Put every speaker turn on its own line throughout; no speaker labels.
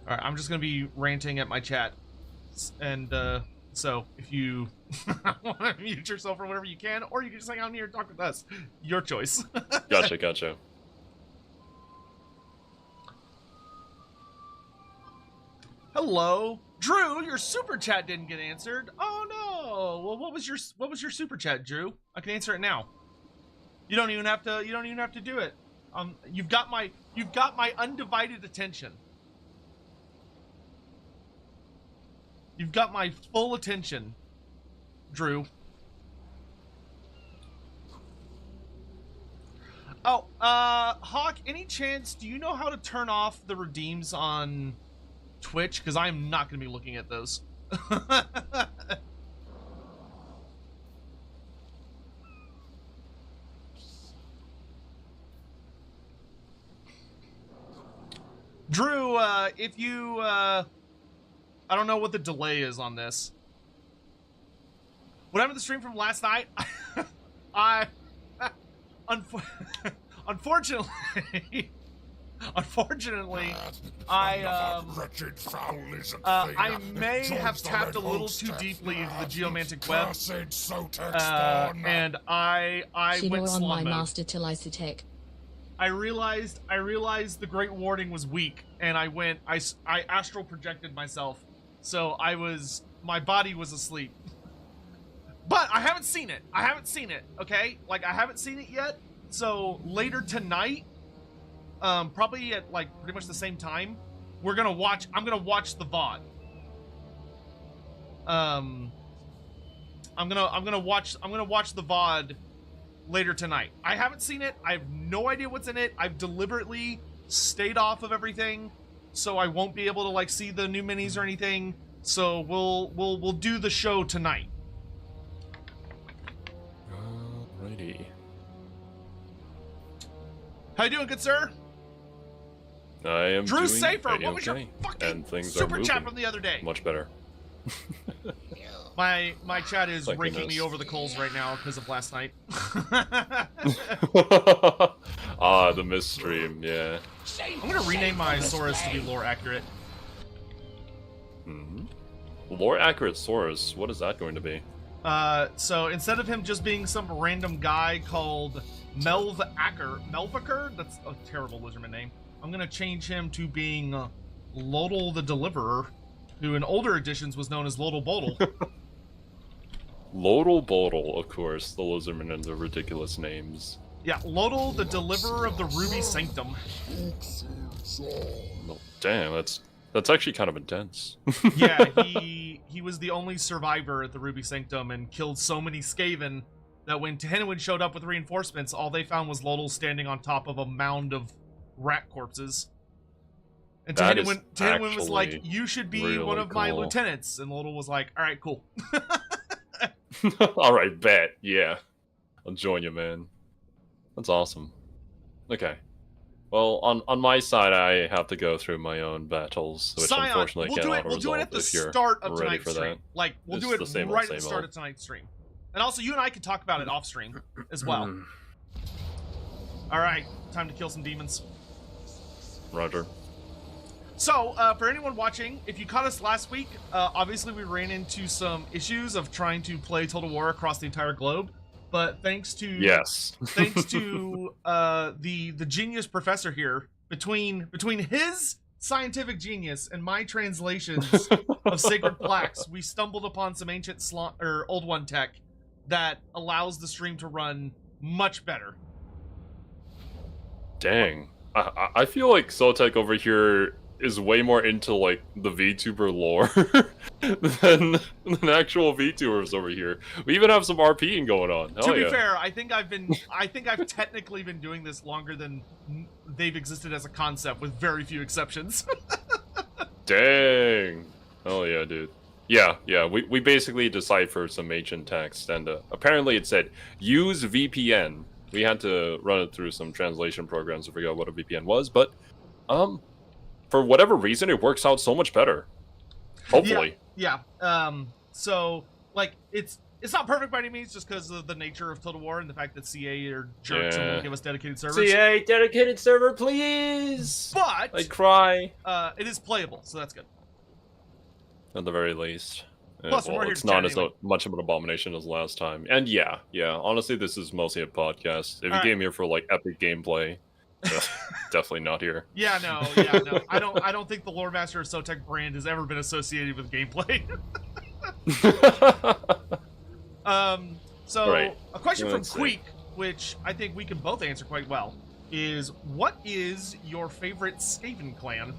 All right, I'm just gonna be ranting at my chat, and so if you want to mute yourself or whatever you can, or you can just hang out here and talk with us. Your choice.
Gotcha.
Hello, Drew. Your super chat didn't get answered. Oh no. Well, what was your super chat, Drew? I can answer it now. You don't even have to do it. You've got my undivided attention. You've got my full attention, Drew. Oh, Hawk, any chance, do you know how to turn off the redeems on Twitch? Because I'm not going to be looking at those. Drew, if you, I don't know what the delay is on this. What happened to the stream from last night? Unfortunately, I may have tapped a little too deeply into the geomantic web, and I went slow mode.
Master till I tech.
I realized the Great Warning was weak, and I astral projected myself, so my body was asleep. But I haven't seen it. Okay, like I haven't seen it yet. So later tonight, probably at like pretty much the same time, I'm gonna watch the VOD. I'm gonna watch the VOD later tonight. I haven't seen it. I have no idea what's in it. I've deliberately stayed off of everything, so I won't be able to like see the new minis or anything. So we'll do the show tonight.
Alrighty.
How you doing, good sir?
I am
Drew
doing
Safer. What was your
okay.
fucking
And things are
super
moving
chat from the other day?
much better.
My chat is
Like
raking
this.
me over the coals right now because of last night.
The mist stream, yeah.
I'm gonna rename my Saurus to be lore accurate.
Lore accurate Saurus, what is that going to be?
So instead of him just being some random guy called Melvaker, that's a terrible Lizardman name, I'm gonna change him to being Lodal the Deliverer, who in older editions was known as Lodal Bodal.
Lodal Bodal, of course, the Lizardmen and the ridiculous names.
Yeah, Lodal the Deliverer of the Ruby Sanctum.
Oh, damn, that's actually kind of intense.
Yeah, he was the only survivor at the Ruby Sanctum and killed so many Skaven that when Tehenhauin showed up with reinforcements, all they found was Lodal standing on top of a mound of rat corpses. And Tehenhauin was like, "You should be
really
one of my
cool.
lieutenants." And Lodal was like, "All right, cool."
Alright, bet, yeah. I'll join you, man. That's awesome. Okay. Well, on my side, I have to go through my own battles, which
Scion,
unfortunately cannot
we'll do it at the start of
ready
tonight's
for
stream.
that.
Like, we'll
It's
do it
the same old,
right at
same
the start
old.
of tonight's stream. And also, you and I can talk about it off stream as well. All right, time to kill some demons.
Roger.
So, for anyone watching, if you caught us last week, obviously we ran into some issues of trying to play Total War across the entire globe. But thanks to thanks to the genius professor here, between his scientific genius and my translations of sacred plaques, we stumbled upon some ancient Old One tech that allows the stream to run much better.
Dang. I feel like Zotek over here is way more into like the VTuber lore than actual VTubers over here. We even have some RPing going on.
To be fair, I think I've technically been doing this longer than they've existed as a concept, with very few exceptions.
Dang. Oh yeah, dude. Yeah. We basically deciphered some ancient text, and apparently it said use VPN. We had to run it through some translation programs to figure out what a VPN was, but for whatever reason, it works out so much better. Hopefully.
Yeah. So like it's It's not perfect by any means, just because of the nature of Total War and the fact that CA are jerks and won't give us dedicated servers.
CA, dedicated server, please!
But
I cry.
It is playable, so that's good.
At the very least.
Plus,
well, it's not as much of an abomination as last time. And yeah, honestly, this is mostly a podcast. If you came here for like epic gameplay, definitely not here.
No. I don't think the Lore Master of Sotek brand has ever been associated with gameplay. So a question from Queek, which I think we can both answer quite well, is what is your favorite Skaven clan?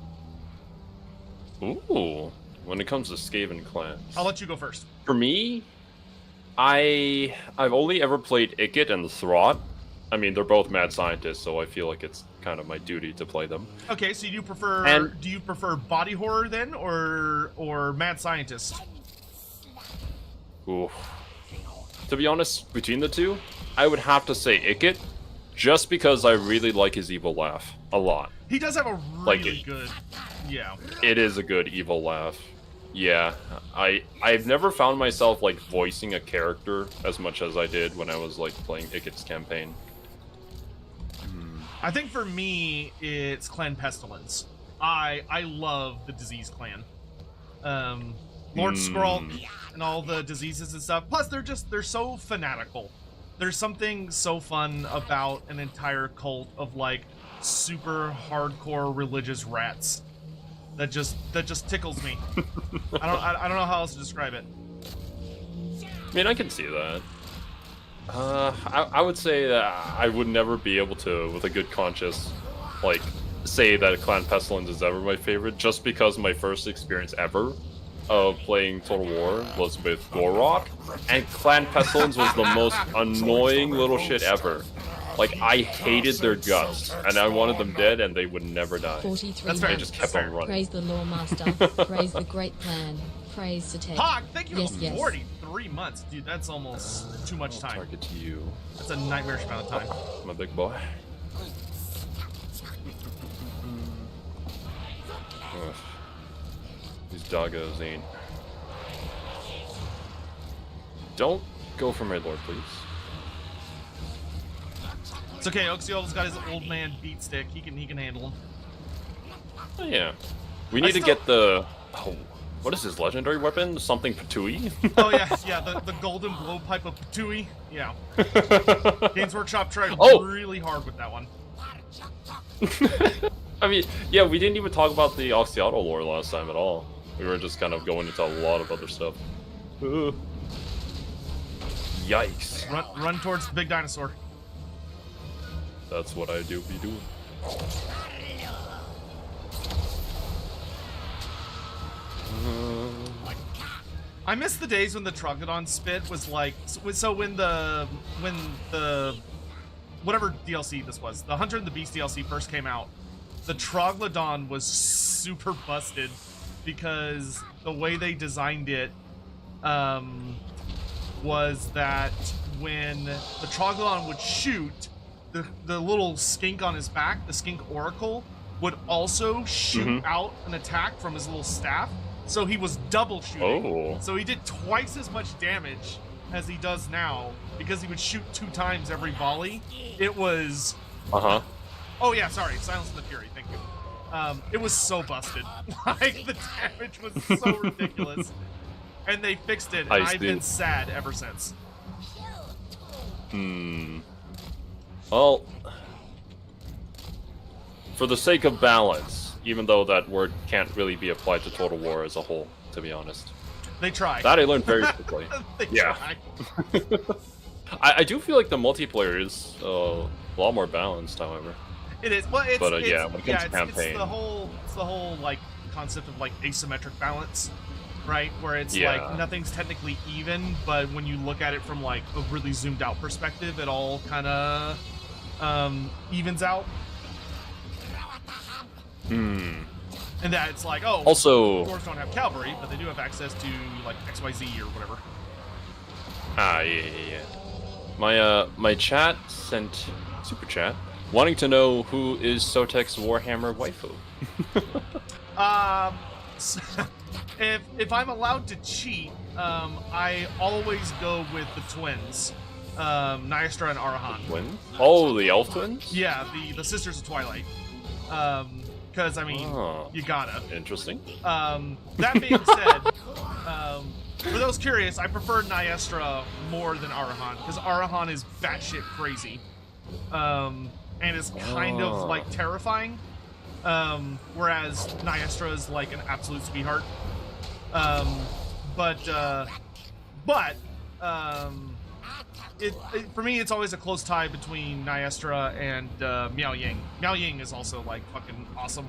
Ooh, when it comes to Skaven clans,
I'll let you go first.
For me, I've only ever played Ikit and Throt. I mean, they're both mad scientists, so I feel like it's kind of my duty to play them.
Okay, so do you prefer body horror then, or mad scientist?
Ooh. To be honest, between the two, I would have to say Ikit, just because I really like his evil laugh a lot.
He does have a really good,
It is a good evil laugh. Yeah, I've never found myself like voicing a character as much as I did when I was like playing Ikit's campaign.
I think for me, it's Clan Pestilence. I love the disease clan. Lord Skrull and all the diseases and stuff. Plus, they're so fanatical. There's something so fun about an entire cult of like super hardcore religious rats that just tickles me. I don't know how else to describe it.
I mean, I can see that. I would say that I would never be able to, with a good conscience, like, say that Clan Pestilence is ever my favorite, just because my first experience ever of playing Total War was with Gorok, and Clan Pestilence was the most annoying little shit ever. Like, I hated their guts, and I wanted them dead, and they would never die.
43
They just kept on running.
Praise the Lore Master. Praise the Great Plan. Praise to take.
Hog, thank you
Yes,
for
yes.
43 months. Dude, that's almost too much time.
Target to you,
That's a nightmarish amount of time.
my big boy. Ugh. These doggos ain't. Don't go for my lord, please.
It's okay, Oxyotl's got his old man beat stick. He can handle him.
Oh, yeah. We need to get the... Oh, what is his legendary weapon? Something Patui?
Oh yeah, the golden blowpipe of Patui. Yeah. Games Workshop tried really hard with that one.
I mean, yeah, we didn't even talk about the Oxyotl lore last time at all. We were just kind of going into a lot of other stuff. Yikes.
Run towards the big dinosaur.
That's what I do be doing.
I miss the days when the Troglodon spit was like, so when the whatever DLC this was, the Hunter and the Beast DLC first came out, the Troglodon was super busted because the way they designed it was that when the Troglodon would shoot, the little skink on his back, the skink oracle, would also shoot out an attack from his little staff. So he was double shooting.
Oh.
So he did twice as much damage as he does now because he would shoot 2 times every volley. It was...
Uh-huh.
Oh yeah, sorry. Silence of the Fury. Thank you. It was so busted. Like, the damage was so ridiculous. And they fixed it, and I've been sad ever since.
Well, for the sake of balance, even though that word can't really be applied to Total War as a whole, to be honest.
They try.
That I learned very quickly.
They try.
I do feel like the multiplayer is a lot more balanced, however.
It is. Well, it's,
when
it's,
it comes to campaign.
It's the whole like concept of like asymmetric balance, right? Where it's like nothing's technically even, but when you look at it from like a really zoomed out perspective, it all kind of evens out. And that it's like, oh,
also,
dwarves don't have cavalry, but they do have access to like XYZ or whatever.
Yeah. My chat sent super chat wanting to know who is Sotek's Warhammer waifu.
if I'm allowed to cheat, I always go with the twins, Nyastra and Arahan.
Twins? Oh, the elf twins?
Yeah, the Sisters of Twilight. Because I mean, you gotta.
Interesting.
That being said, for those curious, I prefer Nyastra more than Arahan because Arahan is batshit crazy, and is kind of like terrifying. Whereas Nyastra is like an absolute sweetheart. For me, it's always a close tie between Nyastra and Miao Ying. Miao Ying is also like fucking awesome,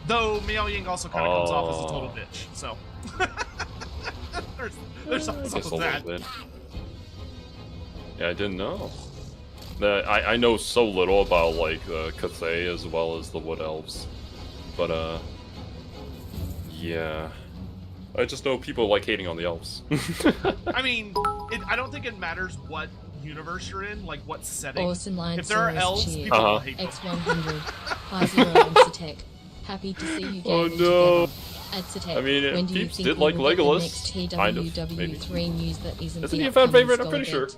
though Miao Ying also kind of comes off as a total bitch. So there's also that.
Yeah, I didn't know. I know so little about like Cathay as well as the Wood Elves, but yeah, I just know people like hating on the elves.
I mean, I don't think it matters what universe you're in, like what setting.
Awesome line.
If there are elves,
cheer.
people will hate them.
X100. Xero and Tzeentch. Happy to see you gaming
no.
together. At Tzeentch,
I mean,
when do you
peeps
think
did
we
like
will get the
Legolas,
next
kind of,
TWW3 news that isn't
Isn't
the
he a fan
upcoming
favorite? I'm
Skull
pretty sure.
event?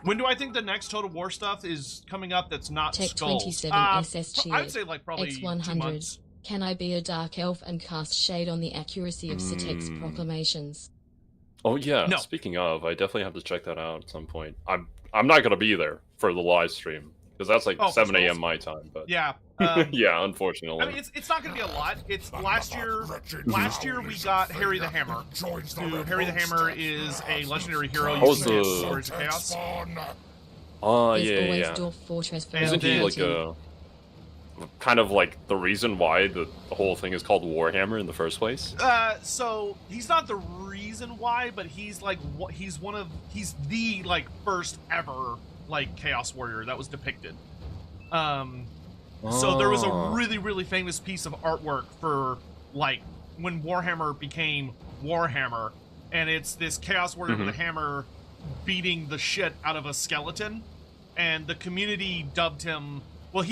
When do I think the next Total War stuff is coming up that's not
Tech
Skulls?
27 SS cheer.
I'd say like probably 2
X100.
months.
Can I be a dark elf and cast shade on the accuracy of Tzeentch's proclamations?
Oh yeah.
No.
Speaking of, I definitely have to check that out at some point. I'm not gonna be there for the live stream because that's like 7 a.m. my time. But
Yeah.
yeah, unfortunately.
I mean, it's not going to be a lot. It's last year. Last year we got Harry the Hammer. Who Harry the Hammer is a legendary hero using his Storage of Chaos.
Oh
There's
yeah,
always
yeah.
Dwarf Fortress for
Isn't he like
LGBTQ.
a kind of like the reason why the whole thing is called Warhammer in the first place?
So he's not the reason why, but he's like he's the like first ever like Chaos Warrior that was depicted. So there was a really, really famous piece of artwork for like when Warhammer became Warhammer, and it's this Chaos Warrior with a hammer beating the shit out of a skeleton, and the community dubbed him. Well,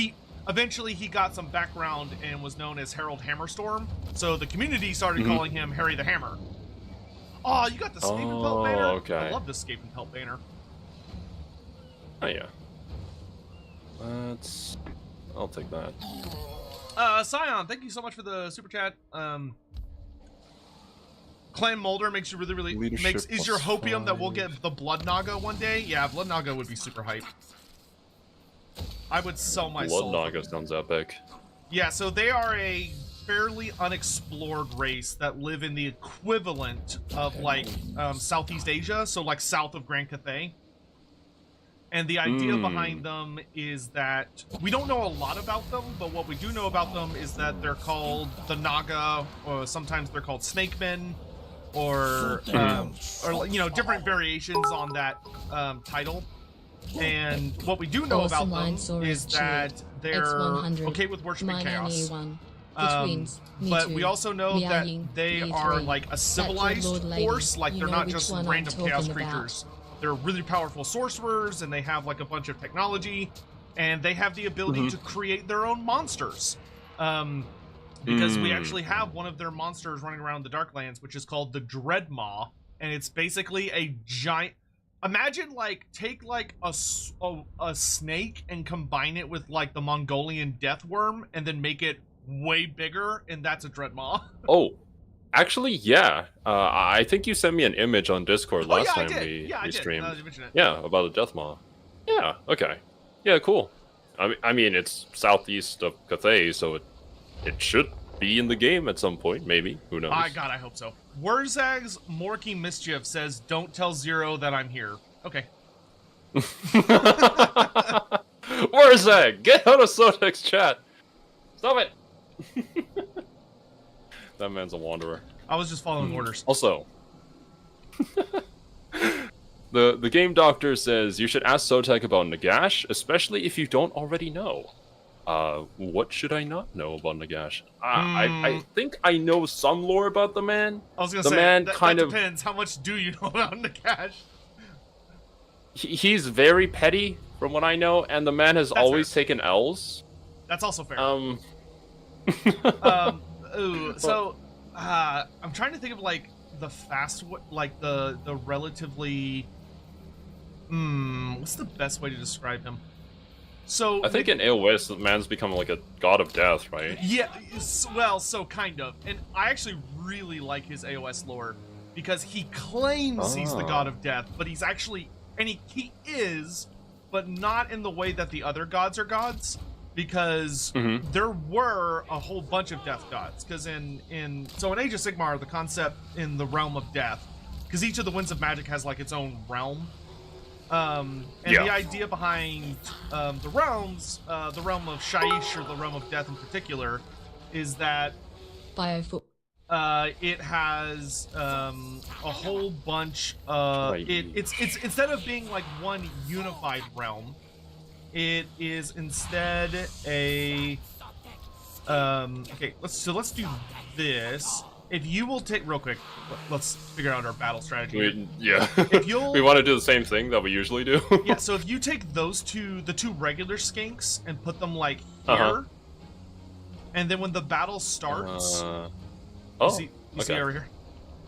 eventually he got some background and was known as Harold Hammerstorm, so the community started calling him Harry the Hammer. Oh, you got the Skaven Pelt banner?
Okay.
I love the Skaven Pelt banner.
Oh yeah. I'll take that.
Scion, thank you so much for the super chat. Clan Molder makes you really is your hopium that we'll get the Blood Naga one day? Yeah, Blood Naga would be super hype. I would sell my soul.
Blood Naga sounds epic.
Yeah, so they are a fairly unexplored race that live in the equivalent of like Southeast Asia, so like south of Grand Cathay. And the idea behind them is that we don't know a lot about them, but what we do know about them is that they're called the Naga, or sometimes they're called Snake Men, or you know, different variations on that title. And what we do know about them is that they're okay with worshiping chaos. But we also know that they are like a civilized force, like they're not just random chaos creatures. They're really powerful sorcerers, and they have like a bunch of technology, and they have the ability to create their own monsters. Because we actually have one of their monsters running around the Darklands, which is called the Dreadmaw, and it's basically a giant. Imagine like take like a snake and combine it with like the Mongolian death worm, and then make it way bigger, and that's a Dreadmaw.
Oh. Actually, yeah. I think you sent me an image on Discord last time we streamed. Yeah, about the Deathmaw. Yeah, okay. Yeah, cool. I mean, it's southeast of Cathay, so it should be in the game at some point, maybe. Who knows?
God, I hope so. Wurzag's Morky Mischief says, "Don't tell Xero that I'm here." Okay.
Wurzag, get out of Sotek's chat. Stop it. That man's a wanderer.
I was just following orders.
Also, the game doctor says you should ask Sotek about Nagash, especially if you don't already know. What should I not know about Nagash? I think I know some lore about the man.
I was gonna
say
that depends. How much do you know about Nagash?
He's very petty, from what I know, and the man has always taken L's.
That's also fair. I'm trying to think of like the fast, like the relatively. What's the best way to describe him? So
I think in AOS, man's become like a god of death, right?
Yeah, well, so kind of. And I actually really like his AOS lore because he claims he's the god of death, but he's actually, and he is, but not in the way that the other gods are gods. Because there were a whole bunch of death gods. Because in Age of Sigmar, the concept in the realm of death, because each of the winds of magic has like its own realm. The idea behind the realms, the realm of Shaiish or the realm of death in particular, is that it has a whole bunch of it's instead of being like one unified realm. It is instead a okay. Let's do this. If you will take real quick, let's figure out our battle strategy.
If you'll, we want to do the same thing that we usually do.
Yeah. So if you take the two regular skinks, and put them like here, and then when the battle starts, you see over here.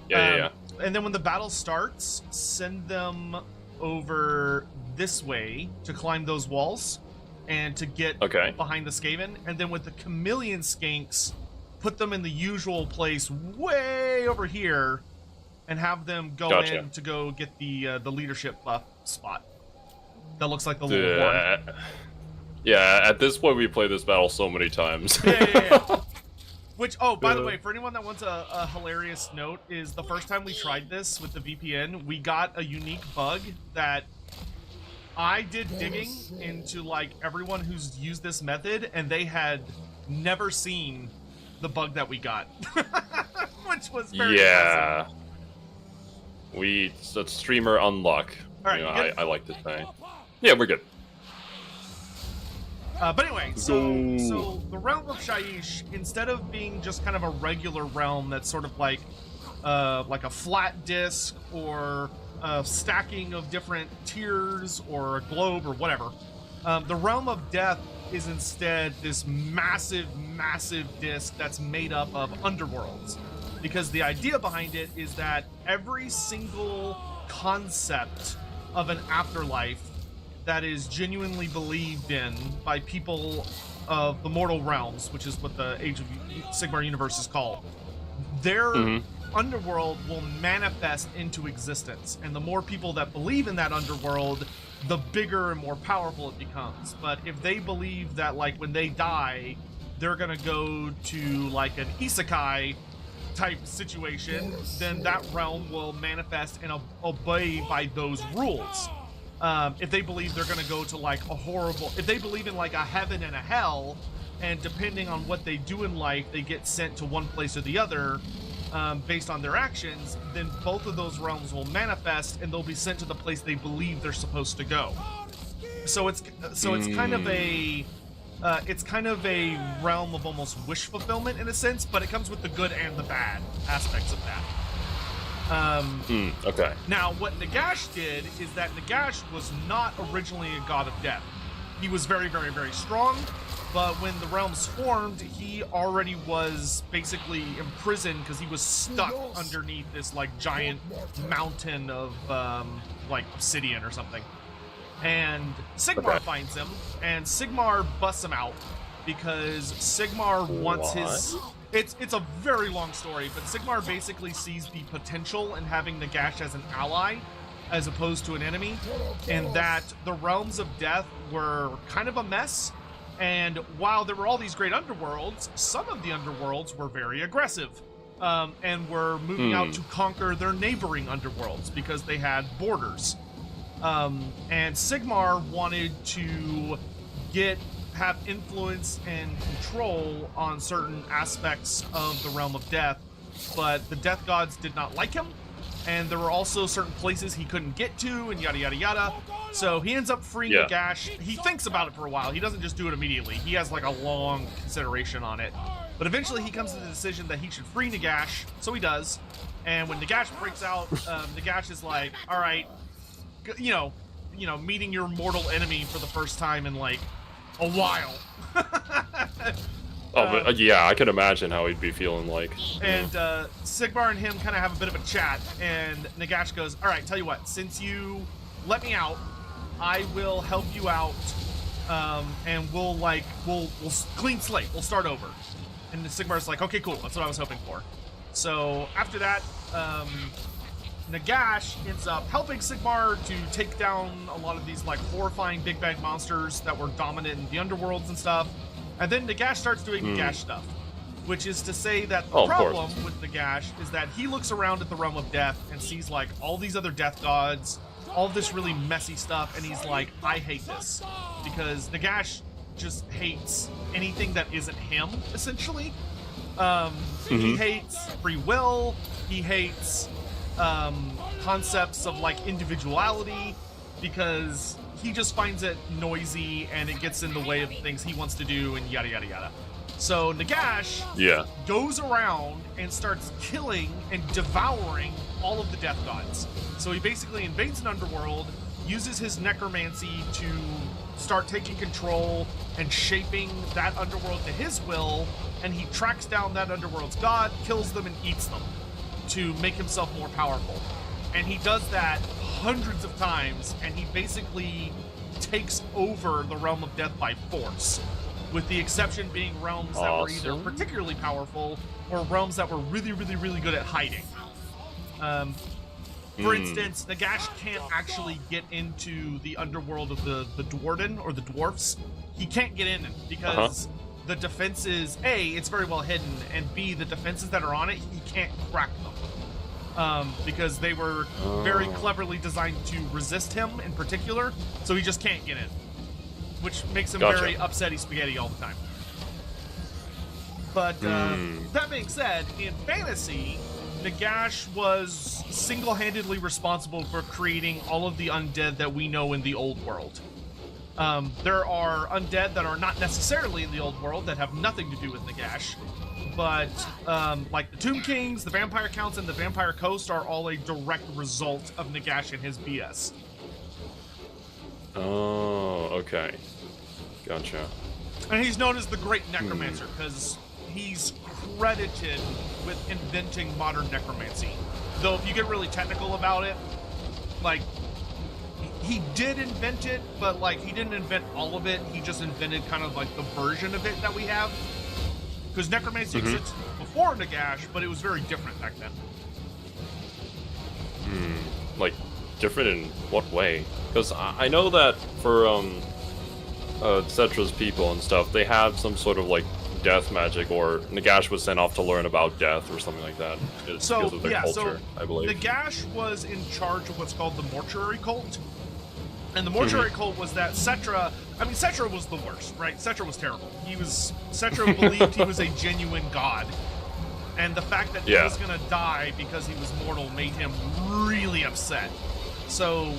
Yeah.
And then when the battle starts, send them over this way to climb those walls and to get behind the Skaven, and then with the chameleon skinks, put them in the usual place way over here and have them go in to go get the leadership buff spot that looks like the little horn.
Yeah, at this point we play this battle so many times.
Yeah. Which, by the way, for anyone that wants a hilarious note, is the first time we tried this with the VPN, we got a unique bug that I did digging into, like, everyone who's used this method, and they had never seen the bug that we got. Which was very impressive.
It's streamer unlock.
All right,
I like to say. Yeah, we're good.
But anyway, so the realm of Shaiish, instead of being just kind of a regular realm that's sort of like a flat disc or a stacking of different tiers or a globe or whatever, the realm of death is instead this massive disc that's made up of underworlds. Because the idea behind it is that every single concept of an afterlife that is genuinely believed in by people of the mortal realms, which is what the Age of Sigmar universe is called, their underworld will manifest into existence. And the more people that believe in that underworld, the bigger and more powerful it becomes. But if they believe that, like, when they die, they're gonna go to, like, an isekai type situation, then that realm will manifest and obey by those rules. If they believe they're going to go to, like, if they believe in, like, a heaven and a hell, and depending on what they do in life, they get sent to one place or the other, based on their actions, then both of those realms will manifest, and they'll be sent to the place they believe they're supposed to go. So it's kind of a realm of almost wish fulfillment in a sense, but it comes with the good and the bad aspects of that.
Okay.
Now, what Nagash did is that Nagash was not originally a god of death. He was very, very, very strong, but when the realms formed, he already was basically imprisoned because he was stuck underneath this, like, giant mountain of, like, obsidian or something. And Sigmar finds him, and Sigmar busts him out because Sigmar wants his... It's a very long story, but Sigmar basically sees the potential in having Nagash as an ally as opposed to an enemy, and that the realms of death were kind of a mess, and while there were all these great underworlds, some of the underworlds were very aggressive, and were moving out to conquer their neighboring underworlds because they had borders. And Sigmar wanted to have influence and control on certain aspects of the realm of death, but the death gods did not like him, and there were also certain places he couldn't get to, and yada yada yada. So he ends up freeing Nagash. He thinks about it for a while. He doesn't just do it immediately. He has, like, a long consideration on it. But eventually he comes to the decision that he should free Nagash, so he does. And when Nagash breaks out, Nagash is like, all right, you know, meeting your mortal enemy for the first time in, like, a while.
But, yeah, I can imagine how he'd be feeling like.
And Sigmar and him kind of have a bit of a chat, and Nagash goes, all right, tell you what, since you let me out, I will help you out, and we'll clean slate, we'll start over. And Sigmar's like, okay, cool, that's what I was hoping for. So after that, Nagash ends up helping Sigmar to take down a lot of these like horrifying big bad monsters that were dominant in the underworlds and stuff. And then Nagash starts doing Nagash stuff, which is to say that the problem with Nagash is that he looks around at the realm of death and sees like all these other death gods, all this really messy stuff, and he's like, I hate this. Because Nagash just hates anything that isn't him, essentially. He hates free will, he hates concepts of like individuality, because he just finds it noisy and it gets in the way of things he wants to do and yada yada yada. So Nagash goes around and starts killing and devouring all of the death gods. So he basically invades an underworld, uses his necromancy to start taking control and shaping that underworld to his will, and he tracks down that underworld's god, kills them, and eats them to make himself more powerful. And he does that hundreds of times, and he basically takes over the realm of death by force, with the exception being realms that were either particularly powerful or realms that were really, really, really good at hiding. For instance, Nagash can't actually get into the underworld of the Dwarden, or the dwarfs. He can't get in it because the defenses, A, it's very well hidden, and B, the defenses that are on it, he can't crack them. Because they were very cleverly designed to resist him in particular, so he just can't get in. Which makes him very upsetty spaghetti all the time. But that being said, in fantasy, Nagash was single-handedly responsible for creating all of the undead that we know in the old world. There are undead that are not necessarily in the old world that have nothing to do with Nagash, but like the Tomb Kings, the Vampire Counts, and the Vampire Coast are all a direct result of Nagash and his BS.
Oh, okay. Gotcha.
And he's known as the Great Necromancer because he's credited with inventing modern necromancy. Though if you get really technical about it, like, he did invent it, but like he didn't invent all of it. He just invented kind of like the version of it that we have. Because necromancy existed before Nagash, but it was very different back then.
Like, different in what way? Because I know that for Cetra's people and stuff, they have some sort of like death magic, or Nagash was sent off to learn about death or something like that. Because of their culture, I believe.
Nagash was in charge of what's called the Mortuary Cult. And the Mortuary Cult was that Cetra, I mean, Cetra was the worst, right? Cetra was terrible. Cetra believed he was a genuine god. And the fact that he was going to die because he was mortal made him really upset. So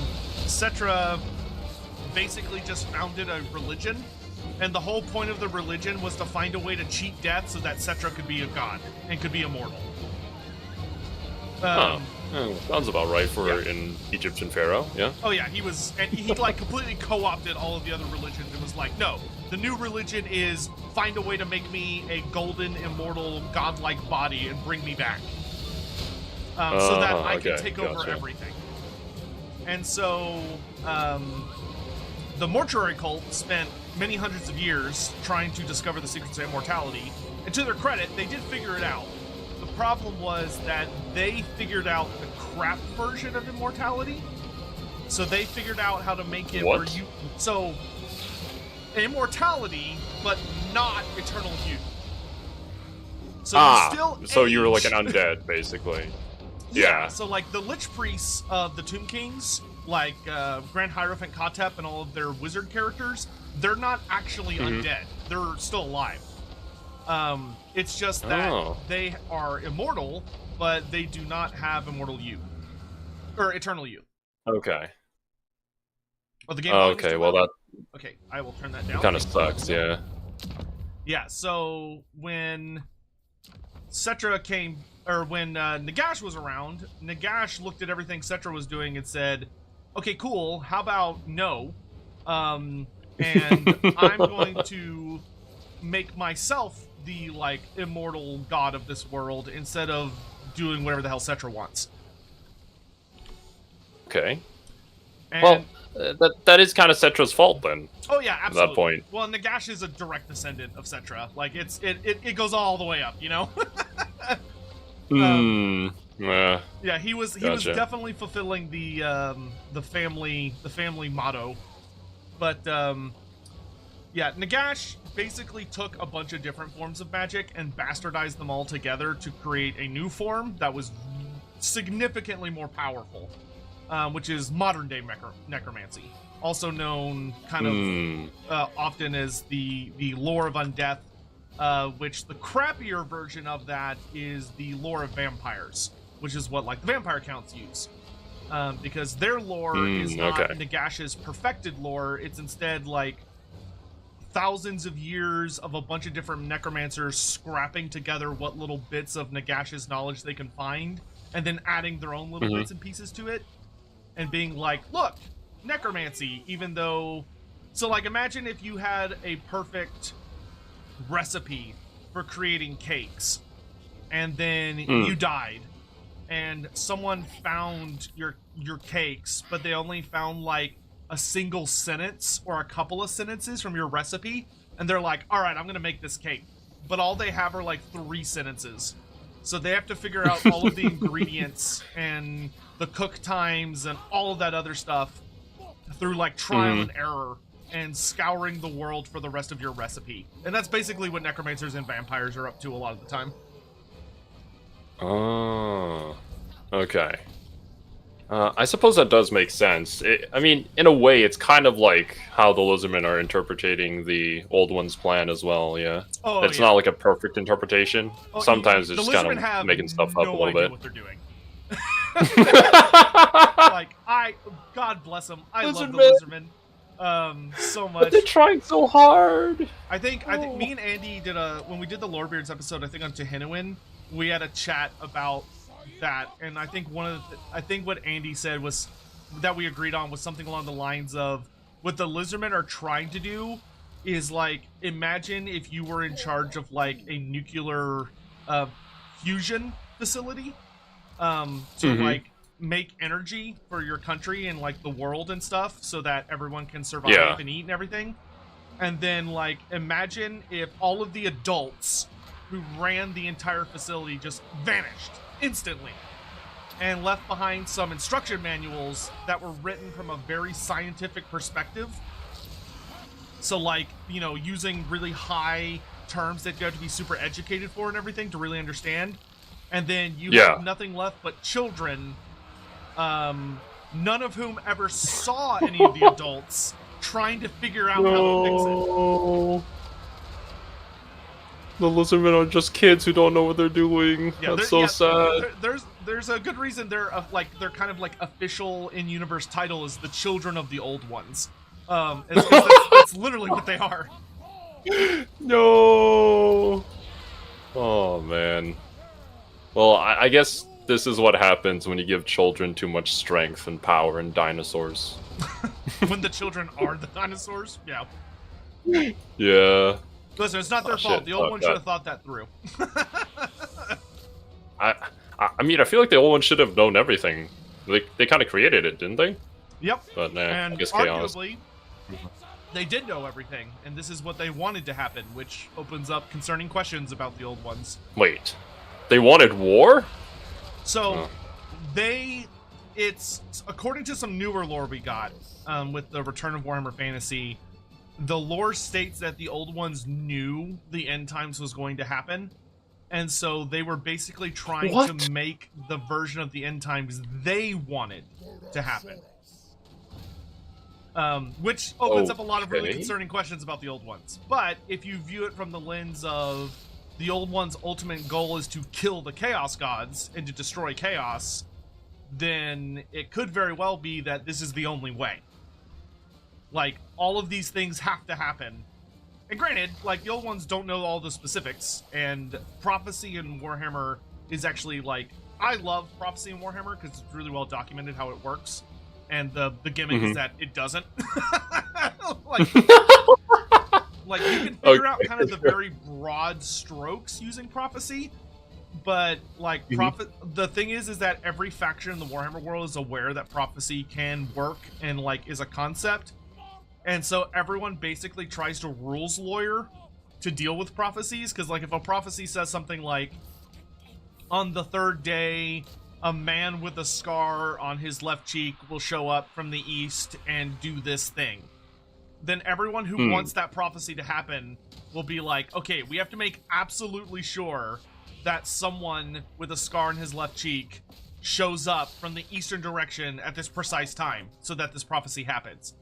Cetra basically just founded a religion, and the whole point of the religion was to find a way to cheat death so that Cetra could be a god and could be immortal.
Sounds about right for an Egyptian pharaoh, yeah?
Oh yeah, he like completely co-opted all of the other religions and was like, no, the new religion is find a way to make me a golden, immortal, godlike body and bring me back. So that I can take over everything. And so, the Mortuary Cult spent many hundreds of years trying to discover the secrets of immortality, and to their credit, they did figure it out. The problem was that they figured out the crap version of immortality, so they figured out how to make it where you... So, immortality, but not eternal youth. So you still
so you were like an undead, basically. Yeah.
So like the Lich Priests of the Tomb Kings, like Grand Hierophant Kotep and all of their wizard characters, they're not actually undead. They're still alive. It's just that they are immortal, but they do not have immortal youth. Or eternal youth.
Okay.
Oh, the game
okay, well that...
Okay, I will turn that down.
Kind of sucks, yeah.
Yeah, so when Cetra came... Or when Nagash was around, Nagash looked at everything Cetra was doing and said, okay, cool, how about no? And I'm going to make myself the, like, immortal god of this world instead of doing whatever the hell Cetra wants.
Okay.
And,
well, that is kind of Cetra's fault then.
Oh yeah, absolutely.
At that point.
Well, Nagash is a direct descendant of Cetra. Like, it goes all the way up, you know?
Yeah,
he was definitely fulfilling the family motto. But yeah, Nagash basically took a bunch of different forms of magic and bastardized them all together to create a new form that was significantly more powerful, which is modern day necromancy, also known kind of often as the lore of undeath, which the crappier version of that is the lore of vampires, which is what, like, the vampire counts use. Because their lore is not Nagash's perfected lore. It's instead, like, thousands of years of a bunch of different necromancers scrapping together what little bits of Nagash's knowledge they can find, and then adding their own little bits and pieces to it, and being like, look, necromancy, even though... So, like, imagine if you had a perfect recipe for creating cakes, and then you died, and someone found your cakes, but they only found, like, a single sentence or a couple of sentences from your recipe, and they're like, all right, I'm gonna make this cake, but all they have are like 3 sentences, so they have to figure out all of the ingredients and the cook times and all of that other stuff through, like, trial and error and scouring the world for the rest of your recipe. And that's basically what necromancers and vampires are up to a lot of the time.
Oh, okay. I suppose that does make sense. I mean, in a way, it's kind of like how the Lizardmen are interpreting the Old One's plan as well, yeah?
Oh,
it's not like a perfect interpretation.
Oh,
sometimes it's just kind of making stuff up a little bit.
What they're doing. Like, God bless them. I love the Lizardmen so much.
But they're trying so hard.
I think me and Andy did when we did the Lorebeards episode, I think on Tehenhauin, we had a chat about that, and I think what Andy said was that we agreed on was something along the lines of what the Lizardmen are trying to do is, like, imagine if you were in charge of, like, a nuclear fusion facility to like make energy for your country and, like, the world and stuff, so that everyone can survive and eat and everything. And then, like, imagine if all of the adults who ran the entire facility just vanished instantly and left behind some instruction manuals that were written from a very scientific perspective. So, like, you know, using really high terms that you have to be super educated for and everything to really understand. And then you have nothing left but children, none of whom ever saw any of the adults, trying to figure out how to fix it.
The Lizardmen are just kids who don't know what they're doing. That's so sad.
There's a good reason they're kind of like official in-universe title is the Children of the Old Ones. It's literally what they are.
No. Oh man. Well, I guess this is what happens when you give children too much strength and power and dinosaurs.
When the children are the dinosaurs? Yeah.
Yeah.
Listen, it's not their fault. The old one should have thought that through.
I mean, I feel like the old one should have known everything. They kind of created it, didn't they?
Yep.
But nah,
and
I guess chaos.
Arguably, they did know everything, and this is what they wanted to happen, which opens up concerning questions about the old ones.
Wait, they wanted war?
So, it's according to some newer lore we got with the Return of Warhammer Fantasy. The lore states that the old ones knew the end times was going to happen, and so they were basically trying to make the version of the end times they wanted to happen. Which opens up a lot of really concerning questions about the old ones. But if you view it from the lens of the old ones' ultimate goal is to kill the Chaos Gods and to destroy chaos, then it could very well be that this is the only way. Like, all of these things have to happen. And granted, like, the old ones don't know all the specifics, and prophecy in Warhammer is actually, like, I love prophecy in Warhammer because it's really well documented how it works. And the gimmick is that it doesn't. like you can figure out kind of the very broad strokes using prophecy, but like the thing is that every faction in the Warhammer world is aware that prophecy can work and like is a concept, and so everyone basically tries to rules lawyer to deal with prophecies, because like if a prophecy says something like, on the third day a man with a scar on his left cheek will show up from the east and do this thing, then everyone who wants that prophecy to happen will be like, okay, we have to make absolutely sure that someone with a scar on his left cheek shows up from the eastern direction at this precise time so that this prophecy happens.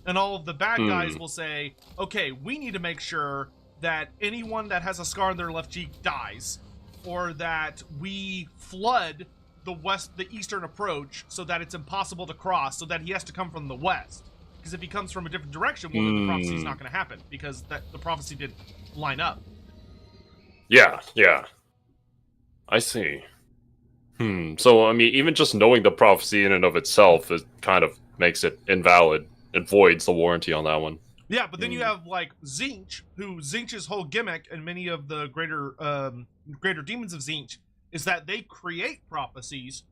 And all of the bad guys will say, okay, we need to make sure that anyone that has a scar on their left cheek dies, or that we flood the eastern approach so that it's impossible to cross, so that he has to come from the west. Because if he comes from a different direction, well, then the prophecy's not going to happen, because the prophecy didn't line up.
Yeah. I see. So, I mean, even just knowing the prophecy in and of itself, it kind of makes it invalid. It voids the warranty on that one.
Yeah, but then you have, like, Tzeentch, Tzeentch's whole gimmick, and many of the greater demons of Tzeentch, is that they create prophecies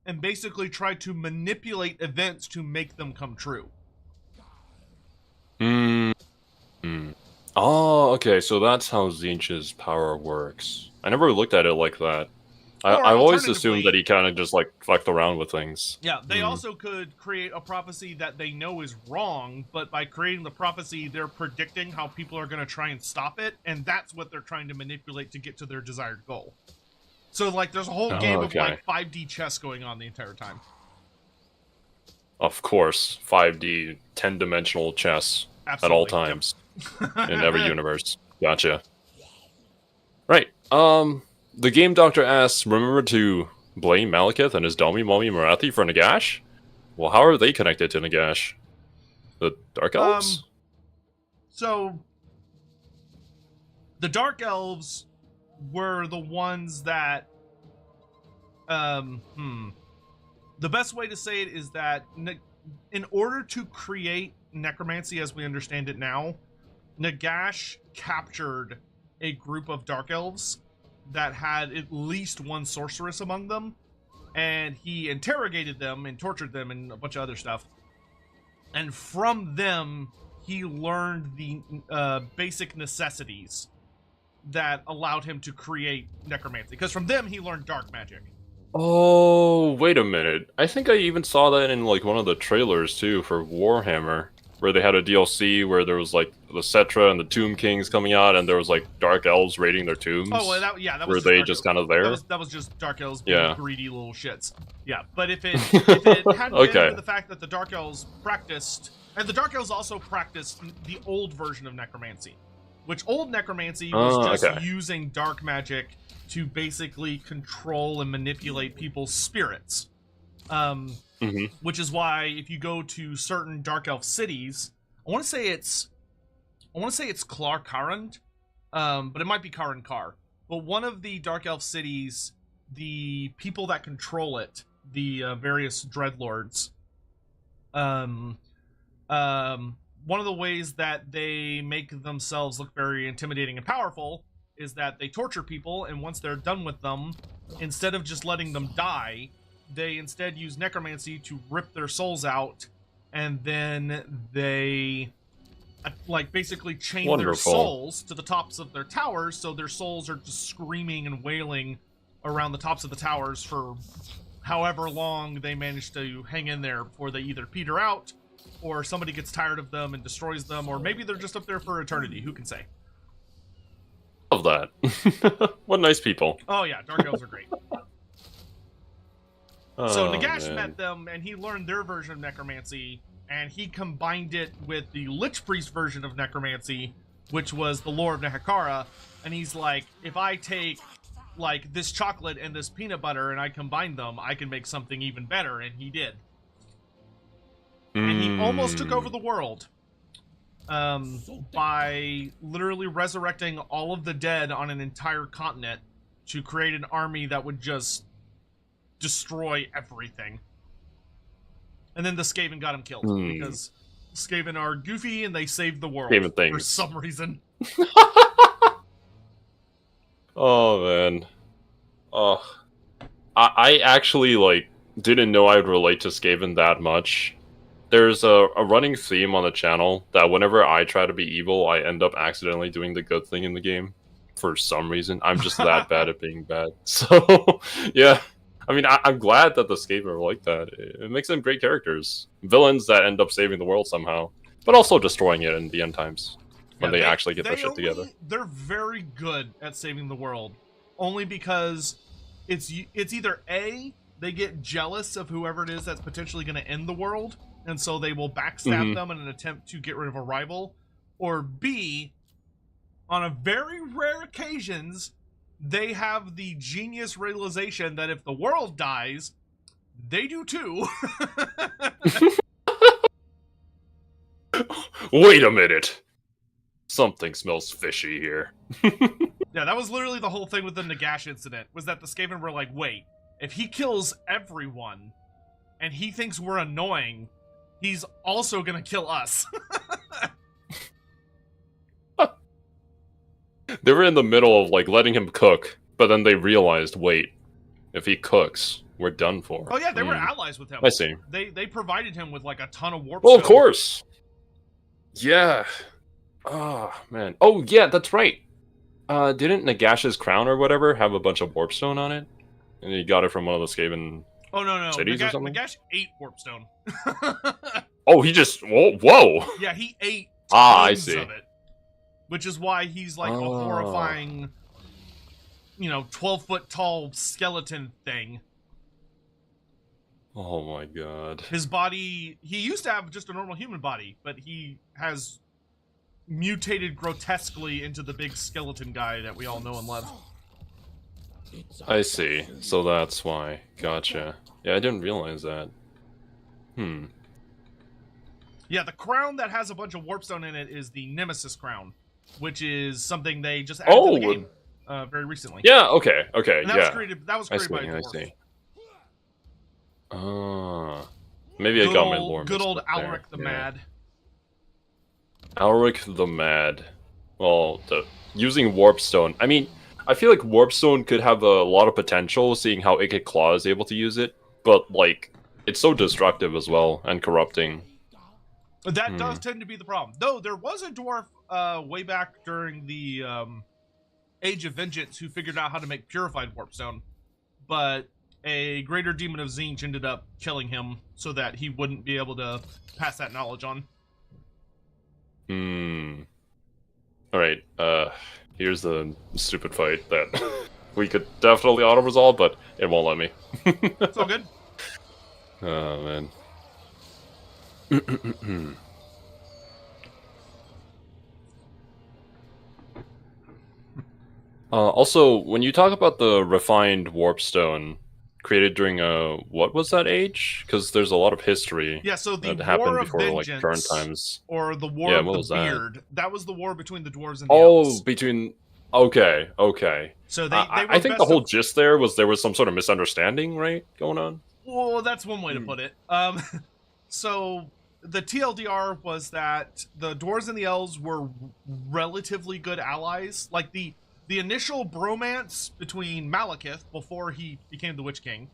and basically try to manipulate events to make them come true.
Oh, okay, so that's how Tzeentch's power works. I never looked at it like that. I've always assumed that he kind of just, like, fucked around with things.
Yeah, they also could create a prophecy that they know is wrong, but by creating the prophecy, they're predicting how people are going to try and stop it, and that's what they're trying to manipulate to get to their desired goal. So, like, there's a whole game of, like, 5D chess going on the entire time.
Of course, 5D, 10-dimensional chess. Absolutely. At all times. Yep. In every universe. Gotcha. Right. The game doctor asks, remember to blame Malakith and his dummy mommy Morathi for Nagash? Well, how are they connected to Nagash? The Dark Elves?
So, the Dark Elves were the ones that... The best way to say it is that in order to create necromancy as we understand it now, Nagash captured a group of Dark Elves that had at least one sorceress among them, and he interrogated them and tortured them and a bunch of other stuff. And from them, he learned the basic necessities that allowed him to create necromancy. Because from them, he learned dark magic.
Oh, wait a minute. I think I even saw that in, like, one of the trailers, too, for Warhammer, where they had a DLC where there was, like, the Cetra and the Tomb Kings coming out, and there was, like, Dark Elves raiding their tombs.
Oh, well, that was
were they just kind of there?
That was just Dark Elves being greedy little shits. Yeah, but if it hadn't been for the fact that the Dark Elves practiced... And the Dark Elves also practiced the old version of necromancy, which old necromancy was just using dark magic to basically control and manipulate people's spirits. Which is why if you go to certain Dark Elf cities, I want to say it's Klar Karand, but it might be Karan Kar. But one of the Dark Elf cities, the people that control it, the various dreadlords, one of the ways that they make themselves look very intimidating and powerful is that they torture people, and once they're done with them, instead of just letting them die, they instead use necromancy to rip their souls out, and then they like basically chain their souls to the tops of their towers, so their souls are just screaming and wailing around the tops of the towers for however long they manage to hang in there before they either peter out, or somebody gets tired of them and destroys them, or maybe they're just up there for eternity. Who can say?
Love that. What nice people.
Oh yeah, Dark Elves are great. So Nagash met them, and he learned their version of necromancy, and he combined it with the Lich Priest version of necromancy, which was the lore of Nehekara, and he's like, if I take, like, this chocolate and this peanut butter and I combine them, I can make something even better, and he did. And he almost took over the world by literally resurrecting all of the dead on an entire continent to create an army that would just destroy everything. And then the Skaven got him killed because Skaven are goofy and they saved the world for some reason.
Oh man. Oh, I actually like didn't know I'd relate to Skaven that much. There's a running theme on the channel that whenever I try to be evil, I end up accidentally doing the good thing in the game. For some reason, I'm just that bad at being bad. So, yeah. I mean, I'm glad that the Skaven are like that. It makes them great characters. Villains that end up saving the world somehow, but also destroying it in the end times when they actually get their shit together.
They're very good at saving the world, only because it's either A, they get jealous of whoever it is that's potentially going to end the world, and so they will backstab them in an attempt to get rid of a rival, or B, on a very rare occasions, they have the genius realization that if the world dies, they do too.
Wait a minute. Something smells fishy here.
Yeah, that was literally the whole thing with the Nagash incident, was that the Skaven were like, wait, if he kills everyone, and he thinks we're annoying, he's also gonna kill us.
They were in the middle of, like, letting him cook, but then they realized, wait, if he cooks, we're done for.
Oh yeah, they were allies with him.
I see.
They provided him with, like, a ton of warp
Well, of
stone.
course! Yeah. Oh, man. Oh, yeah, that's right. Didn't Nagash's crown or whatever have a bunch of warpstone on it? And he got it from one of the Skaven cities or something?
Nagash ate warpstone.
Oh, he just... Whoa!
Yeah, he ate
I
tons
see.
of it. Which is why he's like a horrifying, 12-foot tall skeleton thing.
Oh my god.
His body, he used to have just a normal human body, but he has mutated grotesquely into the big skeleton guy that we all know and love.
I see. So that's why. Gotcha. Yeah, I didn't realize that.
Yeah, the crown that has a bunch of warpstone in it is the Nemesis crown, which is something they just added to the game very recently.
Yeah, okay,
And that was created by a dwarf.
I see. Maybe I got my lore
good old
mixed up
Alaric the
there.
Mad.
Alaric the Mad. Well, using warpstone. I mean, I feel like warpstone could have a lot of potential, seeing how Ikit Claw is able to use it, but like, it's so destructive as well and corrupting.
That does tend to be the problem. Though there was a dwarf way back during the Age of Vengeance who figured out how to make purified warpstone, but a greater demon of Tzeentch ended up killing him so that he wouldn't be able to pass that knowledge on.
Alright, here's the stupid fight that we could definitely auto-resolve, but it won't let me.
It's all good.
Oh, man. Also, when you talk about the refined warpstone created during what was that age? Because there's a lot of history.
Yeah, so the
that happened
War of
before
Vengeance,
like current times,
or the War of the Beard. That was the war between the dwarves and the elves.
between. Okay.
So they
I think the whole gist there was some sort of misunderstanding, right, going on.
Well, that's one way to put it. So the TLDR was that the dwarves and the elves were relatively good allies. Like the initial bromance between Malakith before he became the Witch King,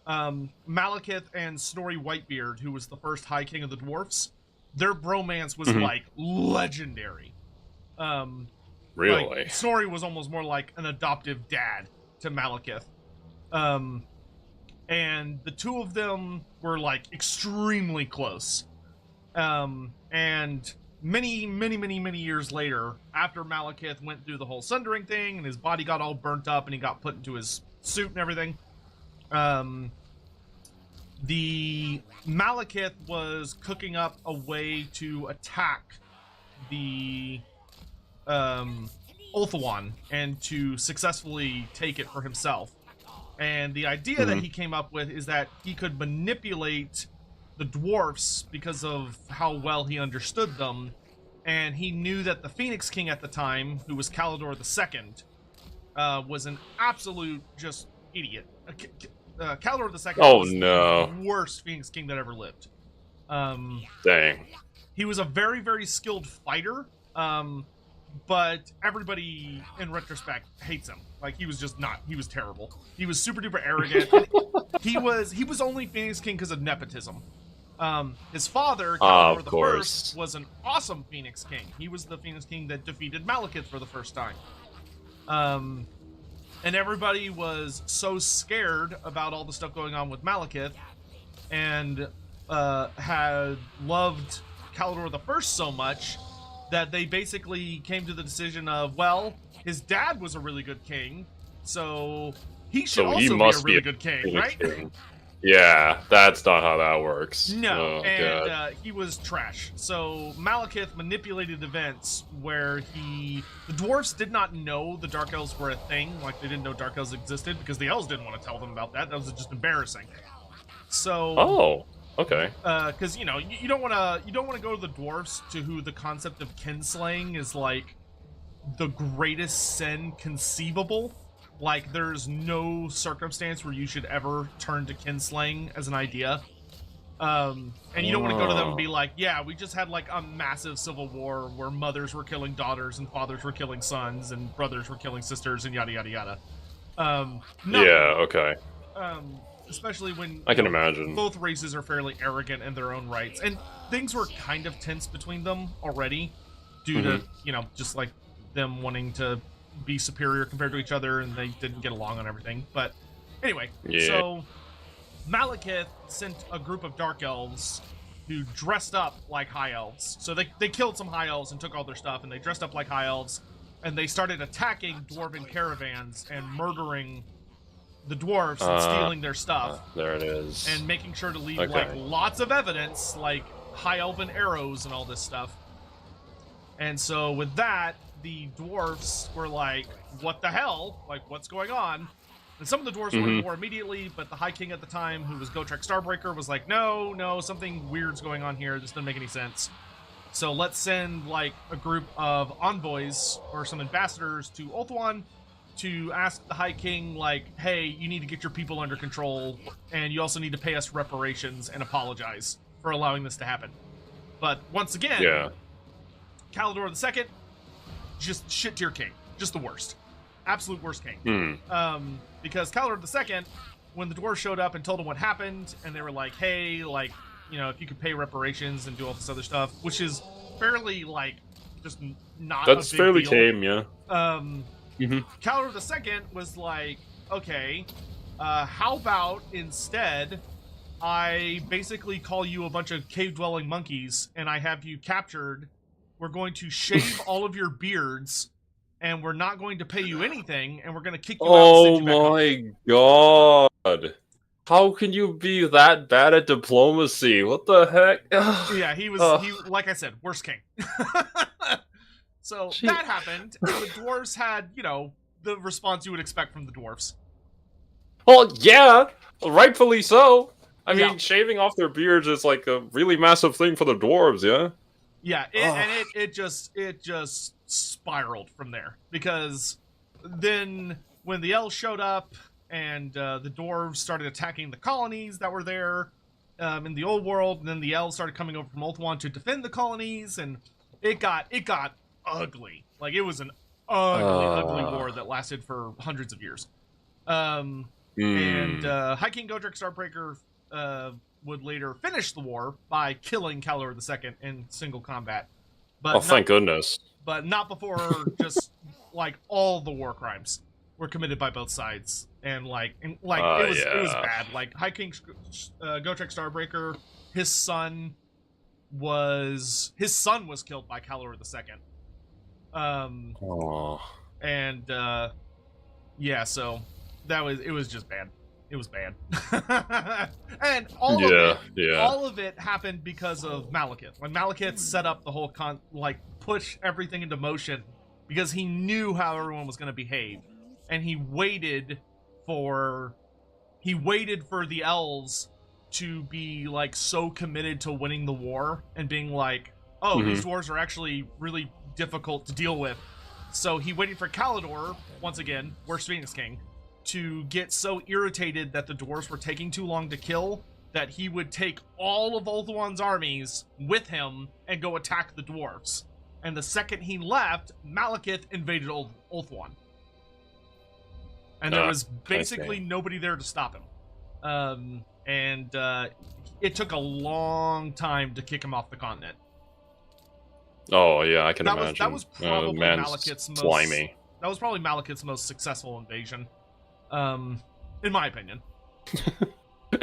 Malakith and Snorri Whitebeard, who was the first High King of the dwarfs, their bromance was like legendary.
Really?
Like, Snorri was almost more like an adoptive dad to Malakith. And the two of them were like extremely close. And many years later, after Malakith went through the whole sundering thing and his body got all burnt up and he got put into his suit and everything, the Malakith was cooking up a way to attack the Ulthuan and to successfully take it for himself. And the idea that he came up with is that he could manipulate the dwarfs because of how well he understood them, and he knew that the Phoenix King at the time, who was Kalidor II, was an absolute just idiot. Kalidor II was the worst Phoenix King that ever lived.
Dang.
He was a very, very skilled fighter, but everybody in retrospect hates him. Like, he was terrible. He was super duper arrogant. he was only Phoenix King because of nepotism. His father, Calidor the First, was an awesome Phoenix King. He was the Phoenix King that defeated Malakith for the first time. And everybody was so scared about all the stuff going on with Malakith, and had loved Calidor the First so much that they basically came to the decision of, well, his dad was a really good king, so he should also be a really good king, right?
King. Yeah, that's not how that works.
No, he was trash. So Malakith manipulated events where the dwarves did not know the Dark Elves were a thing, like they didn't know Dark Elves existed, because the Elves didn't want to tell them about that. That was just embarrassing. So...
Oh, okay.
Because, you don't want to go to the dwarves to who the concept of kinslaying is, like, the greatest sin conceivable. Like, there's no circumstance where you should ever turn to kinslaying as an idea. And you don't want to go to them and be like, yeah, we just had, like, a massive civil war where mothers were killing daughters and fathers were killing sons and brothers were killing sisters and yada, yada, yada. No.
Yeah, okay.
Especially when
I can imagine
both races are fairly arrogant in their own rights. And things were kind of tense between them already due to, just, like, them wanting to be superior compared to each other, and they didn't get along on everything. But anyway, so Malakith sent a group of Dark Elves who dressed up like High Elves. So they killed some High Elves and took all their stuff, and they dressed up like High Elves, and they started attacking Dwarven caravans and murdering the dwarves and stealing their stuff.
There it is.
And making sure to leave like lots of evidence, like High Elven arrows and all this stuff. And so with that, the dwarves were like, what the hell? Like, what's going on? And some of the dwarves went to war immediately, but the High King at the time, who was Gotrek Starbreaker, was like, no, something weird's going on here. This doesn't make any sense. So let's send, like, a group of envoys or some ambassadors to Ulthuan to ask the High King, like, hey, you need to get your people under control, and you also need to pay us reparations and apologize for allowing this to happen. But once again, Calidor II, just shit tier king. Just the worst. Absolute worst king. Because Calidor II, when the dwarves showed up and told him what happened, and they were like, hey, like, if you could pay reparations and do all this other stuff, which is fairly, like, just not a big
fairly
deal.
tame, yeah.
Calidor II was like, okay, how about instead I basically call you a bunch of cave-dwelling monkeys and I have you captured. We're going to shave all of your beards, and we're not going to pay you anything, and we're going to kick you out and send you back
home. God. How can you be that bad at diplomacy? What the heck?
Yeah, he like I said, worst king. So that happened, and the dwarves had, the response you would expect from the dwarves.
Well, yeah, rightfully so. I mean, shaving off their beards is like a really massive thing for the dwarves, yeah?
Yeah, and it just spiraled from there, because then when the elves showed up and the dwarves started attacking the colonies that were there in the old world, and then the elves started coming over from Ulthuan to defend the colonies, and it got ugly. Like, it was an ugly war that lasted for hundreds of years. And High King Gotrek Starbreaker would later finish the war by killing Calidor II in single combat. But
thank goodness.
But not before just, like, all the war crimes were committed by both sides. And, it was bad. Like, High King Gotrek Starbreaker, his son was killed by Calidor II. So it was just bad. It was bad. And all of it happened because of Malakith. When Malakith set up the whole push everything into motion, because he knew how everyone was going to behave, and he waited for the elves to be, like, so committed to winning the war and being like, these dwarves are actually really difficult to deal with. So he waited for Calidor, once again, worst Phoenix King, to get so irritated that the dwarves were taking too long to kill that he would take all of Ulthuan's armies with him and go attack the dwarves. And the second he left, Malakith invaded Ulthuan. And there was basically nobody there to stop him. It took a long time to kick him off the continent.
Oh yeah, I can imagine.
That was probably Malakith's most
slimy.
That was probably Malakith's most successful invasion, in my opinion.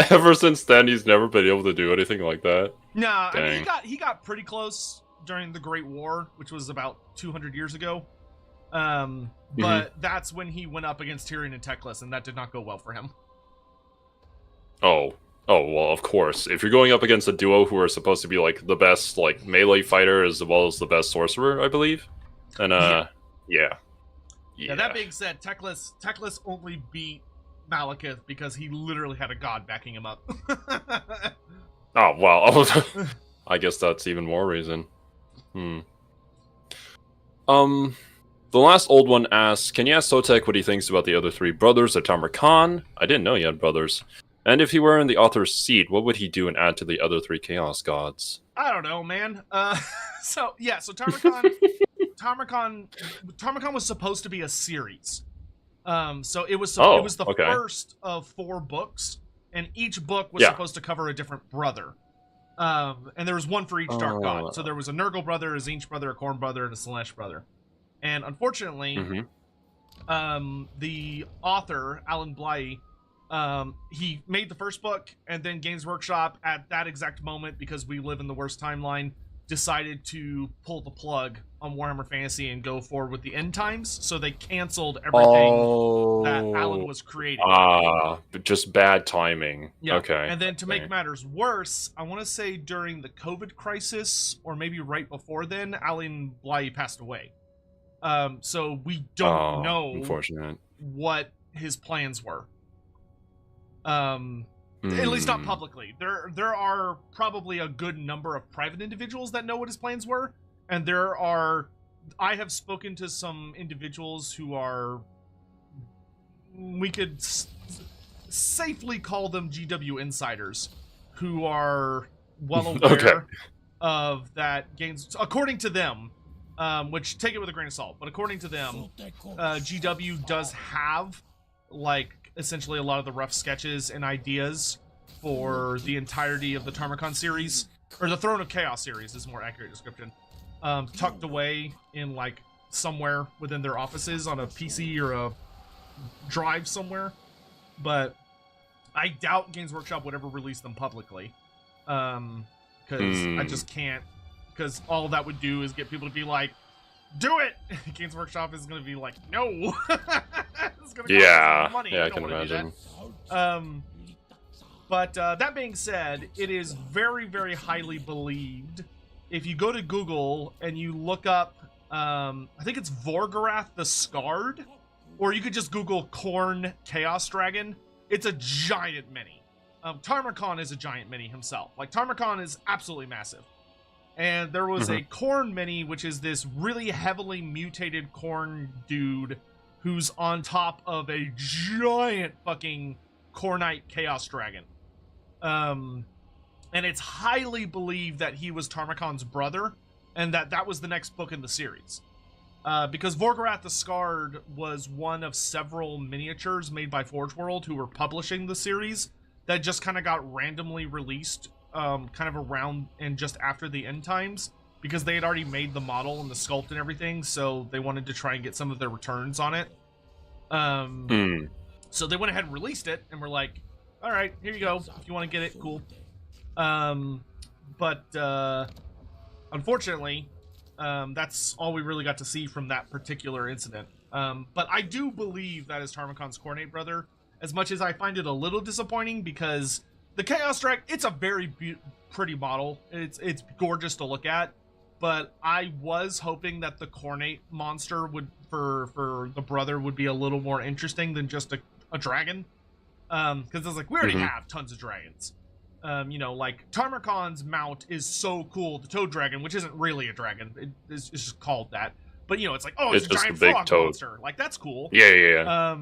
Ever since then, he's never been able to do anything like that.
Nah, I mean, he got pretty close during the Great War, which was about 200 years ago. But that's when he went up against Tyrion and Teclis, and that did not go well for him.
Oh, well, of course. If you're going up against a duo who are supposed to be like the best like melee fighter as well as the best sorcerer, I believe. And yeah.
That being said, Teclis only beat Malakith because he literally had a god backing him up.
Oh well, I guess that's even more reason. The last old one asks, can you ask Sotek what he thinks about the other three brothers of Tamurkhan? I didn't know he had brothers. And if he were in the author's seat, what would he do and add to the other three Chaos Gods?
I don't know, man. So Tamurkhan, Tamurkhan was supposed to be a series. So it was the first of 4 books, and each book was supposed to cover a different brother. And there was one for each dark god. So there was a Nurgle brother, a Tzeentch brother, a Khorne brother, and a Slaanesh brother. And unfortunately, the author, Alan Bligh, he made the first book, and then Games Workshop, at that exact moment, because we live in the worst timeline, decided to pull the plug on Warhammer Fantasy and go forward with the end times. So they canceled everything that Alan was creating.
Just bad timing.
Yeah.
Okay.
And then to make matters worse, I want to say during the COVID crisis, or maybe right before then, Alan Bligh passed away. So we don't know what his plans were. At least not publicly. There are probably a good number of private individuals that know what his plans were, and I have spoken to some individuals who are, we could safely call them GW insiders, who are well aware of that games, according to them, which take it with a grain of salt, but according to them, GW does have, like, essentially a lot of the rough sketches and ideas for the entirety of the Tamurkhan series, or the Throne of Chaos series is a more accurate description, tucked away in, like, somewhere within their offices on a PC or a drive somewhere. But I doubt Games Workshop would ever release them publicly, because I just can't, because all that would do is get people to be like, do it! Games Workshop is going to be like, no! It's going to cost money.
Yeah, I can imagine.
But that being said, it is very, very highly believed. If you go to Google and you look up, I think it's Vorgarath the Scarred, or you could just Google Khorne Chaos Dragon, it's a giant mini. Tamurkhan is a giant mini himself. Like, Tamurkhan is absolutely massive. And there was a Khorne mini, which is this really heavily mutated Khorne dude who's on top of a giant fucking Khornite Chaos Dragon. And it's highly believed that he was Tamurkhan's brother, and that was the next book in the series. Because Vorgarath the Scarred was one of several miniatures made by Forge World, who were publishing the series, that just kind of got randomly released kind of around and just after the end times, because they had already made the model and the sculpt and everything, so they wanted to try and get some of their returns on it. So they went ahead and released it, and were like, all right, here you go. If you want to get it, cool. But unfortunately, that's all we really got to see from that particular incident. But I do believe that is Tamurkhan's Khornate brother, as much as I find it a little disappointing, because the Chaos Dragon, it's a very pretty model. It's gorgeous to look at, but I was hoping that the Khornate monster would, for the brother, would be a little more interesting than just a dragon. Because it's like, we already have tons of dragons. You know, like, Tamurkhan's mount is so cool, the Toad Dragon, which isn't really a dragon. It's just called that. But, you know, it's like, oh, it's a giant frog monster. Like, that's cool.
Yeah.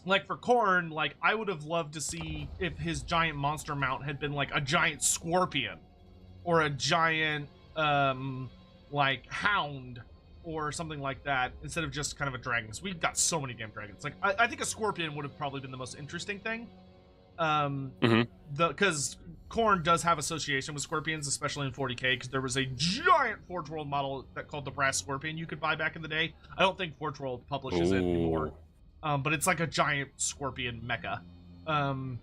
Like, for Khorne, like, I would have loved to see if his giant monster mount had been, like, a giant scorpion. Or a giant, like Hound or something like that instead of just kind of a dragon. So we've got so many damn dragons. Like I think a scorpion would have probably been the most interesting thing. Because Khorne does have association with scorpions, especially in 40k, because there was a giant Forge World model that called the Brass Scorpion you could buy back in the day. I don't think Forge World publishes it anymore. But it's like a giant scorpion mecha. But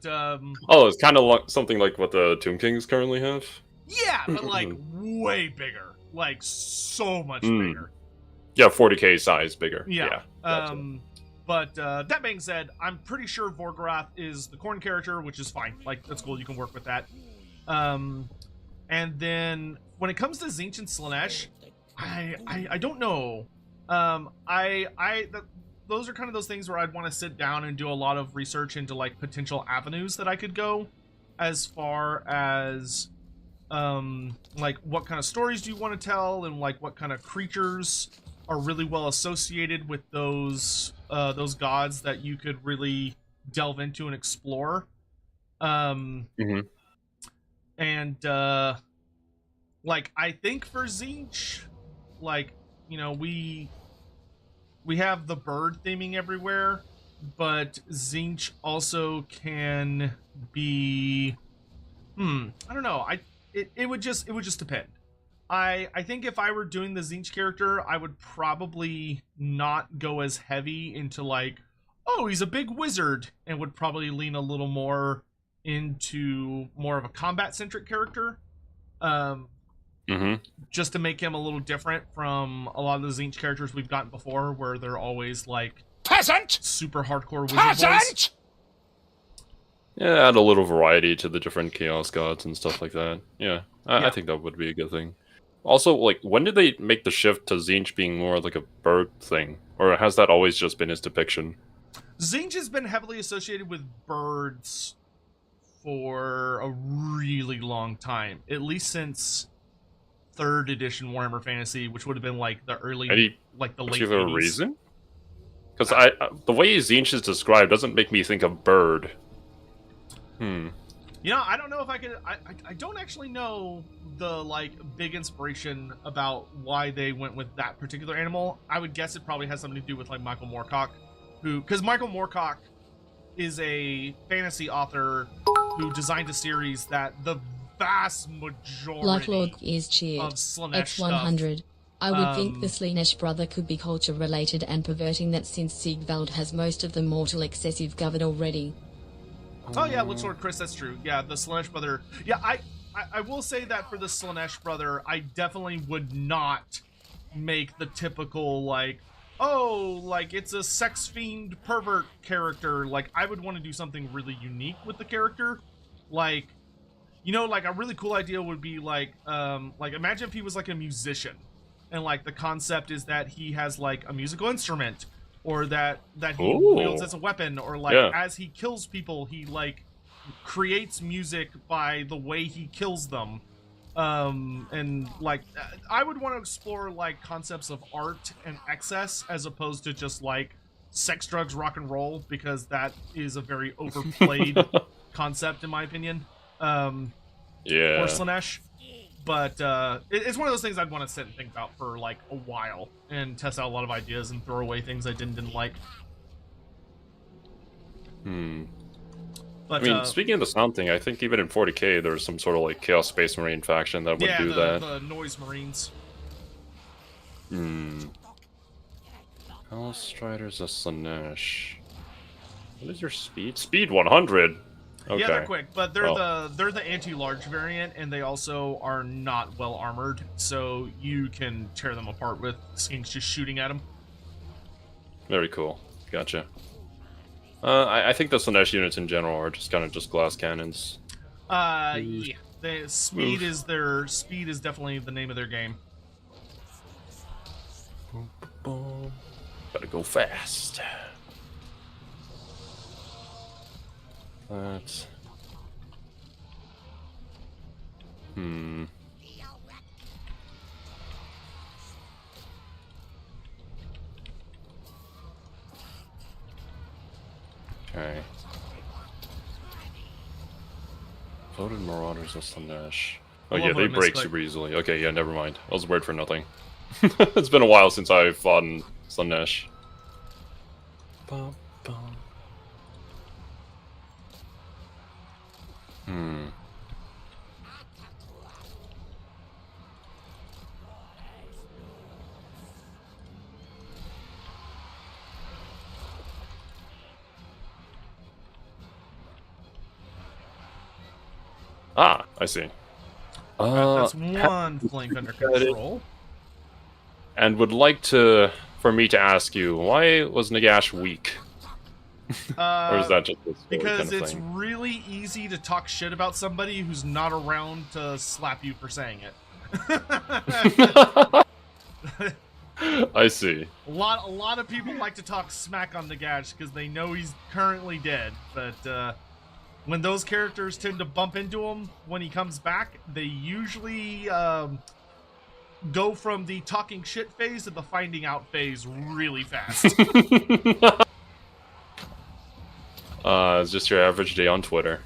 it's kind of like something like what the Tomb Kings currently have.
Yeah, but like way bigger, like so much bigger.
Yeah, 40k size bigger.
Yeah.
Gotcha.
But that being said, I'm pretty sure Vorgorath is the Khorne character, which is fine. Like, that's cool. You can work with that. And then when it comes to Tzeentch and Slaanesh, I don't know. Those are kind of those things where I'd want to sit down and do a lot of research into like potential avenues that I could go, as far as like what kind of stories do you want to tell, and like what kind of creatures are really well associated with those gods that you could really delve into and explore. And like I think for Tzeentch, like, you know, we have the bird theming everywhere, but Tzeentch also can be I don't know. It would just depend. I think if I were doing the Tzeentch character, I would probably not go as heavy into like, oh, he's a big wizard, and would probably lean a little more into more of a combat-centric character. Just to make him a little different from a lot of the Tzeentch characters we've gotten before, where they're always like
peasant,
super hardcore wizard boys.
Yeah, add a little variety to the different chaos gods and stuff like that. Yeah, I think that would be a good thing. Also, like, when did they make the shift to Tzeentch being more like a bird thing? Or has that always just been his depiction?
Tzeentch has been heavily associated with birds for a really long time. At least since 3rd edition Warhammer Fantasy, which would have been like the early, like the late 80s.
Particular reason? Because the way Tzeentch is described doesn't make me think of bird.
You know, I don't know if I could. I don't actually know the like big inspiration about why they went with that particular animal. I would guess it probably has something to do with like Michael Moorcock, because Michael Moorcock is a fantasy author who designed a series that the vast majority
Lightlord is cheered.
of Slaanesh
X100.
stuff.
I would think the Slaanesh brother could be culture related and perverting that, since Sigvald has most of the mortal excessive govern already.
Oh yeah, Luthor Chris, that's true. Yeah, the Slaanesh brother. Yeah, I will say that for the Slaanesh brother, I definitely would not make the typical like, oh, like it's a sex fiend pervert character. Like, I would want to do something really unique with the character. Like, you know, like a really cool idea would be like imagine if he was like a musician, and like the concept is that he has like a musical instrument, or that he wields as a weapon, or like as he kills people, he like creates music by the way he kills them. And like I would want to explore like concepts of art and excess, as opposed to just like sex, drugs, rock and roll, because that is a very overplayed concept in my opinion. Or Slaanesh. But it's one of those things I'd want to sit and think about for like a while and test out a lot of ideas and throw away things I didn't like. But,
I mean, speaking of the sound thing, I think even in 40k there's some sort of like Chaos Space Marine faction that would do that.
Yeah, the Noise Marines.
House Striders of Slaanesh. What is your speed? Speed 100. Okay.
Yeah, they're quick, but they're the anti-large variant, and they also are not well armored, so you can tear them apart with skinks just shooting at them.
Very cool. Gotcha. I think the Slaanesh units in general are just kind of just glass cannons.
Yeah. The speed is definitely the name of their game.
Gotta go fast. That's... Okay. Voted Marauders of Slaanesh. Oh yeah, they break super easily. Okay, yeah, never mind. I was worried for nothing. It's been a while since I fought in Slaanesh. Ah, I see.
That's one flank under control.
And would like for me to ask you, why was Nagash weak? Or is that just
because
kind of
it's
thing?
really easy to talk shit about somebody who's not around to slap you for saying it.
I see.
A lot of people like to talk smack on Nagash because they know he's currently dead, but when those characters tend to bump into him when he comes back, they usually go from the talking shit phase to the finding out phase really fast.
It's just your average day on Twitter.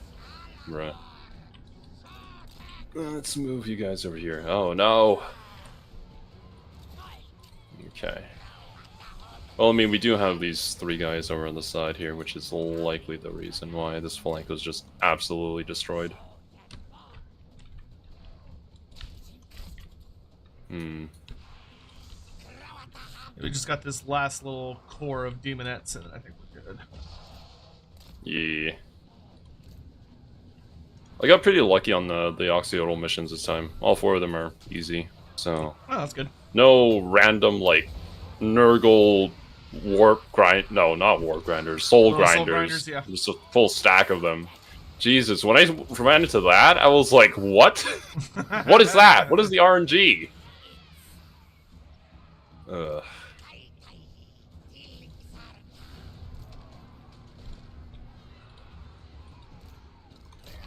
Right. Let's move you guys over here. Oh, no. Okay. Well, I mean, we do have these 3 guys over on the side here, which is likely the reason why this flank was just absolutely destroyed.
We just got this last little core of demonettes, and I think we're good.
Yeah. I got pretty lucky on the Oxyotl missions this time. All 4 of them are easy, so...
Oh, that's good.
No random, like, Nurgle warp grind... No, not warp grinders. Soul grinders.
Yeah.
Just a full stack of them. Jesus, when I ran into that, I was like, what? What is that? What is the RNG? Ugh.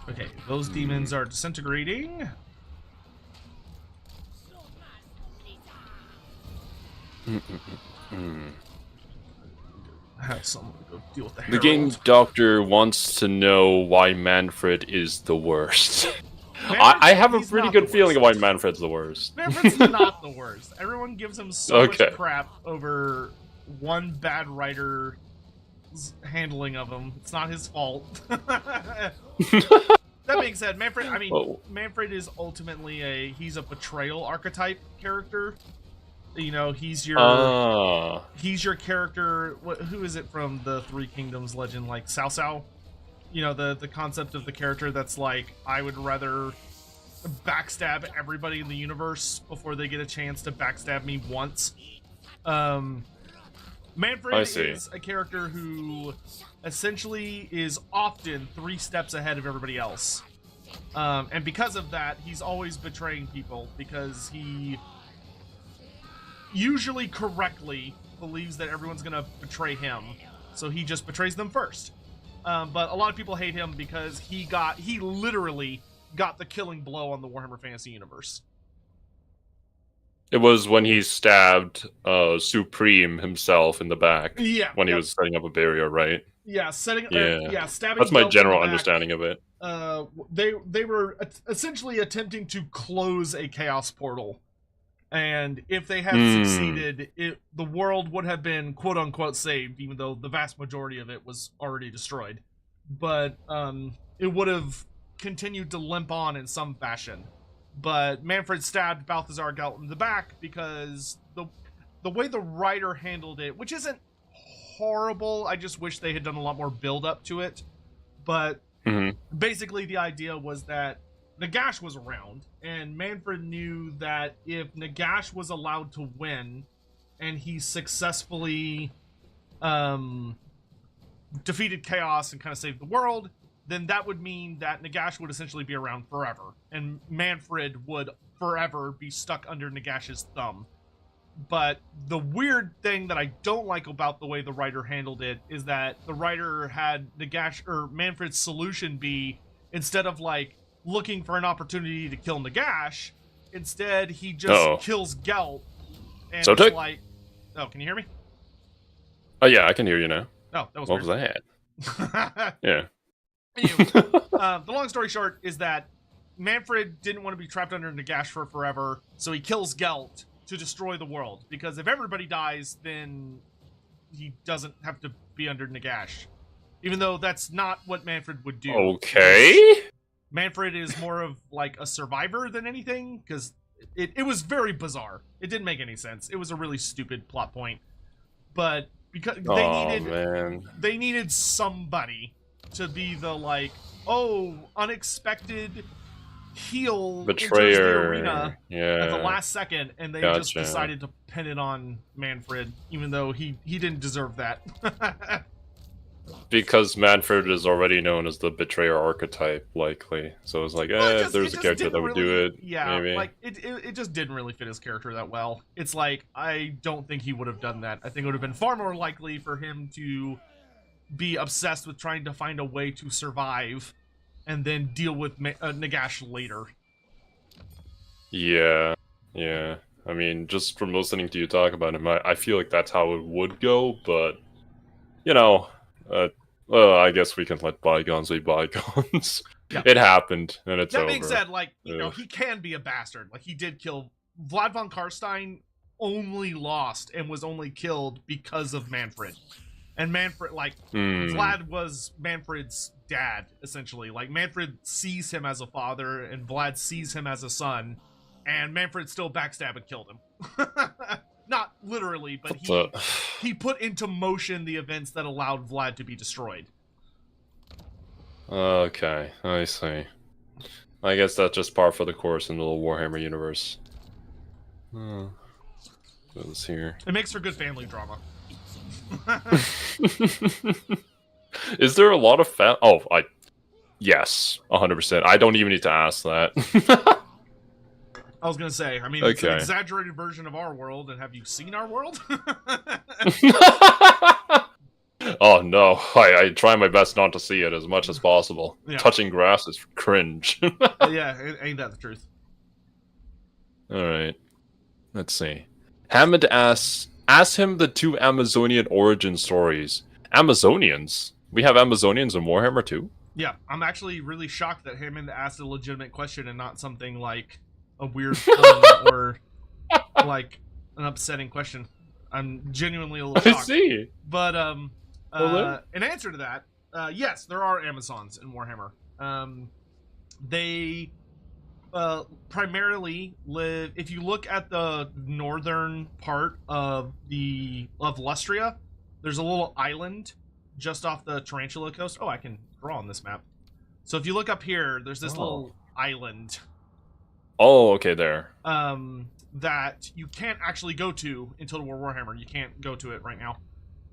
Okay, those demons are disintegrating. Have someone go deal with the Herald.
The game doctor wants to know why Manfred is the worst. I have a pretty good feeling of why Manfred's the worst.
Manfred's not the worst. Everyone gives him so much crap over one bad writer's handling of him. It's not his fault. That being said, Manfred is ultimately he's a betrayal archetype character. You know, he's your character. Who is it from the Three Kingdoms legend? Like Cao Cao? You know, the concept of the character that's like, I would rather backstab everybody in the universe before they get a chance to backstab me once. Manfred is a character who essentially is often 3 steps ahead of everybody else. And because of that, he's always betraying people because he usually correctly believes that everyone's gonna betray him. So he just betrays them first. But a lot of people hate him because he literally got the killing blow on the Warhammer Fantasy Universe.
It was when he stabbed Supreme himself in the back.
Yeah.
When he was setting up a barrier, right?
Yeah, stabbing.
That's my general understanding of it.
They were essentially attempting to close a chaos portal, and if they had succeeded, the world would have been quote unquote saved, even though the vast majority of it was already destroyed. But it would have continued to limp on in some fashion. But Manfred stabbed Balthazar Gelt in the back because the way the writer handled it, which isn't horrible, I just wish they had done a lot more build up to it. But basically the idea was that Nagash was around, and Manfred knew that if Nagash was allowed to win and he successfully defeated chaos and kind of saved the world, then that would mean that Nagash would essentially be around forever, and Manfred would forever be stuck under Nagash's thumb. But the weird thing that I don't like about the way the writer handled it is that the writer had Manfred's solution be, instead of like looking for an opportunity to kill Nagash, instead he just kills Gelt. And it's like, oh, can you hear me?
Oh yeah, I can hear you now.
Oh, that was
what
weird.
was that? Yeah.
Anyway, the long story short is that Manfred didn't want to be trapped under Nagash for forever, so he kills Gelt to destroy the world. Because if everybody dies, then he doesn't have to be under Nagash. Even though that's not what Manfred would do.
Okay.
Manfred is more of like a survivor than anything, because it was very bizarre. It didn't make any sense. It was a really stupid plot point. But because they needed somebody to be the like, oh, unexpected heel enters the arena at the last second, and they just decided to pin it on Manfred, even though he didn't deserve that.
Because Manfred is already known as the betrayer archetype, likely. So it's like, if there's a character that would do it, maybe.
Like, it just didn't really fit his character that well. It's like, I don't think he would have done that. I think it would have been far more likely for him to be obsessed with trying to find a way to survive and then deal with Nagash later.
Yeah. I mean, just from listening to you talk about him, I feel like that's how it would go, but, you know... well, I guess we can let bygones be bygones. Yeah. It happened, and it's over.
That being said, like, you know, he can be a bastard. Like, he did kill... Vlad von Carstein only lost and was only killed because of Manfred. And Manfred, like, Vlad was Manfred's dad, essentially. Like, Manfred sees him as a father, and Vlad sees him as a son, and Manfred still backstabbed and killed him. Not literally, but he put into motion the events that allowed Vlad to be destroyed.
Okay, I see. I guess that's just par for the course in the little Warhammer universe. What's here?
It makes for good family drama.
Is there a lot of yes, 100%. I don't even need to ask that.
I was gonna say, I mean, it's an exaggerated version of our world, and have you seen our world?
Oh no, I try my best not to see it as much as possible. Yeah. Touching grass is cringe.
Yeah, ain't that the truth?
Alright, let's see. Hammond asks him the 2 Amazonian origin stories. Amazonians? We have Amazonians in Warhammer too?
Yeah, I'm actually really shocked that Hammond asked a legitimate question and not something like a weird or like an upsetting question. I'm genuinely a little shocked.
I see.
But in answer to that, yes, there are Amazons in Warhammer. They primarily live. If you look at the northern part of Lustria, there's a little island just off the Tarantula coast. Oh, I can draw on this map. So if you look up here, there's this little island.
Oh, okay, there.
That you can't actually go to in Total War Warhammer. You can't go to it right now.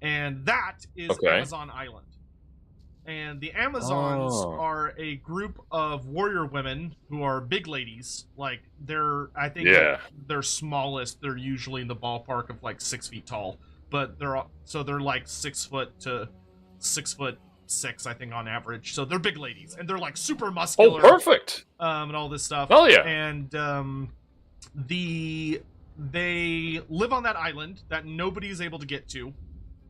And that is Amazon Island. And the Amazons are a group of warrior women who are big ladies. Like, I think they're smallest. They're usually in the ballpark of like 6 feet tall. But they're like 6 foot to 6'6", I think, on average. So they're big ladies, and they're like super muscular.
Oh, perfect.
And all this stuff.
Oh yeah.
And they live on that island that nobody is able to get to,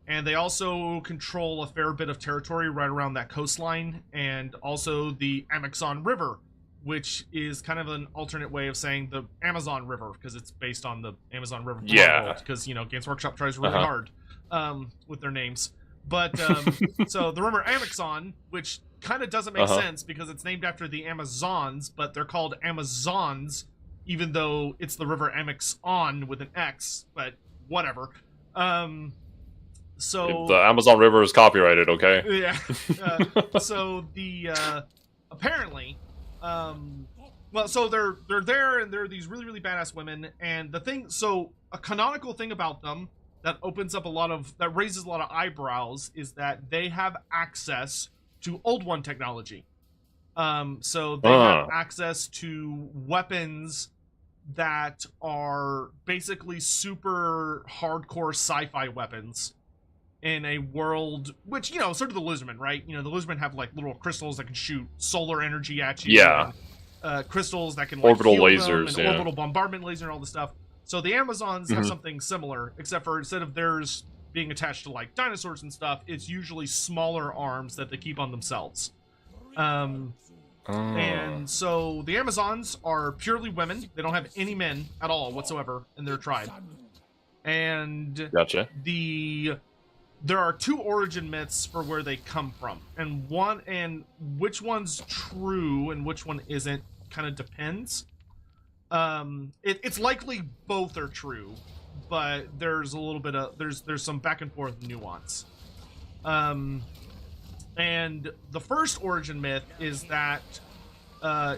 and they also control a fair bit of territory right around that coastline, and also the Amazon River, which is kind of an alternate way of saying the Amazon River, because it's based on the Amazon River.
Yeah.
Because, you know, Games Workshop tries really hard with their names. But, so the river Amazon, which kind of doesn't make sense because it's named after the Amazons, but they're called Amazons, even though it's the river Amazon with an X, but whatever. So
the Amazon River is copyrighted, okay?
Yeah. So apparently, well, so they're there, and they're these really, really badass women, and a canonical thing about them that raises a lot of eyebrows is that they have access to Old One technology. So they have access to weapons that are basically super hardcore sci-fi weapons in a world which, you know, sort of the Lizardmen, right? You know, the Lizardmen have like little crystals that can shoot solar energy at you.
Yeah.
And, crystals that can like
orbital
heal
lasers,
them, and orbital bombardment laser and all this stuff. So the Amazons have something similar, except for instead of theirs being attached to like dinosaurs and stuff, it's usually smaller arms that they keep on themselves. And so the Amazons are purely women. They don't have any men at all whatsoever in their tribe. And
Gotcha.
there are two origin myths for where they come from, and which one's true and which one isn't kind of depends. It's likely both are true, but there's a little bit of there's some back and forth nuance. And the first origin myth is that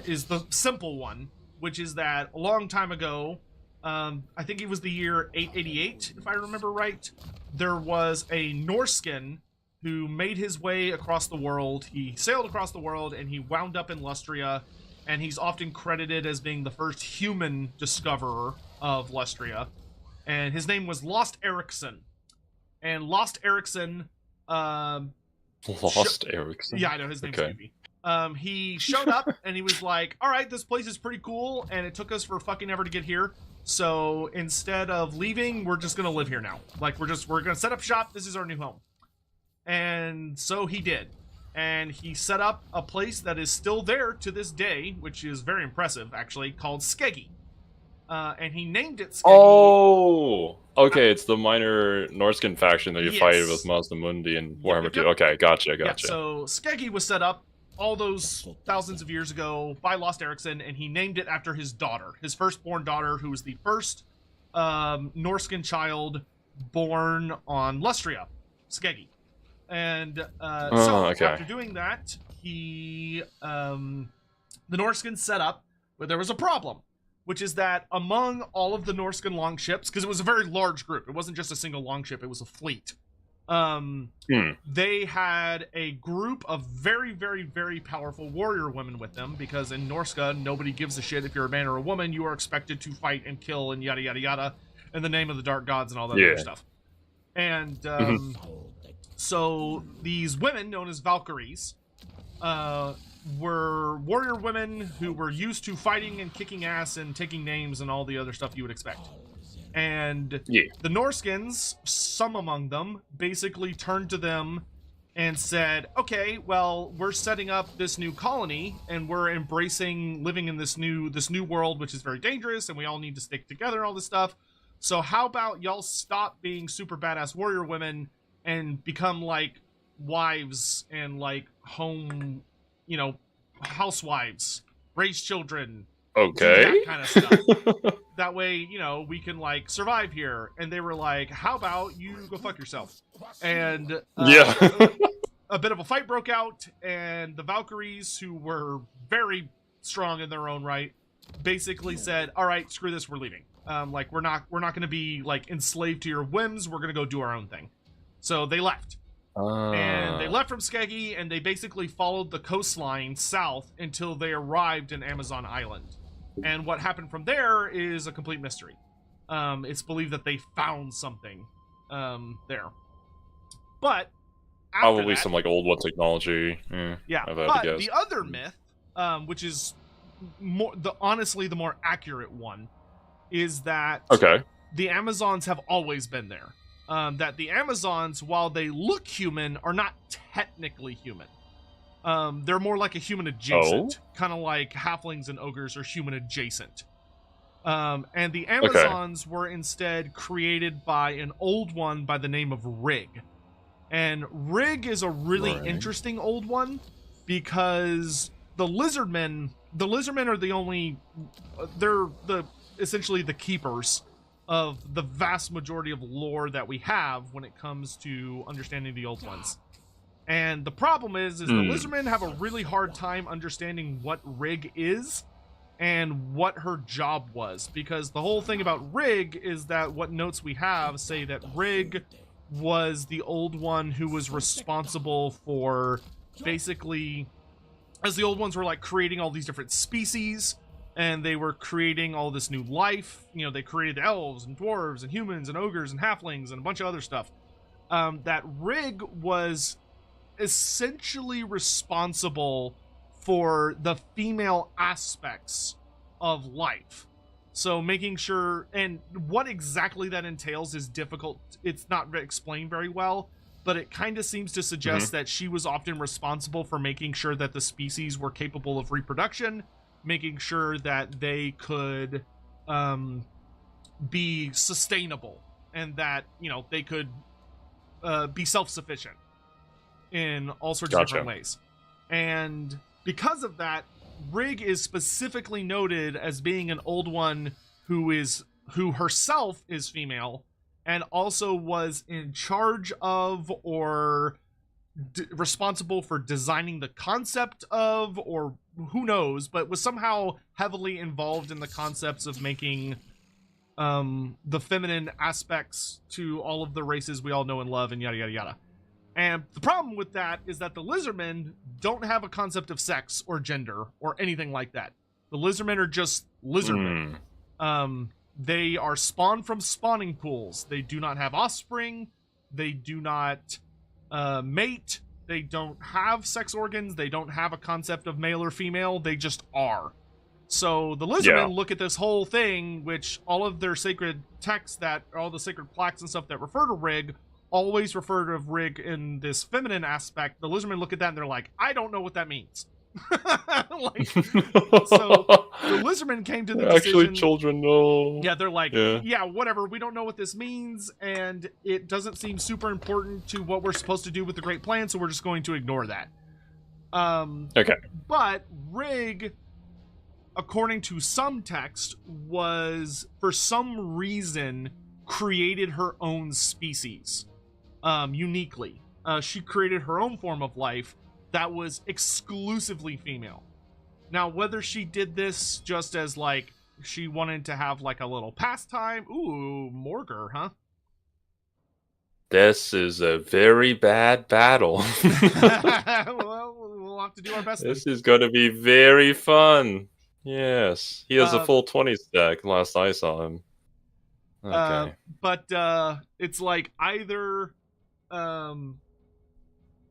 is the simple one, which is that a long time ago, I think it was the year 888, if I remember right, there was a Norscan who made his way across the world. He sailed across the world, and he wound up in Lustria, and he's often credited as being the first human discoverer of Lustria. And his name was Lost Ericsson. And Lost Ericsson...
Lost Ericsson?
Yeah, I know, his name's Goofy. He showed up, and he was like, alright, this place is pretty cool, and it took us for fucking ever to get here. So instead of leaving, we're just gonna live here now. Like, we're gonna set up shop. This is our new home. And so he did. And he set up a place that is still there to this day, which is very impressive, actually, called Skeggi. And he named it Skeggi.
Oh! Okay, it's the minor Norscan faction that you fight with Mazdamundi and Warhammer 2. Okay, gotcha.
Yeah, so Skeggi was set up all those thousands of years ago by Lost Ericsson, and he named it after his daughter, his firstborn daughter, who was the first Norscan child born on Lustria, Skeggi. And after doing that, the Norscan set up, but there was a problem, which is that among all of the Norscan longships, because it was a very large group, it wasn't just a single longship, it was a fleet. They had a group of very, very, very powerful warrior women with them, because in Norska, nobody gives a shit if you're a man or a woman. You are expected to fight and kill and yada, yada, yada, in the name of the dark gods and all that other stuff. And so these women, known as Valkyries, were warrior women who were used to fighting and kicking ass and taking names and all the other stuff you would expect. And the Norskins, some among them, basically turned to them and said, okay, well, we're setting up this new colony, and we're embracing living in this new world, which is very dangerous, and we all need to stick together and all this stuff. So how about y'all stop being super badass warrior women and become, like, wives and, like, home, housewives, raise children, do that kind of stuff. That way, we can, like, survive here. And they were like, how about you go fuck yourself? And a bit of a fight broke out, and the Valkyries, who were very strong in their own right, basically said, all right, screw this, we're leaving. We're not going to be, like, enslaved to your whims. We're going to go do our own thing. So they left. And they left from Skeggi, and they basically followed the coastline south until they arrived in Amazon Island. And what happened from there is a complete mystery. It's believed that they found something there. But
probably some, like, old what technology.
But the other myth, which is honestly the more accurate one, is that the Amazons have always been there. That the Amazons, while they look human, are not technically human. They're more like a human adjacent, kind of like halflings and ogres are human adjacent. And the Amazons were instead created by an old one by the name of Rig. And Rig is a really interesting old one, because the Lizardmen are the only, they're essentially the keepers of the vast majority of lore that we have when it comes to understanding the old ones. And the problem is the Lizardmen have a really hard time understanding what Rig is and what her job was, because the whole thing about Rig is that what notes we have say that Rig was the old one who was responsible for basically, as the old ones were, like, creating all these different species, and they were creating all this new life. They created elves and dwarves and humans and ogres and halflings and a bunch of other stuff. That Rig was essentially responsible for the female aspects of life. So making sure, and what exactly that entails is difficult. It's not explained very well, but it kind of seems to suggest that she was often responsible for making sure that the species were capable of reproduction, making sure that they could be sustainable, and that, you know, they could be self-sufficient in all sorts of different ways. And because of that, Rig is specifically noted as being an old one who herself is female, and also was in charge of or responsible for designing the concept of, or who knows, but was somehow heavily involved in the concepts of making the feminine aspects to all of the races we all know and love, and yada yada yada. And the problem with that is that the Lizardmen don't have a concept of sex or gender or anything like that. The Lizardmen are just Lizardmen. They are spawned from spawning pools. They do not have offspring. They do not mate. They don't have sex organs. They don't have a concept of male or female. They just are. So the Lizardmen look at this whole thing, which all of their sacred texts, that all the sacred plaques and stuff that refer to Rig, always refer to Rig in this feminine aspect. The Lizardmen look at that and they're like, I don't know what that means. Like, so the Lizardmen came to the decision.
Actually, children know.
Yeah, they're like, yeah, whatever. We don't know what this means, and it doesn't seem super important to what we're supposed to do with the Great Plan, so we're just going to ignore that.
Okay.
But Rig, according to some text, was for some reason created her own species, uniquely. She created her own form of life that was exclusively female. Now, whether she did this just as, like, she wanted to have, like, a little pastime. Ooh, Morgur, huh?
This is a very bad battle.
Well, we'll have to do our best.
This is going to be very fun. Yes. He has a full 20 stack last I saw him. Okay.
But it's like either...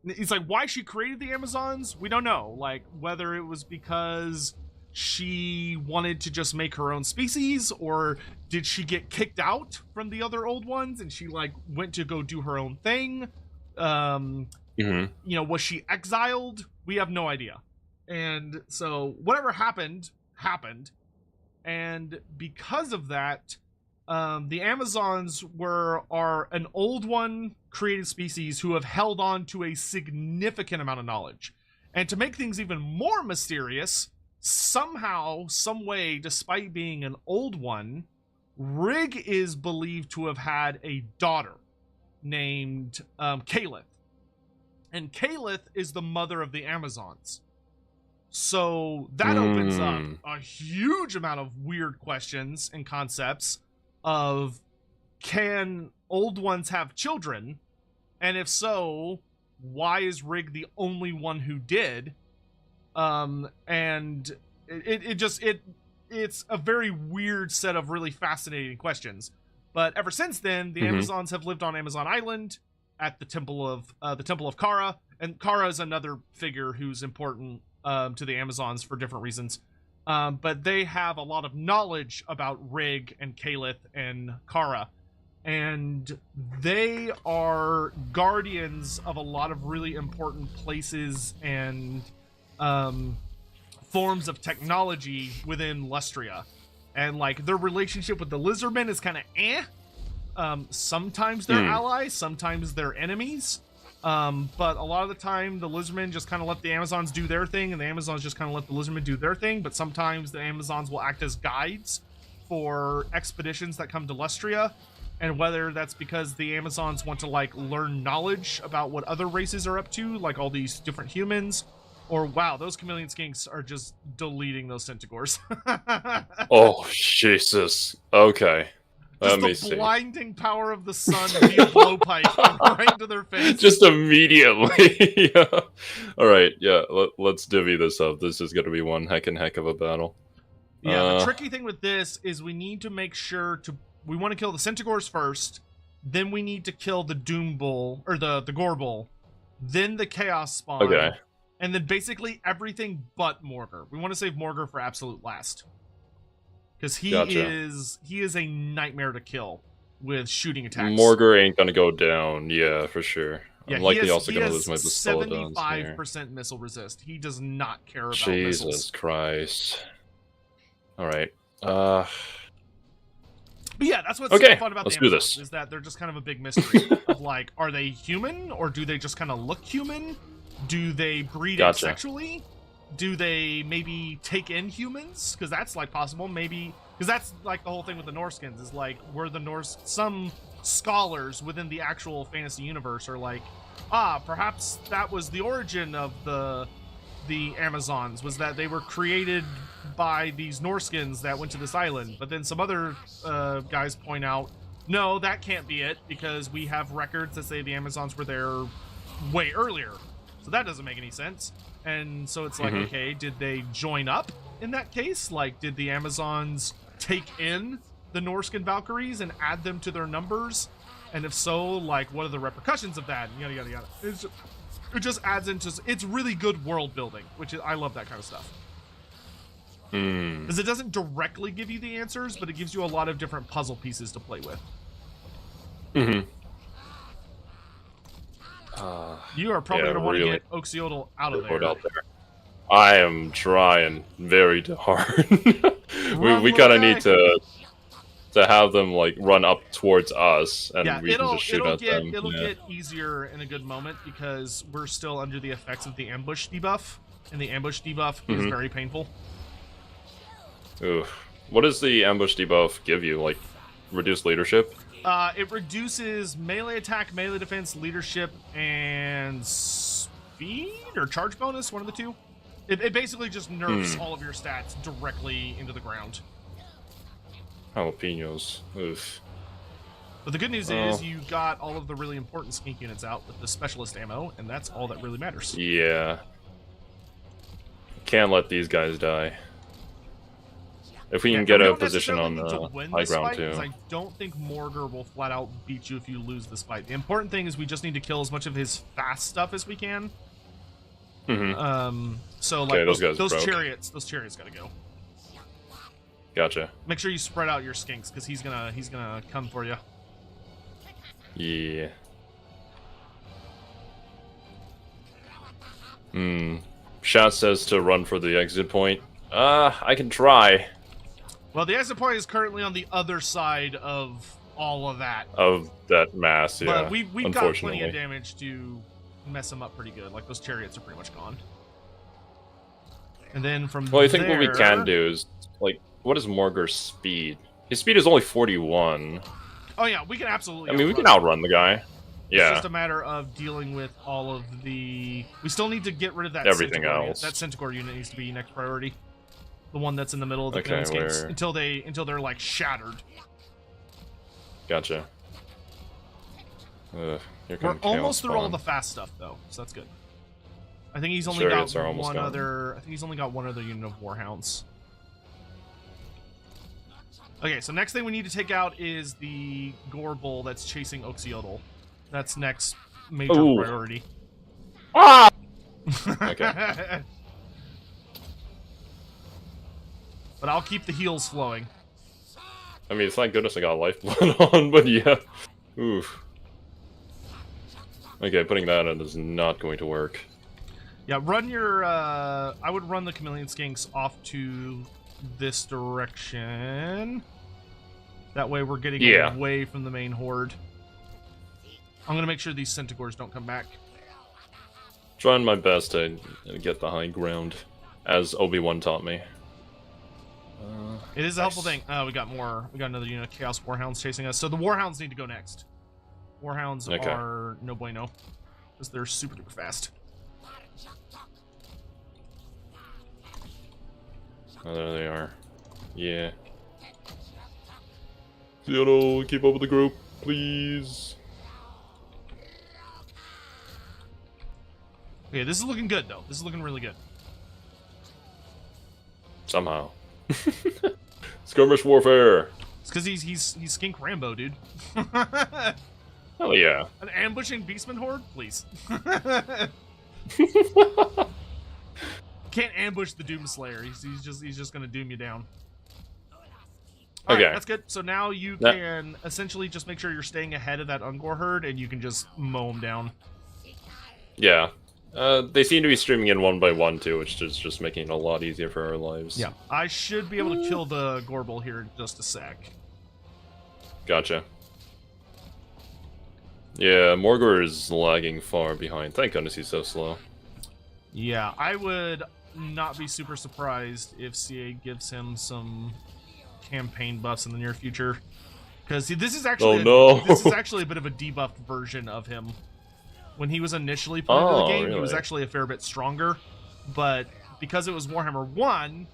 It's like, why she created the Amazons, we don't know. Like, whether it was because she wanted to just make her own species, or did she get kicked out from the other old ones and she, like, went to go do her own thing? You know, was she exiled? We have no idea. And so whatever happened. And because of that, the Amazons are an old one created species who have held on to a significant amount of knowledge. And to make things even more mysterious, somehow, some way, despite being an old one, Rig is believed to have had a daughter named Kalith. And Kalith is the mother of the Amazons. So that opens up a huge amount of weird questions and concepts of, can old ones have children? And if so, why is Rig the only one who did? And it's a very weird set of really fascinating questions. But ever since then, the Amazons have lived on Amazon Island at the Temple of Kara, and Kara is another figure who's important to the Amazons for different reasons. But they have a lot of knowledge about Rig and Kalith and Kara, and they are guardians of a lot of really important places and forms of technology within Lustria. And, like, their relationship with the Lizardmen is kind of sometimes they're allies, sometimes they're enemies. But a lot of the time, the Lizardmen just kind of let the Amazons do their thing, and the Amazons just kind of let the Lizardmen do their thing. But sometimes the Amazons will act as guides for expeditions that come to Lustria. And whether that's because the Amazons want to, like, learn knowledge about what other races are up to, like all these different humans, or, wow, those chameleon skinks are just deleting those Centigores.
Oh, Jesus. Okay.
Just the blinding power of the sun via blowpipe right into their face.
Just immediately. Yeah. All right. Yeah. Let's divvy this up. This is going to be one heck of a battle.
Yeah. The tricky thing with this is we need to make sure we want to kill the Centigores first. Then we need to kill the Doom Bull, or the Gore Bull. Then the Chaos Spawn.
Okay.
And then basically everything but Morgur. We want to save Morgur for absolute last. Because he is a nightmare to kill with shooting attacks.
Morgur ain't gonna go down, yeah, for sure.
Yeah,
I'm likely also going to lose my Bastillodons
75% missile resist. He does not care about
Jesus
missiles.
Christ. Alright.
But yeah, that's what's
okay,
fun about
let's
the
do
Amazons,
this.
is that they're just kind of a big mystery of like, are they human or do they just kind of look human? Do they breed asexually? Do they maybe take in humans? Because that's like possible. Maybe because that's like the whole thing with the Norskins is like, were the Norse, some scholars within the actual fantasy universe are like, perhaps that was the origin of the Amazons, was that they were created by these Norskins that went to this island. But then some other guys point out, no, that can't be it, because we have records that say the Amazons were there way earlier. So that doesn't make any sense. And so it's like, okay, did they join up in that case? Like, did the Amazons take in the Norskin Valkyries and add them to their numbers? And if so, like, what are the repercussions of that? Yada, yada, yada. It just adds into... It's really good world building, which is... I love that kind of stuff. Because it doesn't directly give you the answers, but it gives you a lot of different puzzle pieces to play with. You are probably going to want to get Oxyotl out of there.
Out there. I am trying very hard. we kind of need to have them like run up towards us, and we can just shoot at them.
It'll get easier in a good moment because we're still under the effects of the ambush debuff, and the ambush debuff is very painful.
Ooh. What does the ambush debuff give you? Like, reduced leadership?
It reduces melee attack, melee defense, leadership, and speed or charge bonus, one of the two. It basically just nerfs all of your stats directly into the ground.
Jalapenos. Oof.
But the good news is you got all of the really important skink units out with the specialist ammo, and that's all that really matters.
Yeah. Can't let these guys die. If we can get a position on the high ground, too.
I don't think Morgr will flat out beat you if you lose this fight. The important thing is we just need to kill as much of his fast stuff as we can. So, like, those chariots gotta go.
Gotcha.
Make sure you spread out your skinks, because he's gonna come for you.
Yeah. Shot says to run for the exit point. I can try.
Well, the exit point is currently on the other side of all of that.
Of that mass, yeah.
But we've got plenty of damage to mess them up pretty good. Like, those chariots are pretty much gone. And then from
I think what we can do is, like, what is Morgr's speed? His speed is only 41.
Oh, yeah, we can absolutely
I mean, we can outrun the guy. Yeah.
It's just a matter of dealing with all of the... We still need to get rid of that
everything
Centaur
else.
That Centaur unit needs to be next priority. The one that's in the middle of the landscapes. Until they're, like, shattered.
Gotcha.
We're almost through all the fast stuff, though, so that's good. I think he's only got one other... I think he's only got one other unit of Warhounds. Okay, so next thing we need to take out is the Gore Bull that's chasing Oxyotl. That's next major priority.
Ah! Okay.
But I'll keep the heals flowing.
I mean, thank goodness I got lifeblood on, but yeah. Oof. Okay, putting that in is not going to work.
Yeah, run your... I would run the Chameleon Skinks off to this direction. That way we're getting away from the main horde. I'm going to make sure these Centaurs don't come back.
Trying my best to get the high ground, as Obi-Wan taught me.
It is a helpful thing. We got more. We got another unit of Chaos Warhounds chasing us. So the Warhounds need to go next. Warhounds are no bueno. Because they're super duper fast.
Oh, there they are. Yeah. Xero, keep up with the group, please.
Okay, this is looking good, though. This is looking really good.
Somehow. Skirmish warfare.
It's because he's Skink Rambo, dude.
Hell yeah.
An ambushing Beastman horde, please. Can't ambush the Doomslayer. He's just gonna doom you down. All right, that's good. So now you can essentially just make sure you're staying ahead of that Ungor herd, and you can just mow them down.
Yeah. They seem to be streaming in 1 by 1 too, which is just making it a lot easier for our lives.
Yeah, I should be able to kill the Gorbel here in just a sec.
Gotcha. Yeah, Morgor is lagging far behind. Thank goodness he's so slow.
Yeah, I would not be super surprised if CA gives him some campaign buffs in the near future. Because this is actually this is actually a bit of a debuffed version of him. When he was initially put into the game,
really?
He was actually a fair bit stronger. But because it was Warhammer 1,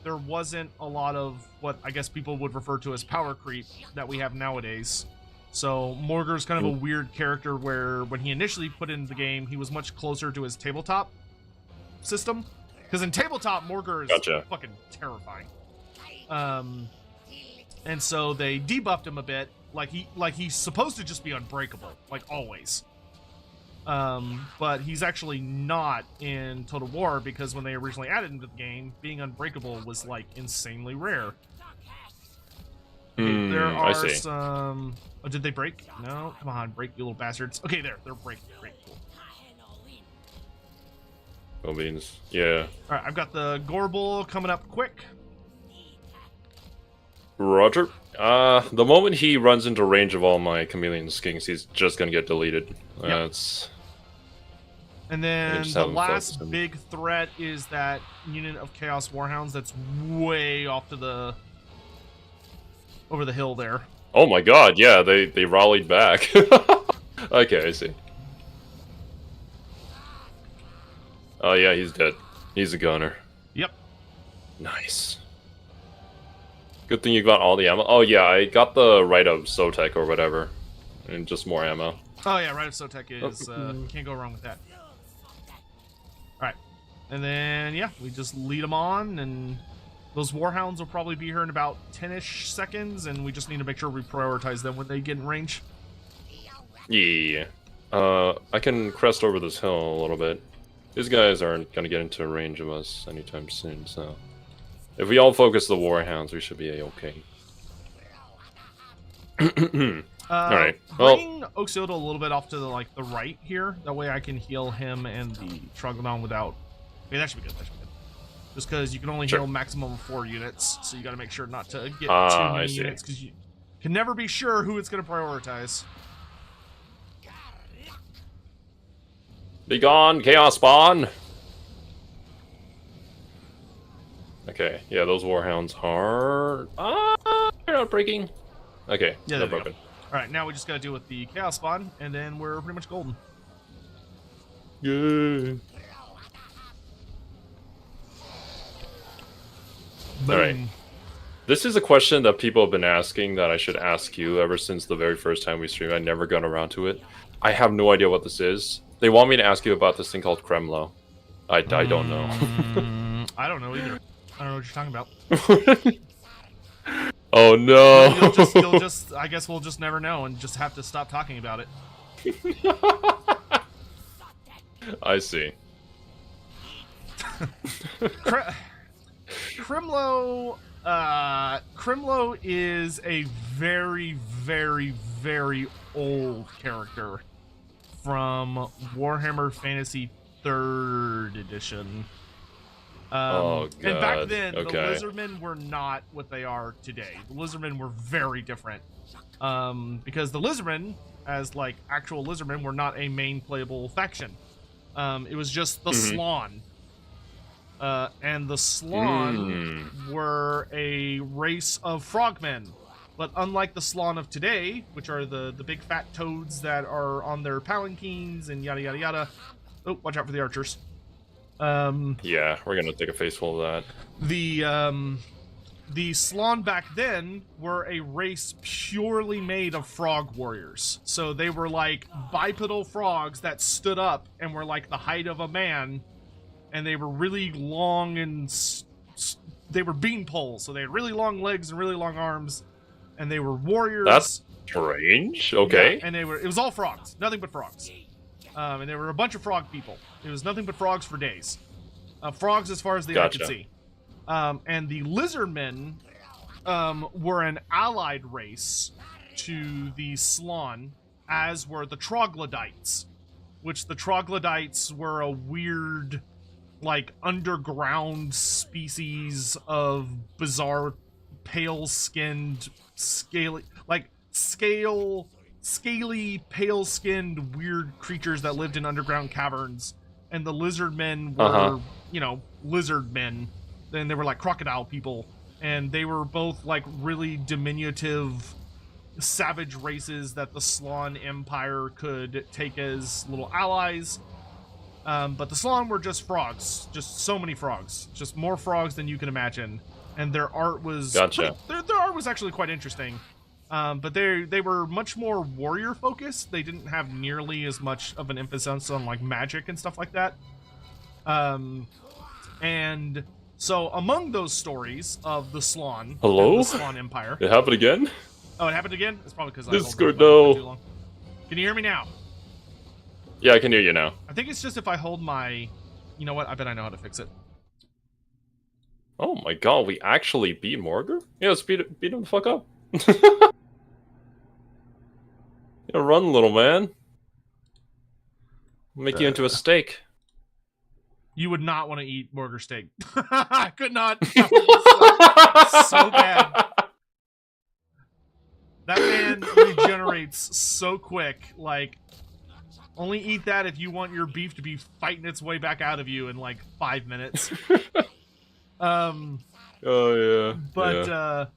there wasn't a lot of what I guess people would refer to as power creep that we have nowadays. So Morgur's kind of a weird character where when he initially put into the game, he was much closer to his tabletop system. Because in tabletop, Morgur is fucking terrifying. And so they debuffed him a bit, like he's supposed to just be unbreakable, like always. But he's actually not in Total War because when they originally added him to the game, being unbreakable was like insanely rare. There are some. Oh, did they break? No, come on, break, you little bastards. Okay, they're breaking. Great, cool.
Cool beans. Yeah.
All right, I've got the Gorbel coming up quick.
Roger. The moment he runs into range of all my chameleon skinks, he's just gonna get deleted. That's.
And then the last big threat is that unit of Chaos Warhounds that's way off to the over the hill there.
Oh my god, yeah, they rallied back. Okay, I see. Oh yeah, he's dead. He's a gunner.
Yep.
Nice. Good thing you got all the ammo. Oh yeah, I got the Rite of Sotek or whatever. And just more ammo.
Oh yeah, Rite of Sotek is, can't go wrong with that. Alright. And then, yeah, we just lead them on, and those Warhounds will probably be here in about 10-ish seconds, and we just need to make sure we prioritize them when they get in range.
Yeah. I can crest over this hill a little bit. These guys aren't going to get into range of us anytime soon, so... If we all focus the Warhounds, we should be a-okay. Alright, well...
Bring Oxyotl a little bit off to the right here. That way I can heal him and the Troglodon without... Okay, that should be good, Just because you can only heal maximum of 4 units, so you gotta make sure not to get too many units, because you can never be sure who it's gonna prioritize.
Be gone, Chaos Spawn! Okay, yeah, those Warhounds are... they're not breaking. Okay,
yeah,
they're broken.
Alright, now we just gotta deal with the Chaos Spawn, and then we're pretty much golden.
Yay! Alright. This is a question that people have been asking that I should ask you ever since the very first time we streamed. I never got around to it. I have no idea what this is. They want me to ask you about this thing called Crmo. I don't know.
I don't know either. I don't know what you're talking about.
Oh no!
You'll just. I guess we'll just never know and just have to stop talking about it.
I see.
Crmo is a very, very, very old character from Warhammer Fantasy 3rd Edition.
Oh, God.
And back then, the Lizardmen were not what they are today. The Lizardmen were very different. Because the Lizardmen, as like actual Lizardmen, were not a main playable faction. It was just the Slon. And the Slon were a race of frogmen. But unlike the Slon of today, which are the big fat toads that are on their palanquins and yada yada yada. Oh, watch out for the archers.
Yeah, we're gonna take a face full of that.
The Slon back then were a race purely made of frog warriors. So they were like bipedal frogs that stood up and were like the height of a man, and they were really long and they were bean poles. So they had really long legs and really long arms, and they were warriors.
That's strange. Okay.
Yeah, and it was all frogs, nothing but frogs. And there were a bunch of frog people. It was nothing but frogs for days. Frogs as far as the eye could see. And the Lizardmen were an allied race to the Slon, as were the Troglodytes, which the troglodytes were a weird, like, underground species of bizarre, pale-skinned, scaly, pale-skinned, weird creatures that lived in underground caverns. And the Lizardmen were, you know, Lizardmen. And they were like crocodile people. And they were both like really diminutive, savage races that the Slon Empire could take as little allies. But the Slon were just frogs. Just so many frogs. Just more frogs than you can imagine. And their art was...
Gotcha.
Their art was actually quite interesting. But they were much more warrior focused. They didn't have nearly as much of an emphasis on like magic and stuff like that. And so among those stories of the Slon,
hello,
the Slon Empire,
it happened again.
Oh, it happened again. It's probably because
Discord, no.
too long. Can you hear me now?
Yeah, I can hear you now.
I think it's just if I hold my... You know what? I bet I know how to fix it.
Oh my god, we actually beat Morgar? Yeah, let's beat him the fuck up. Yeah, run, little man. I'll make you into a steak.
You would not want to eat Morgar steak. I could not. That was so bad. That man regenerates so quick. Like, only eat that if you want your beef to be fighting its way back out of you in like 5 minutes.
Oh yeah.
But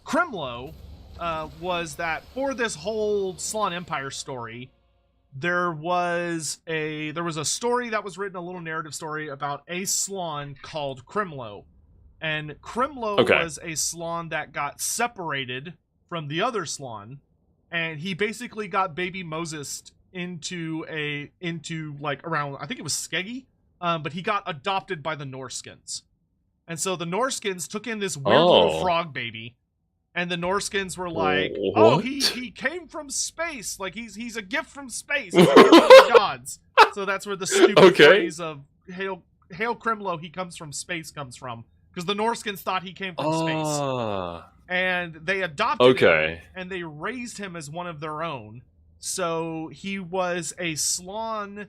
Crmo was that for this whole Slon Empire story, there was a story that was written, a little narrative story about a Slon called Crmo. And Crmo was a Slon that got separated from the other Slon, and he basically got baby Moses into like around, I think it was Skeggy, but he got adopted by the Norskins. And so the Norskins took in this weird little frog baby, and the Norskins were like, "Oh, he came from space. Like he's a gift from space. He's a gift from the gods." So that's where the stupid phrase of "Hail Crmo, he comes from space" comes from, because the Norskins thought he came from space, and they adopted him, and they raised him as one of their own. So he was a Slon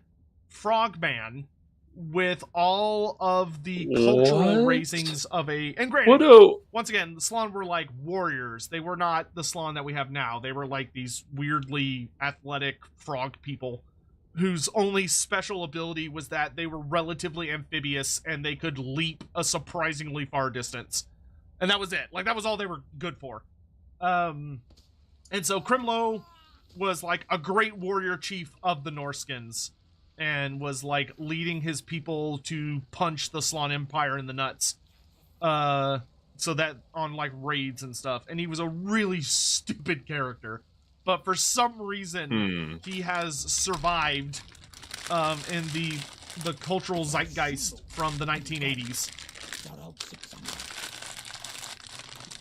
frogman with all of the cultural raisings of a... And granted, once again, the Slon were like warriors. They were not the Slon that we have now. They were like these weirdly athletic frog people whose only special ability was that they were relatively amphibious and they could leap a surprisingly far distance. And that was it. Like, that was all they were good for. And so Crmo was like a great warrior chief of the Norskins, and was like leading his people to punch the Slon Empire in the nuts. So that on like raids and stuff. And he was a really stupid character. But for some reason, he has survived in the cultural zeitgeist from the 1980s.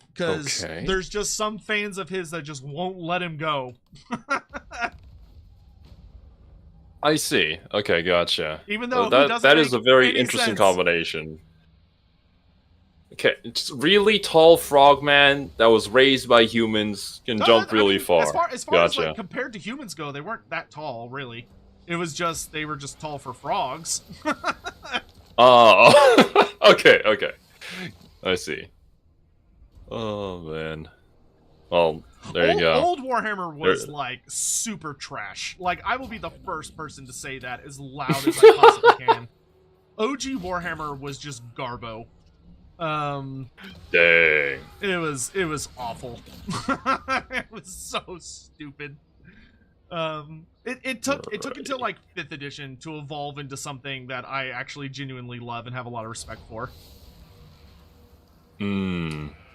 Because there's just some fans of his that just won't let him go.
I see. Okay, gotcha.
Even though
that is a very interesting combination. Okay, it's really tall frogman that was raised by humans, can jump really far.
As far as like, compared to humans go, they weren't that tall, really. It was just, they were just tall for frogs.
Oh, okay. I see. Oh, man. Well, there you go.
Old Warhammer was, like, super trash. Like, I will be the first person to say that as loud as I possibly can. OG Warhammer was just garbo.
Dang.
It was awful. It was so stupid. It took until, like, 5th edition to evolve into something that I actually genuinely love and have a lot of respect for.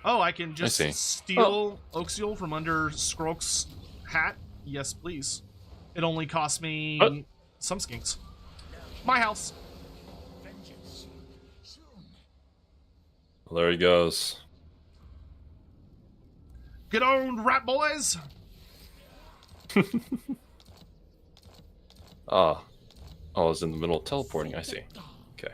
Oh, I can just steal Oxyotl from under Croak's hat? Yes, please. It only cost me some skinks. My house.
Well, there he goes.
Get owned, rat boys!
I was in the middle of teleporting, I see. Okay.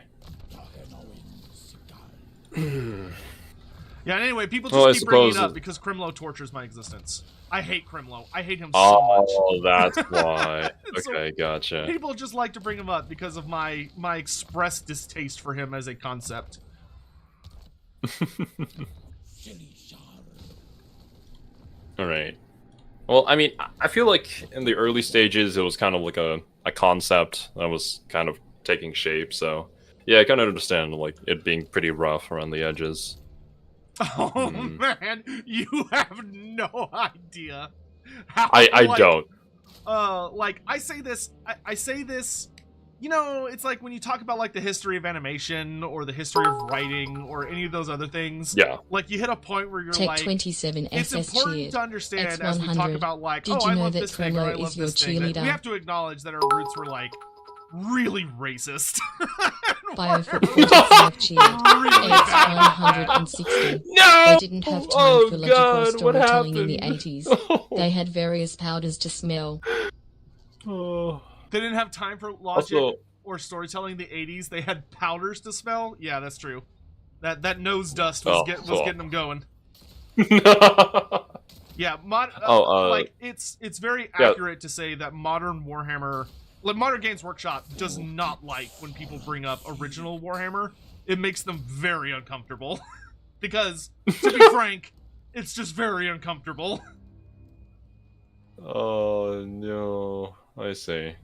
Yeah, and anyway, people just keep bringing it up because Crmo tortures my existence. I hate Crmo. I hate him so much.
Oh, that's why. Okay, gotcha.
People just like to bring him up because of my expressed distaste for him as a concept.
Alright. Well, I mean, I feel like in the early stages, it was kind of like a concept that was kind of taking shape, so... Yeah, I kind of understand, like, it being pretty rough around the edges.
Oh, man, you have no idea how,
I don't.
Like, I say this, you know, it's like when you talk about, like, the history of animation or the history of writing or any of those other things.
Yeah.
Like, you hit a point where you're
Tech
like,
27
it's important to understand
X100.
as we talk about, like,
Did
oh,
you
I
know
love
that
this thing or I
Crmo
love
is your
this thing. We
cheerleader?
have to acknowledge that our roots were, like, really racist.
Biofoot 45 cheered. X160.
No!
They didn't have time for logical
God,
storytelling in the 80s. They had various powders to smell.
They didn't have time for logic or storytelling in the 80s. They had powders to smell. Yeah, that's true. That nose dust was getting them going. Yeah, like it's very accurate to say that modern Warhammer, like Modern Games Workshop, does not like when people bring up original Warhammer. It makes them very uncomfortable because, to be frank, it's just very uncomfortable.
Oh no, I see.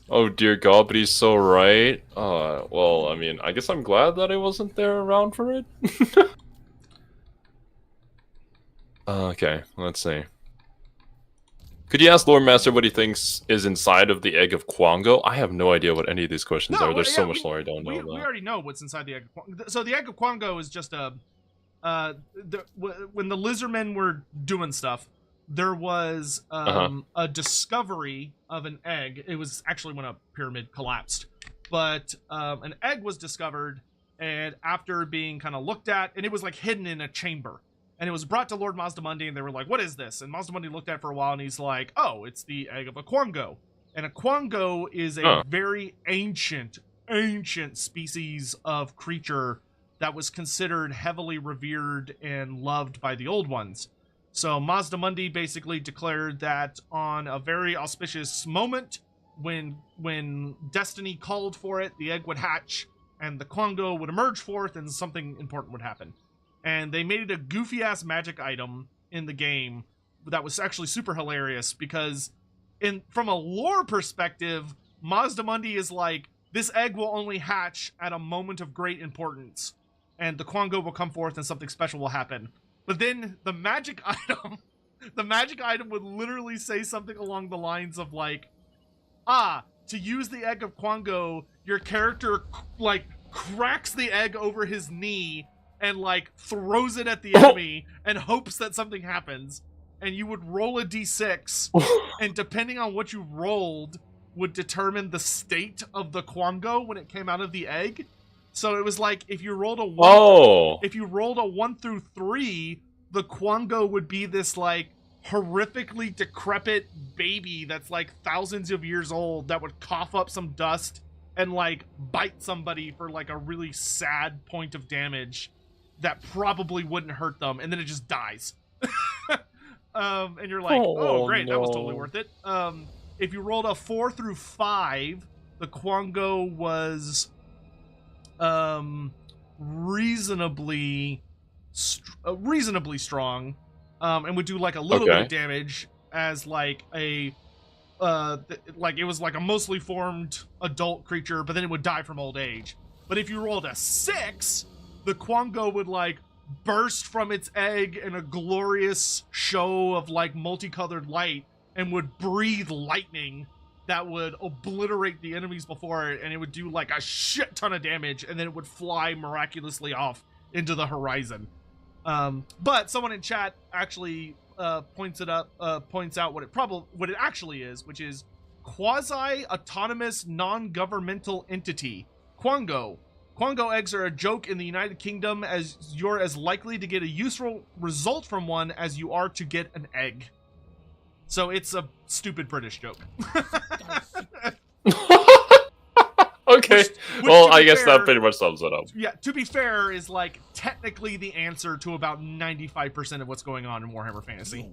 Oh dear God, but he's so right. Well, I mean, I guess I'm glad that I wasn't there around for it. Okay, let's see. Could you ask Lord Master what he thinks is inside of the Egg of Quango? I have no idea what any of these questions are. There's so much lore I don't know about.
We already know what's inside the Egg of Quango. So the Egg of Quango is just when the Lizardmen were doing stuff, there was a discovery of an egg. It was actually when a pyramid collapsed. But an egg was discovered, and after being kind of looked at, and it was like hidden in a chamber. And it was brought to Lord Mazdamundi, and they were like, what is this? And Mazdamundi looked at it for a while, and he's like, oh, it's the Egg of a Quango. And a Quango is a very ancient species of creature that was considered heavily revered and loved by the Old Ones. So Mazdamundi basically declared that on a very auspicious moment, when destiny called for it, the egg would hatch, and the Quango would emerge forth, and something important would happen. And they made it a goofy-ass magic item in the game that was actually super hilarious because from a lore perspective, Mazdamundi is like, this egg will only hatch at a moment of great importance, and the Quango will come forth and something special will happen. But then the magic item would literally say something along the lines of like, to use the Egg of Quango, your character like cracks the egg over his knee and like throws it at the enemy and hopes that something happens. And you would roll a d6, and depending on what you rolled would determine the state of the Quango when it came out of the egg. So it was like if you rolled a 1 through 3, the Quango would be this like horrifically decrepit baby that's like thousands of years old that would cough up some dust and like bite somebody for like a really sad point of damage that probably wouldn't hurt them, and then it just dies. And you're like, oh great, that was totally worth it. If you rolled a 4 through 5, the Quango was reasonably strong, and would do like a little bit of damage as like a like it was like a mostly formed adult creature, but then it would die from old age. But if you rolled a 6, the Quango would like burst from its egg in a glorious show of like multicolored light and would breathe lightning that would obliterate the enemies before it, and it would do like a shit ton of damage, and then it would fly miraculously off into the horizon. But someone in chat actually points out what it actually is, which is quasi-autonomous non-governmental entity. Quango. Quango eggs are a joke in the United Kingdom, as you're as likely to get a useful result from one as you are to get an egg. So it's a stupid British joke.
Okay.
Which,
well, I guess that pretty much sums it up.
Yeah, to be fair, is like technically the answer to about 95% of what's going on in Warhammer Fantasy.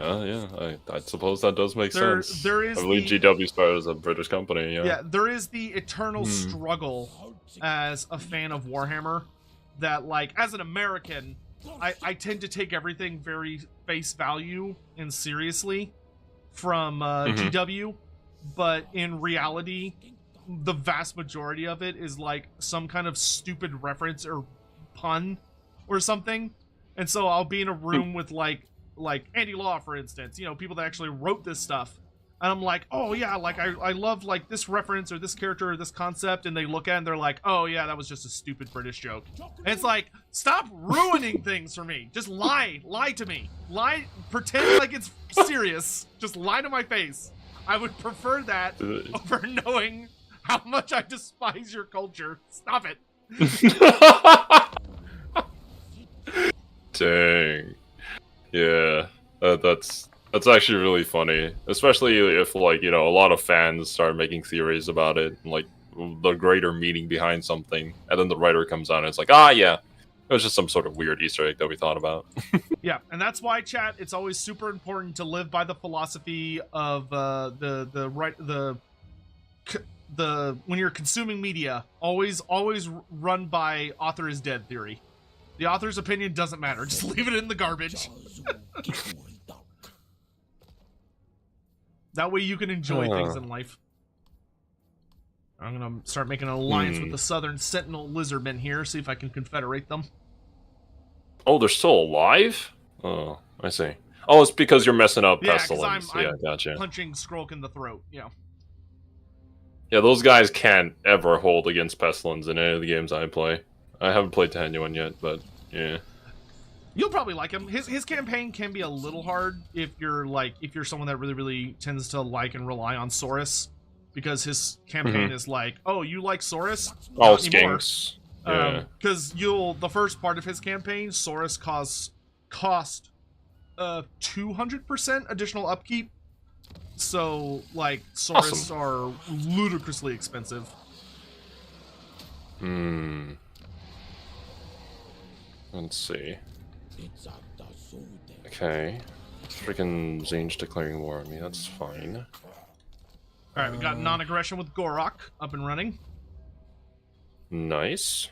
Yeah, I suppose that does make sense.
There is
I believe GW started as a British company,
Yeah, there is the eternal struggle as a fan of Warhammer that, like, as an American, I tend to take everything very face value and seriously from GW, but in reality, the vast majority of it is, like, some kind of stupid reference or pun or something. And so I'll be in a room with, like Andy Law, for instance, you know, people that actually wrote this stuff. And I'm like, oh yeah, like I love like this reference or this character or this concept, and they look at it and they're like, oh yeah, that was just a stupid British joke. And it's like, stop ruining things for me. Just lie to me. Pretend like it's serious. Just lie to my face. I would prefer that over knowing how much I despise your culture. Stop it.
Dang. Yeah, that's actually really funny, especially if, like, you know, a lot of fans start making theories about it, and, like, the greater meaning behind something, and then the writer comes out and it's like, yeah, it was just some sort of weird Easter egg that we thought about.
Yeah, and that's why, chat, it's always super important to live by the philosophy of when you're consuming media, always run by author is dead theory. The author's opinion doesn't matter. Just leave it in the garbage. That way you can enjoy things in life. I'm going to start making an alliance with the Southern Sentinel Lizardmen here, see if I can confederate them.
Oh, they're still alive? Oh, I see. Oh, it's because you're messing up
Yeah,
Pestilence.
I'm
gotcha.
punching Croak in the throat, yeah.
Yeah, those guys can't ever hold against Pestilence in any of the games I play. I haven't played Tehenhauin yet, but yeah.
You'll probably like him. His campaign can be a little hard if you're someone that really tends to like and rely on Saurus, because his campaign is like, oh, you like Saurus?
Oh, skinks.
Yeah. Because the first part of his campaign, Saurus cost 200% additional upkeep. So, like, Saurus are ludicrously expensive.
Let's see. Okay. Freaking Tzeentch declaring war on me, that's fine.
Alright, we got non-aggression with Gorok up and running.
Nice.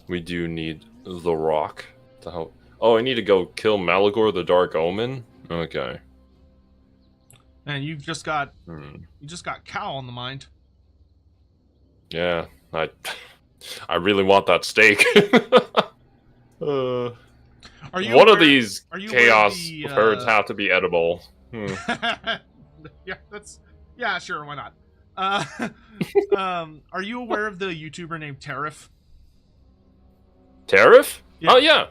We do need the rock to help. Oh, I need to go kill Malagor the Dark Omen? Okay.
And you've just got Cow on the mind.
Yeah, I really want that steak. One of these chaos herds have to be edible.
Yeah, sure, why not? Are you aware of the YouTuber named Tariff?
Tariff?
Yeah.
Oh yeah.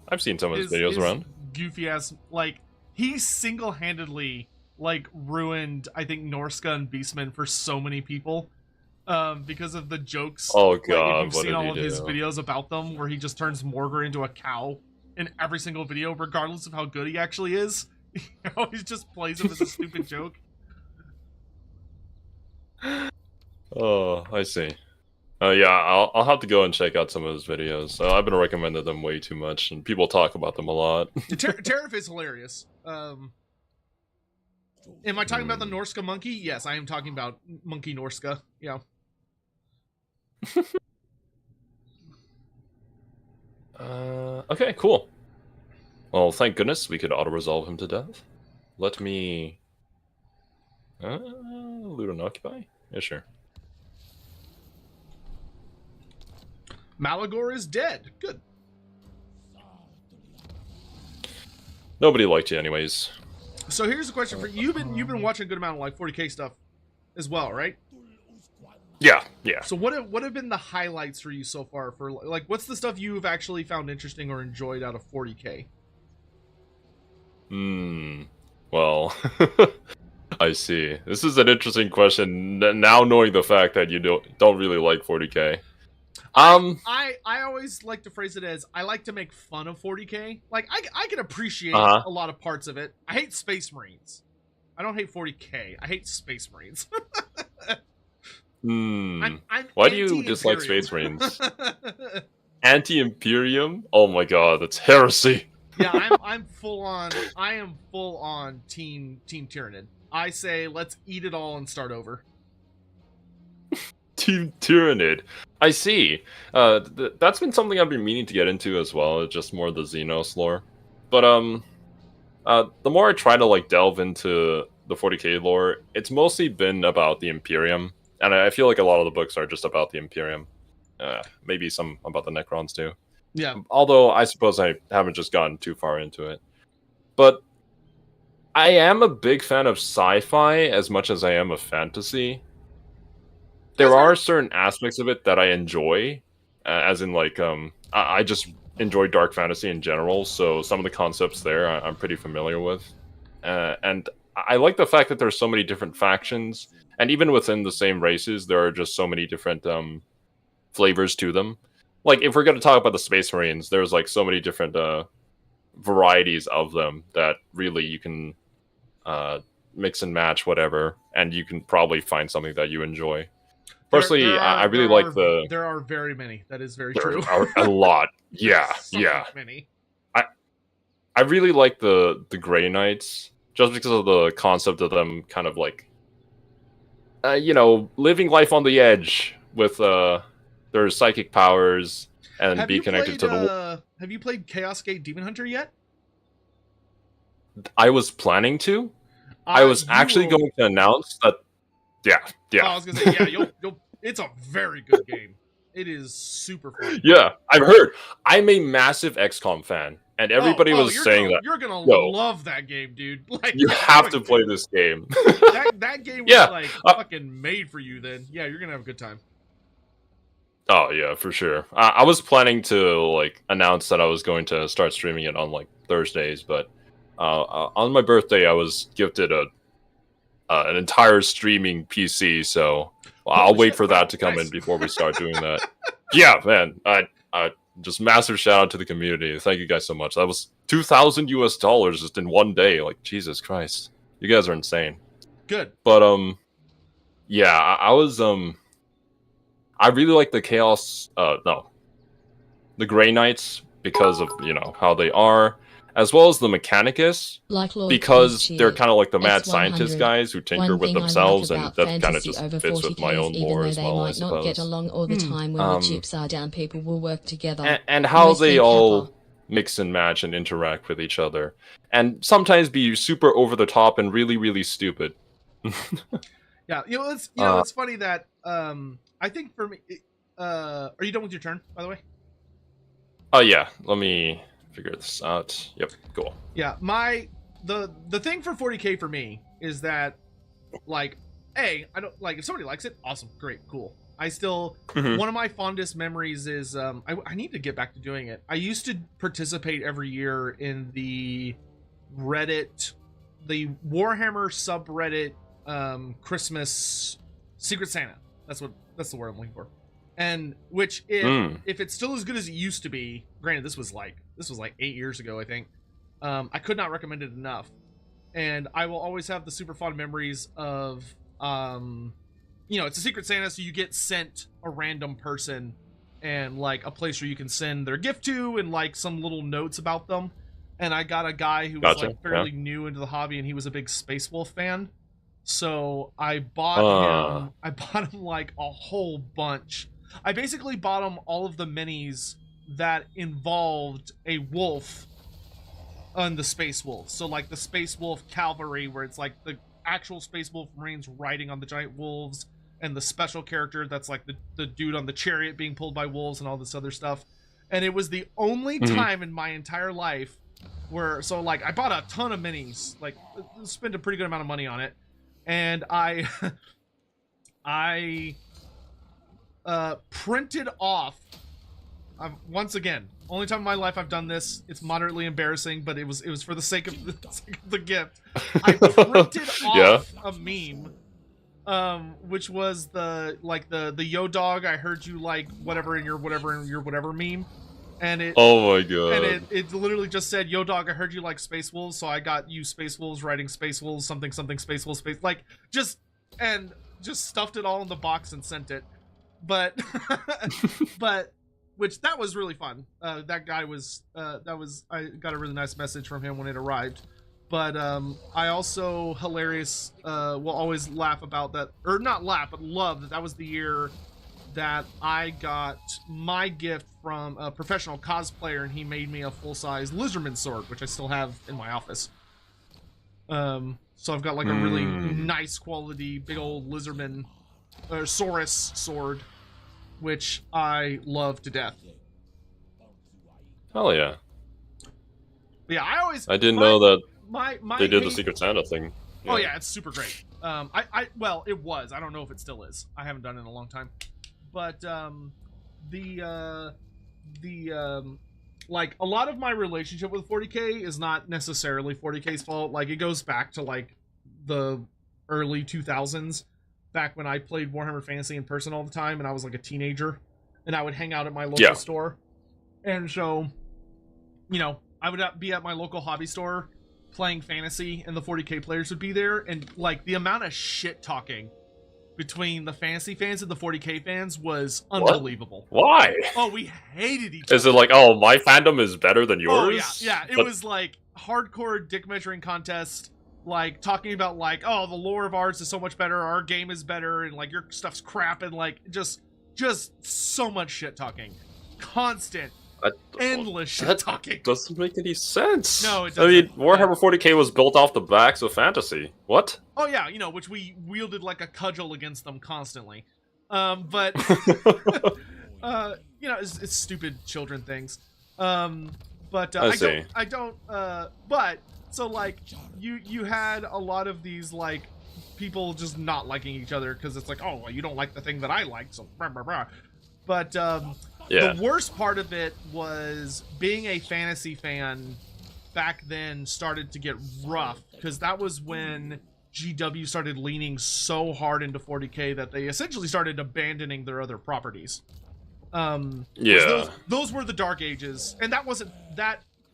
I've seen some of his videos around.
Goofy ass, like, he single-handedly, like, ruined, I think, Norska and Beastmen for so many people. Because of the jokes.
Oh god,
like, if you've seen all of his videos about them, where he just turns Morgr into a cow in every single video, regardless of how good he actually is. He always just plays him as a stupid joke.
Oh, I see. Yeah, I'll have to go and check out some of his videos. I've been recommended them way too much, and people talk about them a lot.
Tariff is hilarious. Am I talking about the Norska monkey? Yes, I am talking about Monkey Norska. Yeah.
Okay, cool. Well, thank goodness we could auto-resolve him to death. Let me... loot and occupy? Yeah, sure.
Malagor is dead. Good.
Nobody liked you anyways.
So here's a question for you. You've been watching a good amount of, like, 40k stuff as well, right?
Yeah.
So what have been the highlights for you so far? For, like, what's the stuff you've actually found interesting or enjoyed out of 40k?
Well, I see. This is an interesting question. Now knowing the fact that you don't really like 40k.
I always like to phrase it as, I like to make fun of 40k. Like, I can appreciate a lot of parts of it. I hate Space Marines. I don't hate 40k. I hate Space Marines. I'm
Why do you dislike Space Marines? Anti-Imperium? Oh my god, that's heresy.
Yeah, I'm full on. I am full on Team Tyranid. I say let's eat it all and start over.
Team Tyranid. I see. That's been something I've been meaning to get into as well. Just more the Xenos lore. But the more I try to like delve into the 40k lore, it's mostly been about the Imperium, and I feel like a lot of the books are just about the Imperium. Maybe some about the Necrons too.
Yeah.
Although I suppose I haven't just gotten too far into it. But I am a big fan of sci-fi as much as I am of fantasy. There are certain aspects of it that I enjoy, as in like I just enjoy dark fantasy in general. So some of the concepts there I'm pretty familiar with, and I like the fact that there's so many different factions, and even within the same races, there are just so many different flavors to them. Like if we're going to talk about the Space Marines, there's like so many different varieties of them that really you can mix and match whatever, and you can probably find something that you enjoy. Personally, I really like the...
There are very many. That is very
there
true.
Are a lot. Yeah,
so
yeah.
many.
I really like the Grey Knights, just because of the concept of them kind of like, living life on the edge with their psychic powers and be connected to the...
Have you played Chaos Gate Demon Hunter yet?
I was planning to. I was actually going to announce that... Yeah.
Oh, I was gonna say, yeah, you'll. It's a very good game. It is super fun.
Yeah, I've heard. I'm a massive XCOM fan, and everybody was saying that
you're gonna love that game, dude. Like
you have to play this game.
that game was fucking made for you. Then you're gonna have a good time.
Oh yeah, for sure. I was planning to like announce that I was going to start streaming it on like Thursdays, but on my birthday I was gifted an entire streaming PC, so I'll wait for that to come in before we start doing that. Yeah, man. I just massive shout out to the community. Thank you guys so much. That was $2,000 just in one day. Like Jesus Christ, you guys are insane.
Good,
but yeah, I was I really like the Chaos. The Grey Knights because of how they are. As well as the Mechanicus, because they're kind of like the mad scientist guys who tinker with themselves, and that kind of just fits with my own lore as well, I suppose.
Not get along all the time when the chips are down, people will work together.
And how they all mix and match and interact with each other. And sometimes be super over the top and really, really stupid.
Yeah, it's funny that, I think for me, are you done with your turn, by the way?
Oh yeah, let me... figure this out. Yep, cool.
Yeah, the thing for 40k for me is that, like, I don't like if somebody likes it, awesome, great, cool. I still one of my fondest memories is I need to get back to doing it. I used to participate every year in the Reddit, the Warhammer subreddit Christmas Secret Santa. That's the word I'm looking for. And which if it's still as good as it used to be, granted this was like 8 years ago, I think. I could not recommend it enough. And I will always have the super fond memories of it's a Secret Santa, so you get sent a random person and like a place where you can send their gift to and like some little notes about them. And I got a guy who was like fairly new into the hobby, and he was a big Space Wolf fan. So I bought him like a whole bunch. I basically bought him all of the minis that involved a wolf on the Space Wolf. So like the Space Wolf Cavalry, where it's like the actual Space Wolf Marines riding on the giant wolves, and the special character that's like the dude on the chariot being pulled by wolves and all this other stuff. And it was the only time in my entire life where, so like I bought a ton of minis, like spent a pretty good amount of money on it. And I printed off, once again, only time in my life I've done this. It's moderately embarrassing, but it was for the sake of the gift. I printed off a meme, which was the yo dog, I heard you like whatever in your whatever meme, and it.
Oh my god!
And it literally just said, "Yo dog, I heard you like Space Wolves, so I got you Space Wolves riding Space Wolves, something Space Wolves, like just." and just stuffed it all in the box and sent it. But which that was really fun. That guy was I got a really nice message from him when it arrived. But I also will always laugh about that, or not laugh, but love that was the year that I got my gift from a professional cosplayer, and he made me a full-size Lizardman sword, which I still have in my office. So I've got like a really nice quality, big old Lizardman, or Saurus sword, which I love to death.
Hell yeah!
But yeah, I didn't
know that they did
hate...
the Secret Santa thing.
Yeah. Oh yeah, it's super great. Well, it was. I don't know if it still is. I haven't done it in a long time. But like a lot of my relationship with 40K is not necessarily 40K's fault. Like it goes back to like the early 2000s, back when I played Warhammer Fantasy in person all the time, and I was like a teenager, and I would hang out at my local store, and so, you know, I would be at my local hobby store playing fantasy, and the 40K players would be there, and like the amount of shit talking between the fantasy fans and the 40K fans was unbelievable.
What? Why?
Oh, we hated each other.
Is it like, oh, my fandom is better than yours?
Oh, yeah. It was like hardcore dick measuring contest, like talking about like, oh, the lore of ours is so much better, our game is better, and like your stuff's crap, and like just so much shit talking. Constant. Endless shit talking.
Doesn't make any sense.
No, it doesn't.
I mean, Warhammer 40K was built off the backs of fantasy. What?
Oh yeah, you know, which we wielded like a cudgel against them constantly. But you know, it's stupid children things. But I don't. But so like you had a lot of these like people just not liking each other because it's like, oh, well, you don't like the thing that I like, so blah, blah, blah. But
yeah.
The worst part of it was being a fantasy fan back then started to get rough, because that was when GW started leaning so hard into 40K that they essentially started abandoning their other properties. Those were the dark ages, and that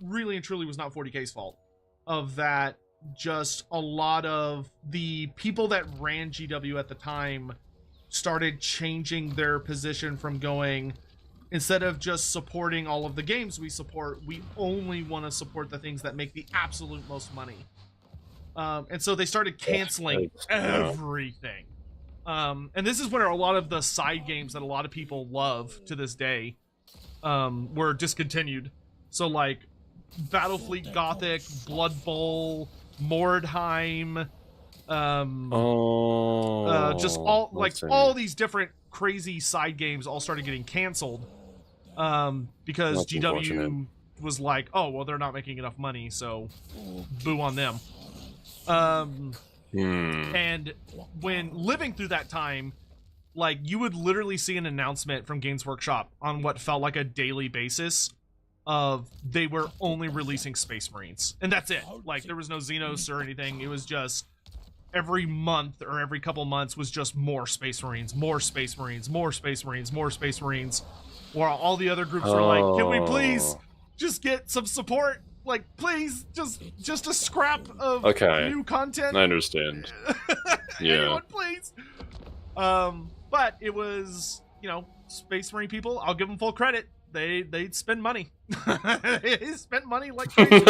really and truly was not 40K's fault. Of that, just a lot of the people that ran GW at the time started changing their position from going, instead of just supporting all of the games we support, we only want to support the things that make the absolute most money. And so they started canceling everything. And this is where a lot of the side games that a lot of people love to this day were discontinued. So like Battlefleet Gothic, Blood Bowl, Mordheim, just all these different crazy side games all started getting canceled because GW was like, oh, well, they're not making enough money, so boo on them. And when living through that time, like, you would literally see an announcement from Games Workshop on what felt like a daily basis of they were only releasing Space Marines, and that's it. Like, there was no Xenos or anything. It was just every month or every couple months was just more Space Marines, more Space Marines, more Space Marines, more Space Marines, while all the other groups were like, can we please just get some support? Like, please, just a scrap of new content.
I understand. Yeah.
Anyone, please. But it was, you know, Space Marine people, I'll give them full credit. They'd spend money. They spent money like crazy.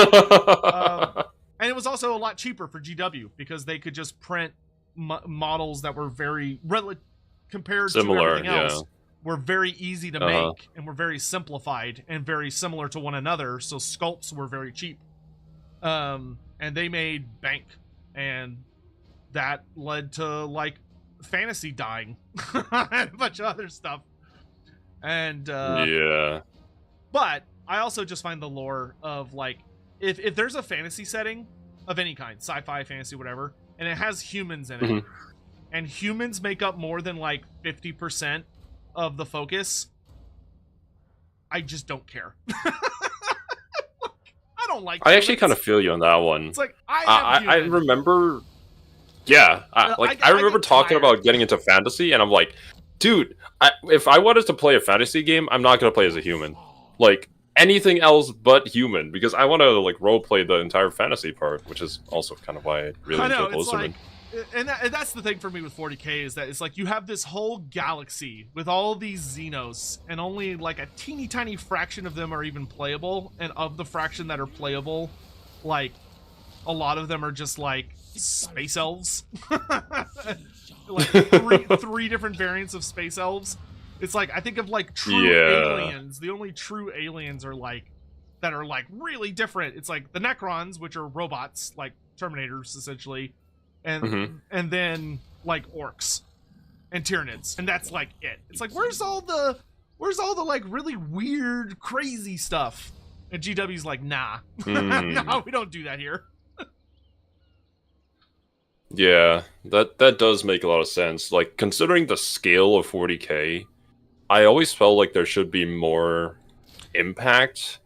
And it was also a lot cheaper for GW because they could just print models that were very compared
similar,
to everything else. Were very easy to make and were very simplified and very similar to one another. So sculpts were very cheap. And they made bank, and that led to like fantasy dying and a bunch of other stuff. And but I also just find the lore of like, if there's a fantasy setting of any kind, sci-fi, fantasy, whatever, and it has humans in it, and humans make up more than like 50% of the focus, I just don't care. I don't like
I actually kind of feel you on that one.
It's like,
I remember... Yeah, I remember talking about getting into fantasy, and I'm like, dude, if I wanted to play a fantasy game, I'm not going to play as a human. Like, anything else but human, because I want to like role play the entire fantasy part, which is also kind of why I really enjoy Lizardmen.
and that's the thing for me with 40k is that it's like you have this whole galaxy with all these Xenos, and only like a teeny tiny fraction of them are even playable, and of the fraction that are playable, like a lot of them are just like space elves. Like three different variants of space elves. It's like I think of like true aliens. The only true aliens are like that are like really different. It's like the Necrons, which are robots, like Terminators essentially, and then like orcs and Tyranids, and that's like it. It's like where's all the like really weird, crazy stuff? And GW's like, nah, no, we don't do that here.
Yeah, that does make a lot of sense. Like considering the scale of 40k, I always felt like there should be more impact,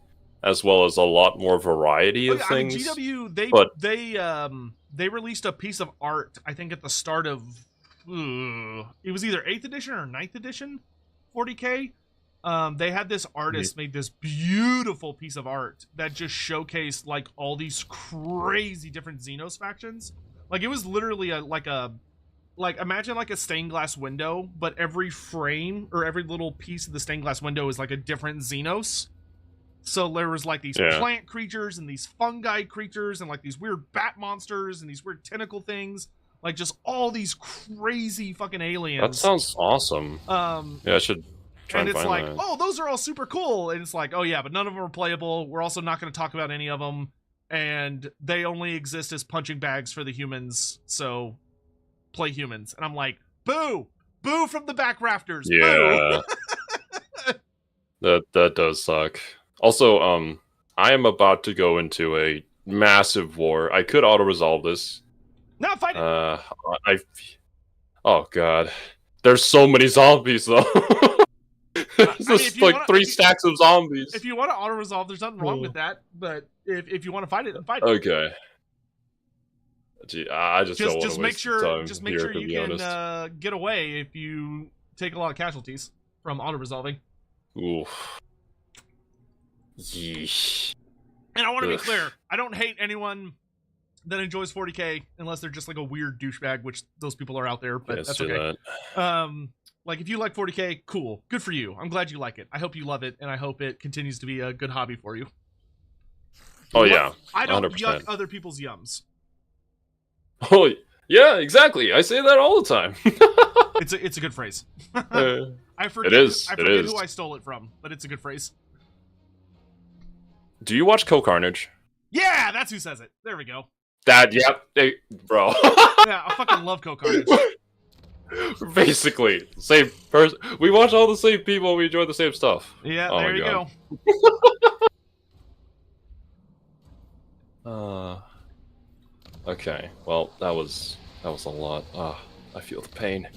as well as a lot more variety of things.
I mean, GW, they released a piece of art, I think at the start of, it was either 8th edition or 9th edition 40k. They had this artist made this beautiful piece of art that just showcased like all these crazy different Xenos factions. Like it was literally imagine like a stained glass window, but every frame or every little piece of the stained glass window is like a different Xenos. So there was like these plant creatures and these fungi creatures and like these weird bat monsters and these weird tentacle things. Like just all these crazy fucking aliens.
That sounds awesome. Yeah, I should try and find
like,
that.
oh, those are all super cool. And it's like, oh yeah, but none of them are playable. We're also not going to talk about any of them. And they only exist as punching bags for the humans. So play humans. And I'm like, boo! Boo from the back rafters.
Yeah. that does suck. Also, I am about to go into a massive war. I could auto-resolve this.
No, fight it.
Oh god. There's so many zombies though. There's just like 3 stacks of zombies.
If you want to auto-resolve, there's nothing wrong with that. But if you want to fight it, then fight it.
Okay. Gee, I just don't want to waste time.
Just make sure you can get away if you take a lot of casualties from auto-resolving.
Oof. Yeesh.
And I want to be clear, I don't hate anyone that enjoys 40k unless they're just like a weird douchebag, which those people are out there, but that's okay. Like if you like 40k, cool, good for you. I'm glad you like it. I hope you love it, and I hope it continues to be a good hobby for you.
Oh yeah, 100%.
I don't yuck other people's yums.
Oh yeah, exactly. I say that all the time.
It's a good phrase. I
forget
who I stole it from, but it's a good phrase.
Do you watch Carnage?
Yeah, that's who says it. There we go.
Yep, bro.
Yeah, I fucking love Carnage.
Basically, same person. We watch all the same people. We enjoy the same stuff.
Yeah, there you
go. Okay. Well, that was a lot. I feel the pain.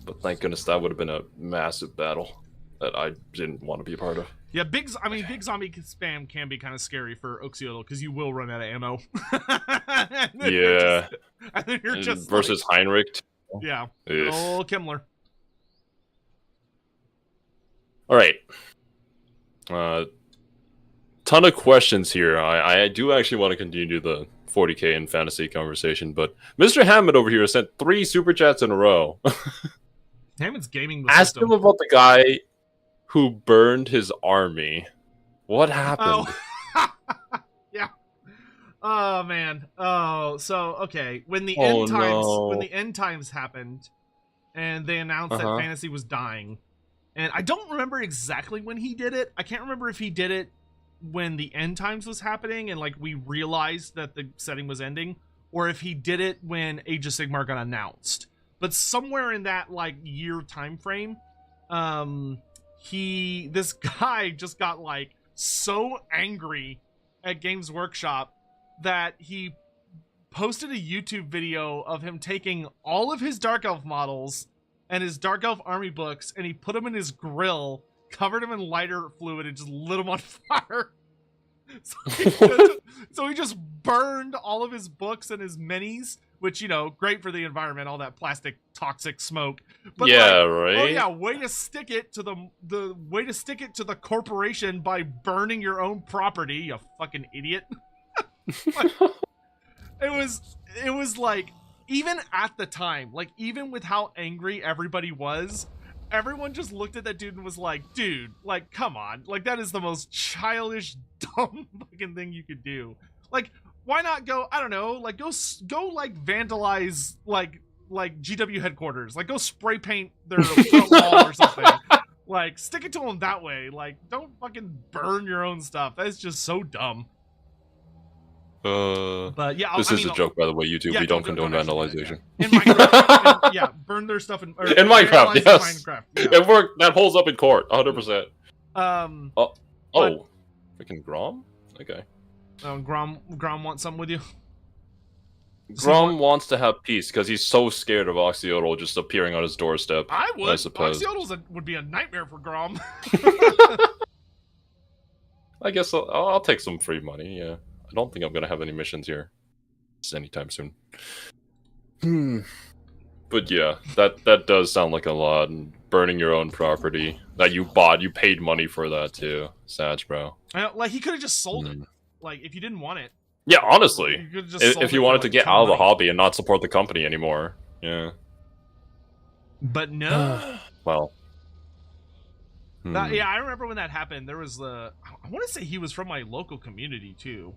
But thank goodness that would have been a massive battle that I didn't want to be a part of.
Yeah, big zombie spam can be kind of scary for Oxyotl because you will run out of ammo.
Yeah.
And then you're just
versus like, Heinrich.
Yeah. Oh, Kimmler.
All right. Ton of questions here. I do actually want to continue the 40k and fantasy conversation, but Mr. Hammond over here sent 3 super chats in a row.
Hammond's gaming the
Ask
system.
him about the guy who burned his army. What happened?
Oh. Yeah. Oh man. Oh, so okay. When the end times happened, and they announced that fantasy was dying, and I don't remember exactly when he did it. I can't remember if he did it when the end times was happening and like we realized that the setting was ending, or if he did it when Age of Sigmar got announced. But somewhere in that like year time frame, this guy just got like so angry at Games Workshop that he posted a YouTube video of him taking all of his Dark Elf models and his Dark Elf army books, and he put them in his grill, covered them in lighter fluid, and just lit them on fire. So he just burned all of his books and his minis, which, you know, great for the environment, all that plastic toxic smoke. But
yeah, right.
Oh yeah, way to stick it to the corporation by burning your own property, you fucking idiot. It was like even at the time, like even with how angry everybody was, everyone just looked at that dude and was like, dude, like, come on. Like, that is the most childish, dumb fucking thing you could do. Like, why not go, I don't know, like, go like, vandalize, like GW headquarters. Like, go spray paint their front wall or something. Like, stick it to them that way. Like, don't fucking burn your own stuff. That's just so dumb. But yeah,
this is a joke, by the way. YouTube, we don't condone vandalization.
In Minecraft, burn their stuff in
Minecraft. Yes,
Minecraft,
it worked. That holds up in court, 100%. Freaking Grom. Okay.
Grom wants something with you.
Grom wants to have peace because he's so scared of Oxyotl just appearing on his doorstep. I
suppose. Oxyotl would be a nightmare for Grom.
I guess I'll take some free money. Yeah. I don't think I'm gonna have any missions here anytime soon. But yeah, that does sound like a lot. And burning your own property that you bought, you paid money for that too. Sad, bro.
Like he could have just sold it. Like if you didn't want it.
Yeah, honestly, if you wanted to get out of the hobby and not support the company anymore, yeah.
But no.
Well.
Yeah, I remember when that happened. There was I want to say he was from my local community too.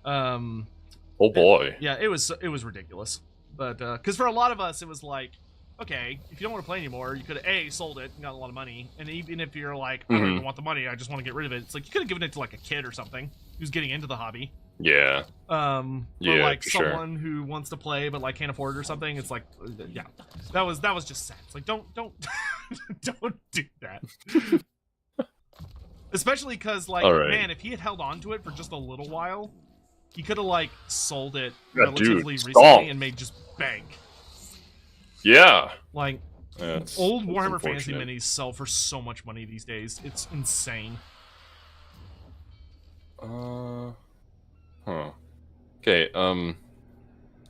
Oh boy.
It was ridiculous. But because for a lot of us it was like, okay, if you don't want to play anymore, you could have sold it and got a lot of money. And even if you're like, I don't even want the money, I just want to get rid of it. It's like you could have given it to like a kid or something who's getting into the hobby.
Yeah.
Or like someone who wants to play but like can't afford it or something. It's like, yeah, that was just sad. It's like don't don't do that. Especially because like man, if he had held on to it for just a little while, he could have like sold it relatively recently and made just bank.
Yeah.
Like old Warhammer Fantasy minis sell for so much money these days. It's insane.
Okay,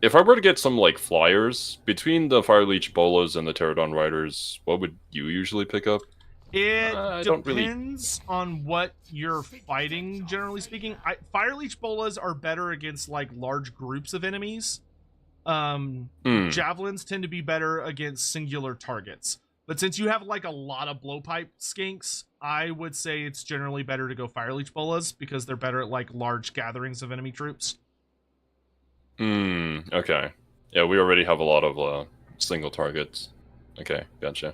if I were to get some, like, flyers, between the Fireleech Bolas and the Pterodon Riders, what would you usually pick up?
It depends on what you're fighting, generally speaking. Fireleech Bolas are better against, like, large groups of enemies. Javelins tend to be better against singular targets. But since you have, like, a lot of blowpipe skinks, I would say it's generally better to go Fireleech Bolas because they're better at, like, large gatherings of enemy troops.
Okay. Yeah, we already have a lot of single targets. Okay, gotcha.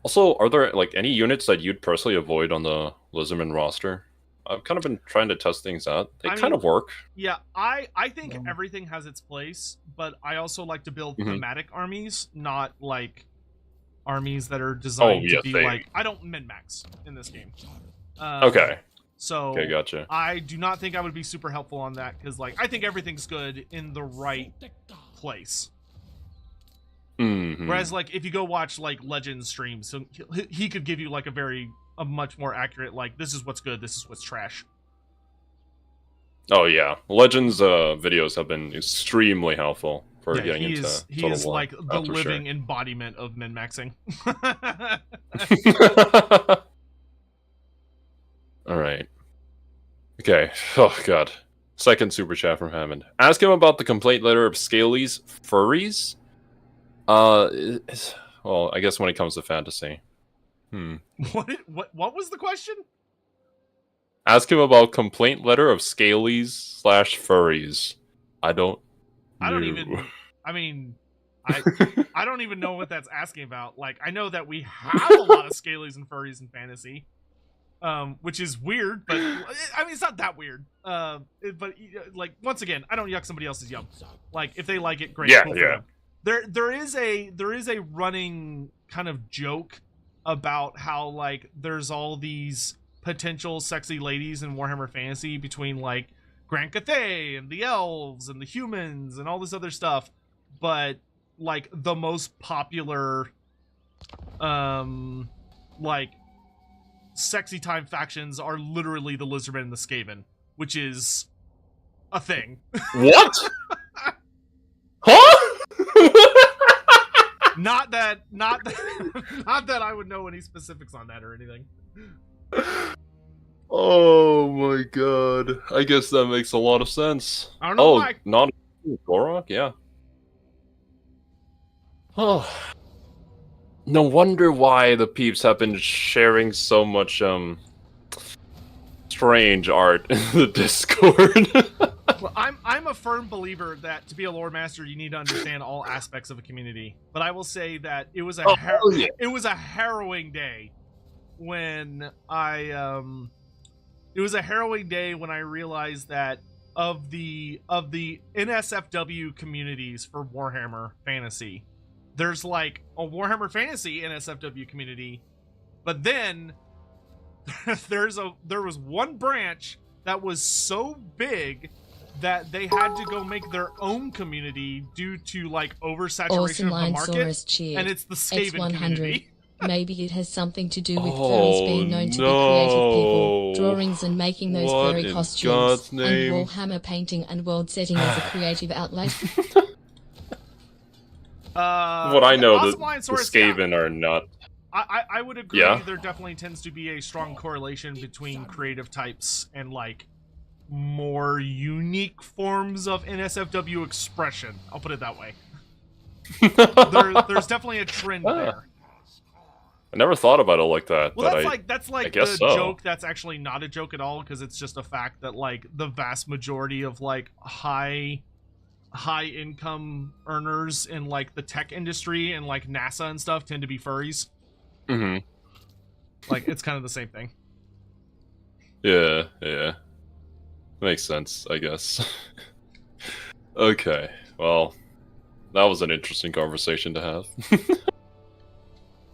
Also, are there, like, any units that you'd personally avoid on the Lizardman roster? I've kind of been trying to test things out. They kind of work.
Yeah, I think everything has its place, but I also like to build thematic armies, not, like, armies that are designed to be like, I don't min-max in this game.
Okay.
So
okay, gotcha.
I do not think I would be super helpful on that because, like, I think everything's good in the right place. Whereas, like, if you go watch like Legends streams, so he could give you like a much more accurate, like, this is what's good, this is what's trash.
Oh yeah, Legends videos have been extremely helpful for getting into Total War.
He is like the living embodiment of min-maxing.
All right. Okay. Oh god. Second super chat from Hammond. Ask him about the complaint letter of Scalies furries. Well, I guess when it comes to fantasy.
What was the question?
Ask him about complaint letter of Scalies / furries. I don't even know what that's asking about. Like, I know that we have a lot of Scalies and furries in fantasy. Which is weird, but I mean, it's not that weird. But like, once again, I don't yuck somebody else's yum. Like, if they like it, great. Yeah,
cool
yeah.
There is a running kind of joke about how, like, there's all these potential sexy ladies in Warhammer Fantasy between, like, Grand Cathay and the elves and the humans and all this other stuff, but like the most popular like sexy time factions are literally the Lizardmen and the Skaven, which is a thing.
What? Huh?
Not that I would know any specifics on that or anything.
Oh my god. I guess that makes a lot of sense.
I don't know why.
Not Gorok? Yeah. Oh, no wonder why the peeps have been sharing so much strange art in the Discord.
Well, I'm a firm believer that to be a lore master, you need to understand all aspects of a community. But I will say that it was it was a harrowing day when it was a harrowing day when I realized that of the NSFW communities for Warhammer Fantasy, there's like a Warhammer Fantasy NSFW community, but then there was one branch that was so big that they had to go make their own community due to like oversaturation of the market, and it's the Skaven community.
Maybe it has something to do with furries being known to be creative people, drawings and making those furry costumes, and Warhammer painting and world setting as a creative outlet.
What I know, the Skaven are not.
I would agree. Yeah? There definitely tends to be a strong correlation between creative types and like more unique forms of NSFW expression. I'll put it that way. There's definitely a trend there.
I never thought about it like that.
Well,
but
that's like the joke that's actually not a joke at all, because it's just a fact that like the vast majority of like high income earners in like the tech industry and like NASA and stuff tend to be furries.
Mm-hmm.
Like it's kind of the same thing.
Yeah. Makes sense, I guess. Okay, well, that was an interesting conversation to have.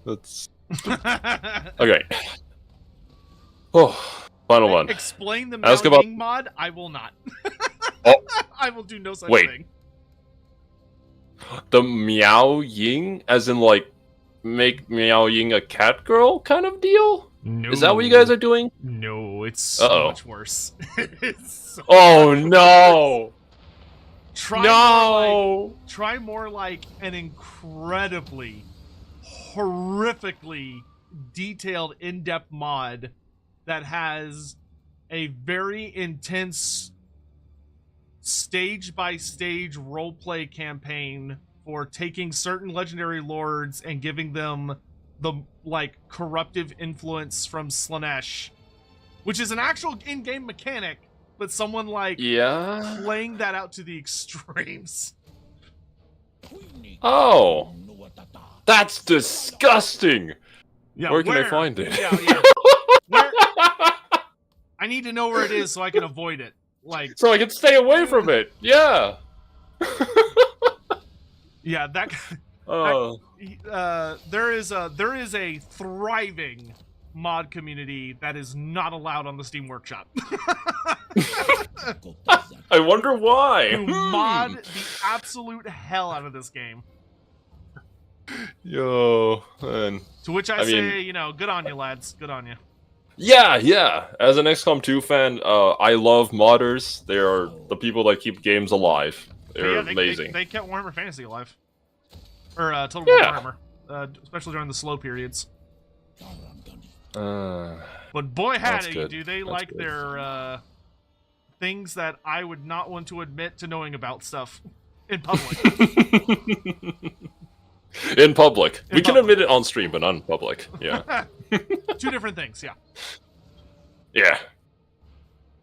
That's okay. Oh, final one.
Explain the Meowing mod. I will not.
Oh.
I will do no such thing.
The Meow Ying, as in like make Meow Ying a cat girl kind of deal?
No.
Is that what you guys are doing?
No, it's so much worse.
No!
Try more like an incredibly, horrifically detailed, in-depth mod that has a very intense stage-by-stage roleplay campaign for taking certain legendary lords and giving them the like corruptive influence from Slaanesh, which is an actual in-game mechanic, but someone like playing that out to the extremes.
Oh, that's disgusting.
Yeah,
where can I find it?
Where? I need to know where it is so I can avoid it. Like,
so I can stay away from it. Yeah.
Yeah, there is a thriving mod community that is not allowed on the Steam Workshop.
I wonder why.
You mod the absolute hell out of this game.
Yo, man.
To which I say, you know, good on you, lads. Good on you.
Yeah. As an XCOM 2 fan, I love modders. They are the people that keep games alive. They're amazing.
They kept Warhammer Fantasy alive. Or Total War Warhammer. Especially during the slow periods. But boy howdy, do they like their things that I would not want to admit to knowing about stuff in public.
In public. We can admit it on stream, but not in public. Yeah.
Two different things, yeah.
Yeah.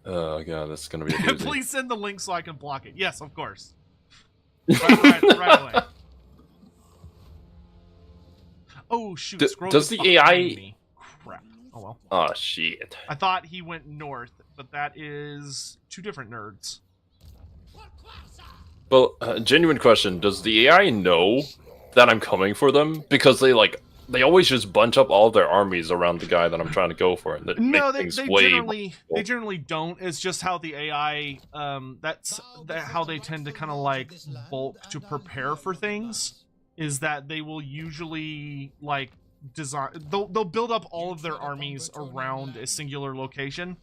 Oh god, that's gonna be a doozy.
Please send the link so I can block it. Yes, of course. Right away. Oh shoot!
Does the AI?
Me. Crap. Oh well.
Oh shit!
I thought he went north, but that is two different nerds.
Well, genuine question: does the AI know that I'm coming for them? Because they always just bunch up all their armies around the guy that I'm trying to go for. And
they generally don't. It's just how the AI, that's how they tend to kind of like bulk to prepare for things. Is that they will usually like design. They'll build up all of their armies around a singular location,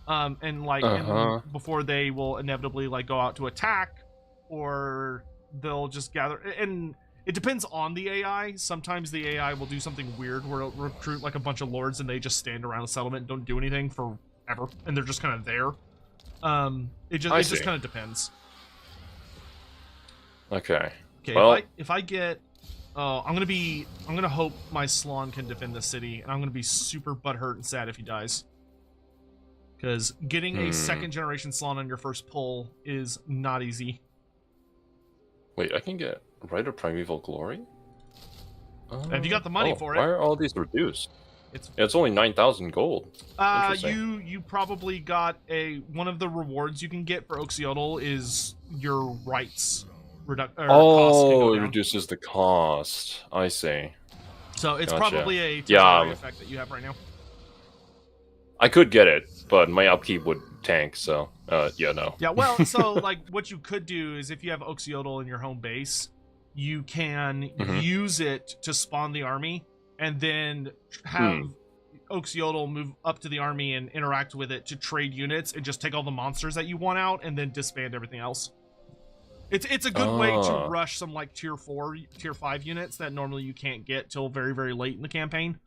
and before they will inevitably like go out to attack, or they'll just gather and. It depends on the AI. Sometimes the AI will do something weird where it'll recruit like a bunch of lords and they just stand around a settlement and don't do anything forever, and they're just kind of there. It just kind of depends.
Okay.
Well, if I get Oh, I'm gonna hope my Slon can defend the city, and I'm gonna be super butthurt and sad if he dies. Because getting a second generation Slon on your first pull is not easy.
Wait, I can get Rite of Primeval Glory?
Have you got the money for it?
Why are all these reduced? It's only 9,000 gold.
You probably got one of the rewards you can get for Oxyotl is your rights cost can go down.
It reduces the cost. I see.
So it's probably a temporary effect that you have right now.
I could get it, but my upkeep would tank, so yeah, no.
Yeah, well, so like what you could do is if you have Oxyotl in your home base, you can use it to spawn the army and then have Oxyotl move up to the army and interact with it to trade units and just take all the monsters that you want out and then disband everything else. It's a good way to rush some like tier 4, tier 5 units that normally you can't get till very, very late in the campaign.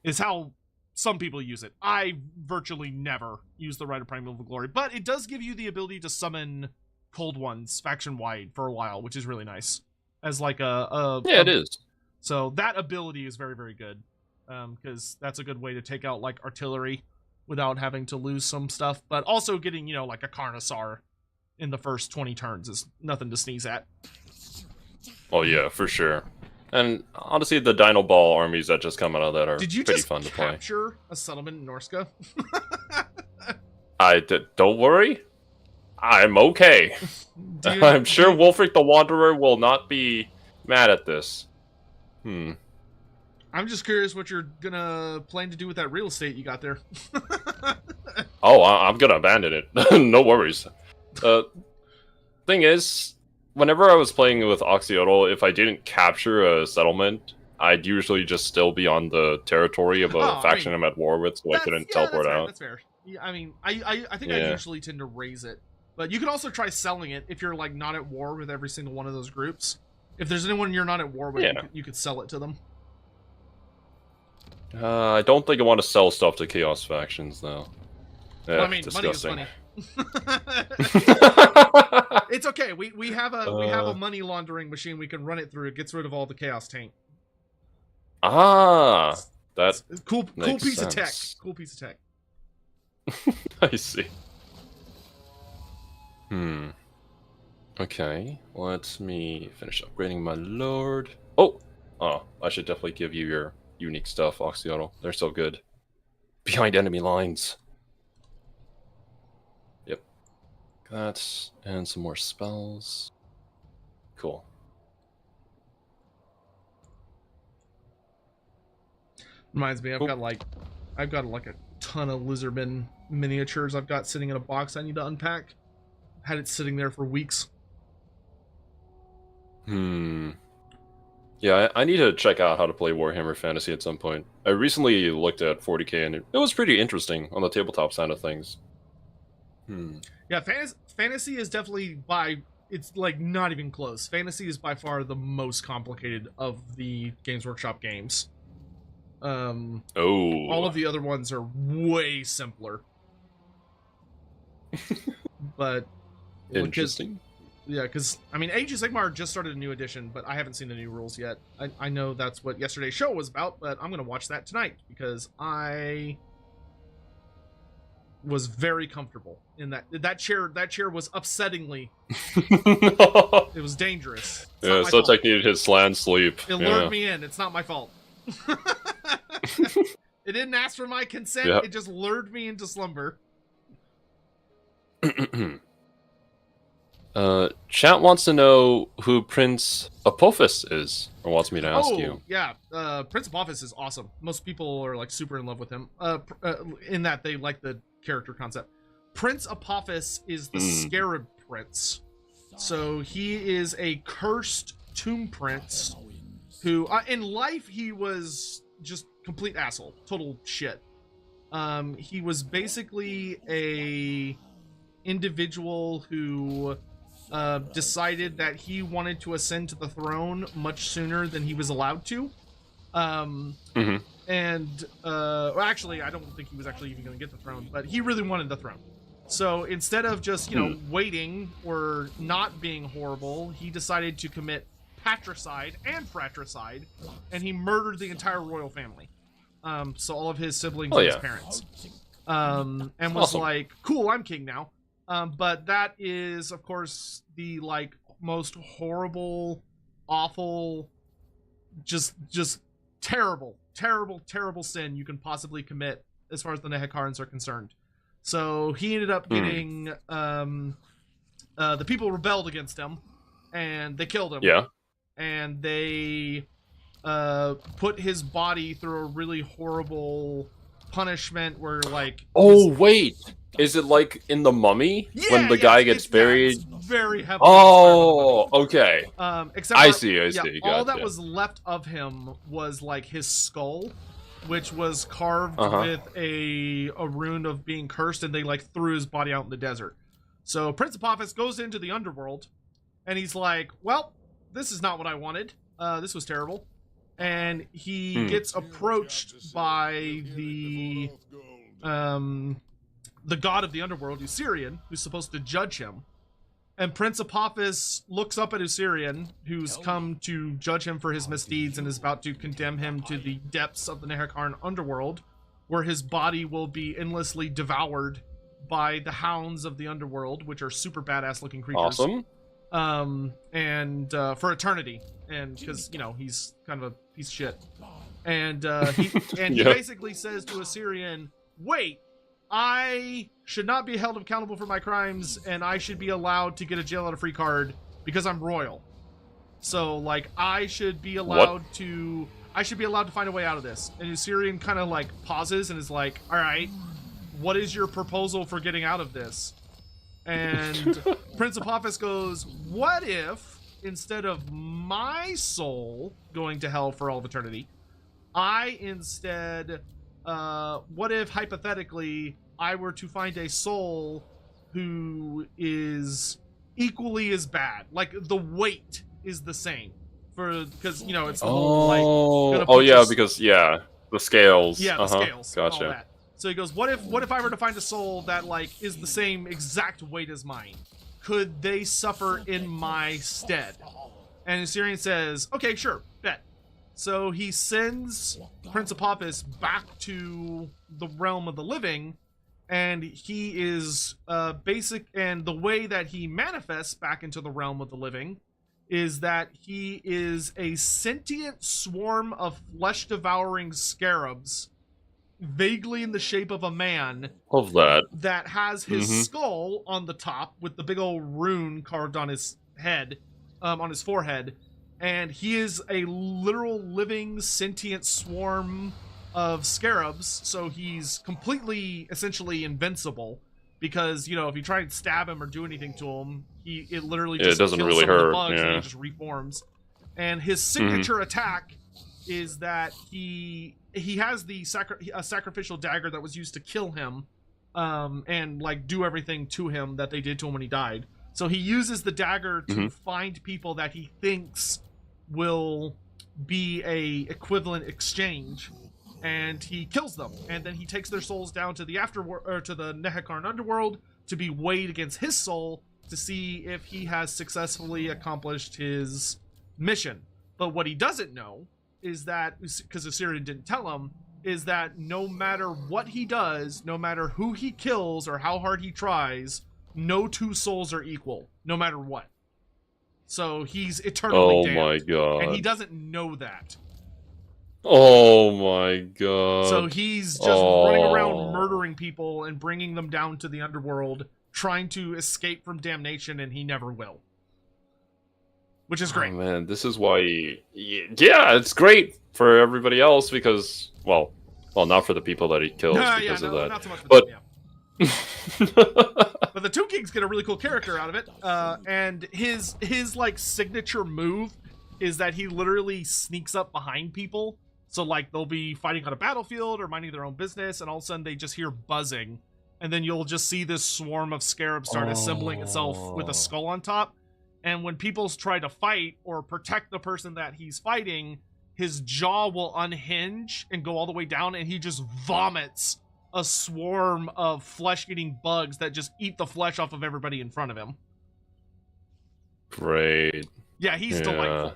Is how some people use it. I virtually never use the Rite of Primeval Glory, but it does give you the ability to summon cold ones faction-wide for a while, which is really nice. As like
it is.
So that ability is very, very good. Because that's a good way to take out like artillery without having to lose some stuff. But also getting, like a Carnosaur in the first 20 turns is nothing to sneeze at.
Oh yeah, for sure. And honestly, the Dino Ball armies that just come out of that are pretty fun to play.
Did you just capture a settlement in Norska?
Don't worry. I'm okay. I'm sure Wolfric the Wanderer will not be mad at this.
I'm just curious what you're gonna plan to do with that real estate you got there.
I'm gonna abandon it. No worries. Thing is, whenever I was playing with Oxyotl, if I didn't capture a settlement, I'd usually just still be on the territory of a faction I'm at war with, so I couldn't teleport out.
That's fair. Yeah, I mean, I think I usually tend to raise it. But you can also try selling it if you're like not at war with every single one of those groups. If there's anyone you're not at war with, you could sell it to them.
I don't think I want to sell stuff to Chaos factions, though.
Well, I mean, disgusting. Money is money. It's okay. We have a money laundering machine. We can run it through. It gets rid of all the Chaos taint.
That's
cool piece of tech. Cool piece of tech.
I see. Okay, let me finish upgrading my lord. I should definitely give you your unique stuff, Oxyotl. They're so good. Behind enemy lines. Yep. That, and some more spells. Cool.
Reminds me, I've got like a ton of Lizardmen miniatures I've got sitting in a box I need to unpack. Had it sitting there for weeks.
Yeah, I need to check out how to play Warhammer Fantasy at some point. I recently looked at 40k and it was pretty interesting on the tabletop side of things.
Yeah, fantasy is definitely it's like not even close. Fantasy is by far the most complicated of the Games Workshop games. All of the other ones are way simpler. But
interesting.
Because I mean, Age of Sigmar just started a new edition, but I haven't seen the new rules yet. I know that's what yesterday's show was about, but I'm gonna watch that tonight because I was very comfortable in that chair. That chair was upsettingly. It was dangerous.
Tech needed his slan sleep.
It lured me in. It's not my fault. It didn't ask for my consent. It just lured me into slumber.
Chat wants to know who Prince Apophas is, or wants me to ask you.
Yeah, Prince Apophas is awesome. Most people are like super in love with him. In that they like the character concept. Prince Apophas is the Scarab Prince. So he is a cursed tomb prince who, in life, he was just complete asshole, total shit. He was basically a individual who decided that he wanted to ascend to the throne much sooner than he was allowed to. And actually, I don't think he was actually even going to get the throne, but he really wanted the throne. So instead of just waiting or not being horrible, he decided to commit patricide and fratricide, and he murdered the entire royal family. So all of his siblings and his parents. And was like, cool, I'm king now. But that is, of course, the like most horrible, awful, just terrible sin you can possibly commit as far as the Nehekarans are concerned. So he ended up getting the people rebelled against him, and they killed him.
Yeah.
And they put his body through a really horrible punishment where, like...
wait! Is it like in The Mummy?
Yeah,
when the guy gets buried?
It's very heavily
okay.
Except
I see.
All that was left of him was, like, his skull, which was carved with a rune of being cursed, and they, like, threw his body out in the desert. So Prince Apophas goes into the underworld, and he's like, well, this is not what I wanted. This was terrible. And he gets approached by the god of the underworld, Usirian, who's supposed to judge him. And Prince Apophas looks up at Usirian, who's come to judge him for his misdeeds and is about to condemn him to the depths of the Nehekarn underworld, where his body will be endlessly devoured by the hounds of the underworld, which are super badass looking creatures.
Awesome.
And for eternity. And because, you know, he's kind of a piece of shit. And he basically says to Usirian, wait, I should not be held accountable for my crimes, and I should be allowed to get a jail out of free card because I'm royal. So, like, I should be allowed to find a way out of this. And Usirian kind of, like, pauses and is like, all right, what is your proposal for getting out of this? And Prince Apophas goes, what if, instead of my soul going to hell for all of eternity, what if, hypothetically, I were to find a soul who is equally as bad? Like, the weight is the same. Because, you know, it's the whole, like...
the scales.
Yeah, the scales.
Gotcha.
All that. So he goes, what if I were to find a soul that, like, is the same exact weight as mine? Could they suffer in my stead? And Usirian says, okay, sure, bet. So he sends Prince Apophas back to the realm of the living, and he is and the way that he manifests back into the realm of the living is that he is a sentient swarm of flesh-devouring scarabs, vaguely in the shape of a man.
Of that
has his skull on the top with the big old rune carved on his head, on his forehead. And he is a literal living sentient swarm of scarabs, so he's completely, essentially invincible. Because, you know, if you try and stab him or do anything to him, it literally just
doesn't
kills
really
some of the
hurt.
bugs and he just reforms. And his signature attack is that he has the sacrificial dagger that was used to kill him, and like do everything to him that they did to him when he died. So he uses the dagger to find people that he thinks will be a equivalent exchange, and he kills them. And then he takes their souls down to the to the Nehekarn underworld to be weighed against his soul to see if he has successfully accomplished his mission. But what he doesn't know is that, because Usirian didn't tell him, is that no matter what he does, no matter who he kills or how hard he tries, no two souls are equal, no matter what. So he's eternally damned. Oh my god. And he doesn't know that.
Oh my god.
So he's just running around murdering people and bringing them down to the underworld, trying to escape from damnation, and he never will. Which is great.
Oh man, this is why... Yeah, it's great for everybody else because... Well, not for the people that he kills because of that.
Not so much for
but...
them, But the Tomb Kings get a really cool character out of it. And his like signature move is that he literally sneaks up behind people. So like they'll be fighting on a battlefield or minding their own business, and all of a sudden they just hear buzzing. And then you'll just see this swarm of scarabs start assembling itself with a skull on top. And when people try to fight or protect the person that he's fighting, his jaw will unhinge and go all the way down, and he just vomits a swarm of flesh-eating bugs that just eat the flesh off of everybody in front of him.
Great.
Yeah, he's delightful.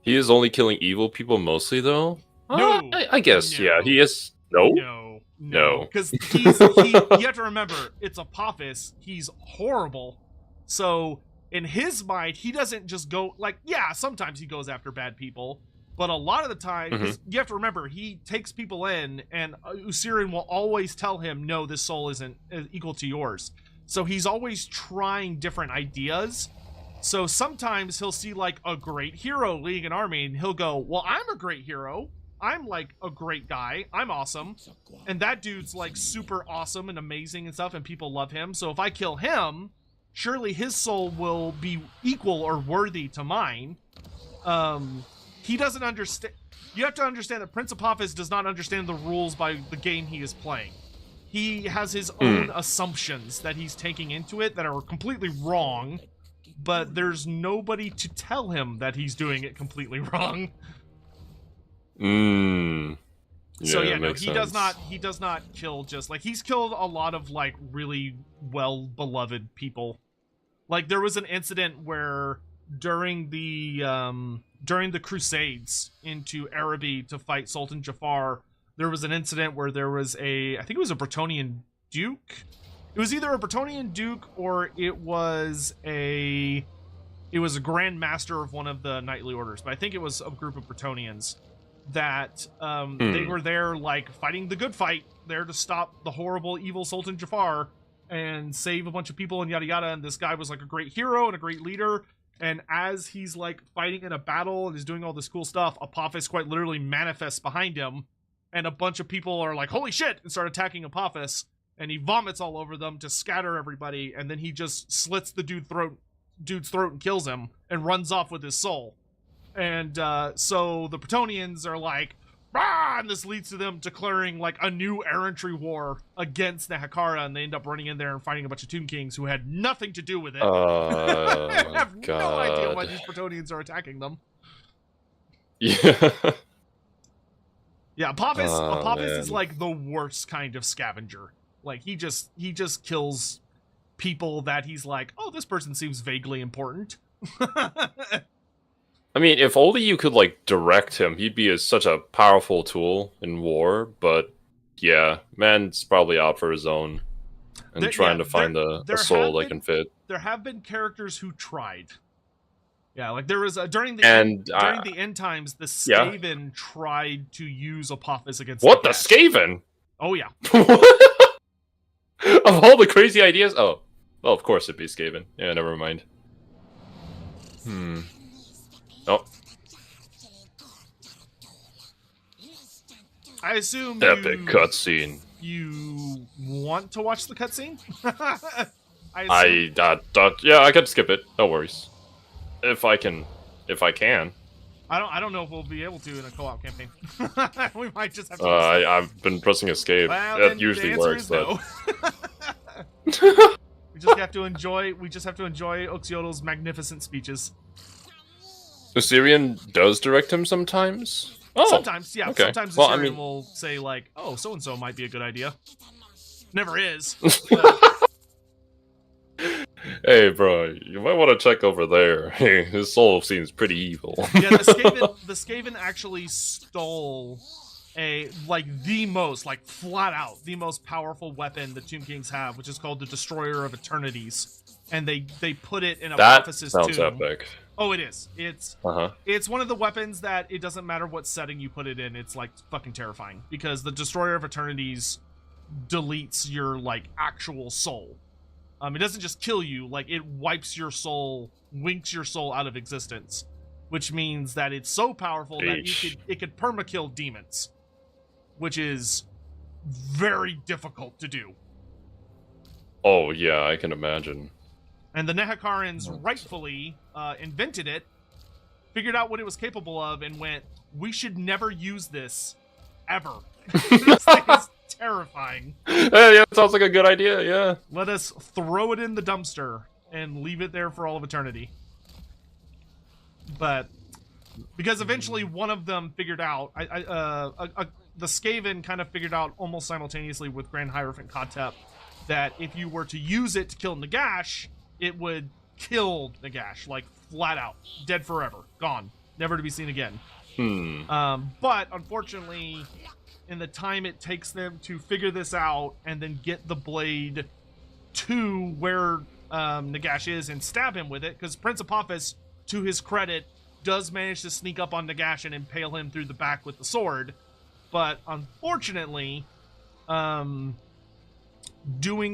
He is only killing evil people mostly, though?
No.
I guess, yeah. He is... No?
No. Because you have to remember, it's Apophas. He's horrible. So, in his mind, he doesn't just go... Like, yeah, sometimes he goes after bad people. But a lot of the time, you have to remember, he takes people in, and Usirian will always tell him, no, this soul isn't equal to yours. So he's always trying different ideas. So sometimes he'll see, like, a great hero leading an army, and he'll go, well, I'm a great hero. I'm, like, a great guy. I'm awesome. And that dude's, like, super awesome and amazing and stuff, and people love him. So if I kill him, surely his soul will be equal or worthy to mine. He doesn't understand. You have to understand that Prince Apophis does not understand the rules by the game he is playing. He has his own assumptions that he's taking into it that are completely wrong, but there's nobody to tell him that he's doing it completely wrong.
Yeah,
So yeah, no,
he
does not kill just like he's killed a lot of like really well beloved people. Like there was an incident where during the Crusades into Araby to fight Sultan Jafar, there was an incident where there was I think it was a Bretonnian duke. It was either a Bretonnian duke or it was a Grand Master of one of the knightly orders, but I think it was a group of Bretonnians that they were there like fighting the good fight, there to stop the horrible evil Sultan Jafar and save a bunch of people and yada yada, and this guy was like a great hero and a great leader. And as he's like fighting in a battle and is doing all this cool stuff, Apophis quite literally manifests behind him, and a bunch of people are like, holy shit, and start attacking Apophis, and he vomits all over them to scatter everybody, and then he just slits the dude's throat and kills him and runs off with his soul. And so the Bretonnians are like, rah! And this leads to them declaring like a new errantry war against Nahakara, and they end up running in there and fighting a bunch of Tomb Kings who had nothing to do with it. I have no idea why these Bretonnians are attacking them.
Yeah.
Yeah, Apophis is like the worst kind of scavenger. Like he just kills people that he's like, oh, this person seems vaguely important.
I mean, if only you could, like, direct him, he'd be such a powerful tool in war, but, yeah, man's probably out for his own and trying to find a soul that can fit.
There have been characters who tried. Yeah, like there was, during the end times, the Skaven tried to use Apophis against
What, the Skaven?
Oh, yeah.
Of all the crazy ideas? Oh, well, of course it'd be Skaven. Yeah, never mind. Oh.
I assume
Epic cutscene.
You want to watch the cutscene?
Yeah, I could skip it. No worries. If I can.
I don't know if we'll be able to in a co-op campaign. We might just have to.
I've been pressing escape.
Well,
that usually works, but.
No. We just have to enjoy Oxyotl's magnificent speeches.
Usirian does direct him sometimes? Oh,
sometimes, yeah.
Okay.
Sometimes Usirian will say, like, oh, so-and-so might be a good idea. Never is.
Hey, bro, you might want to check over there. Hey, his soul seems pretty evil.
Yeah, the Skaven actually stole the most, like, flat out, the most powerful weapon the Tomb Kings have, which is called the Destroyer of Eternities. And they put it in Apophis' tomb.
That sounds epic.
Oh, it is. It's one of the weapons that it doesn't matter what setting you put it in. It's like fucking terrifying because the Destroyer of Eternities deletes your like actual soul. It doesn't just kill you; like it wipes your soul, winks your soul out of existence, which means that it's so powerful that it could permakill demons, which is very difficult to do.
Oh yeah, I can imagine.
And the Nehakarans rightfully invented it, figured out what it was capable of, and went, we should never use this, ever. This thing is terrifying.
Yeah, that sounds like a good idea, yeah.
Let us throw it in the dumpster and leave it there for all of eternity. But, because eventually one of them figured out, the Skaven kind of figured out almost simultaneously with Grand Hierophant Kotep, that if you were to use it to kill Nagash, it would killed Nagash, like flat out, dead forever, gone, never to be seen again. But unfortunately, in the time it takes them to figure this out and then get the blade to where Nagash is and stab him with it, because Prince Apophas, to his credit, does manage to sneak up on Nagash and impale him through the back with the sword. But unfortunately, doing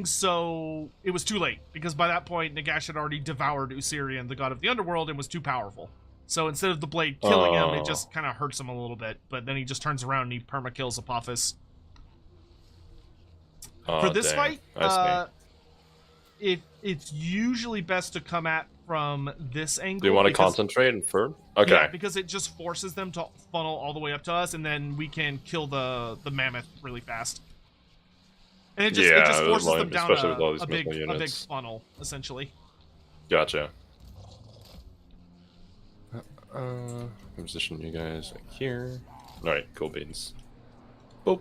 so, it was too late, because by that point, Nagash had already devoured Usirian, the god of the underworld, and was too powerful. So instead of the blade killing him, it just kind of hurts him a little bit. But then he just turns around and he perma-kills Apophas. For this fight, it's usually best to come at from this angle.
Do you want to concentrate and firm? Okay.
Yeah, because it just forces them to funnel all the way up to us, and then we can kill the mammoth really fast. And it just forces them down a big funnel, essentially.
Gotcha. Position you guys like here. Alright, cool beans. Boop.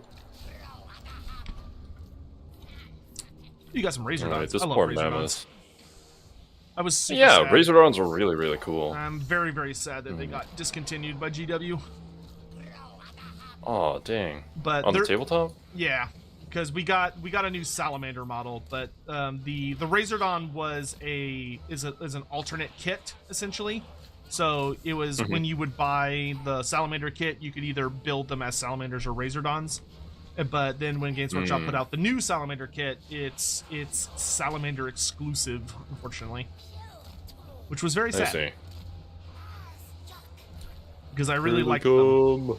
You got some Razor Dons.
This
I love
poor
Razor
mammoth.
Dons. I was super sad.
Razor Dons are really, really cool.
I'm very, very sad that they got discontinued by GW.
Oh, dang.
But
on the tabletop?
Yeah, because we got a new Salamander model, but the Razor Don is an alternate kit, essentially. So it was when you would buy the Salamander kit, you could either build them as Salamanders or Razor Dons. But then when Games Workshop put out the new Salamander kit, it's Salamander exclusive, unfortunately. Which was very sad.
I see.
Because I really liked them.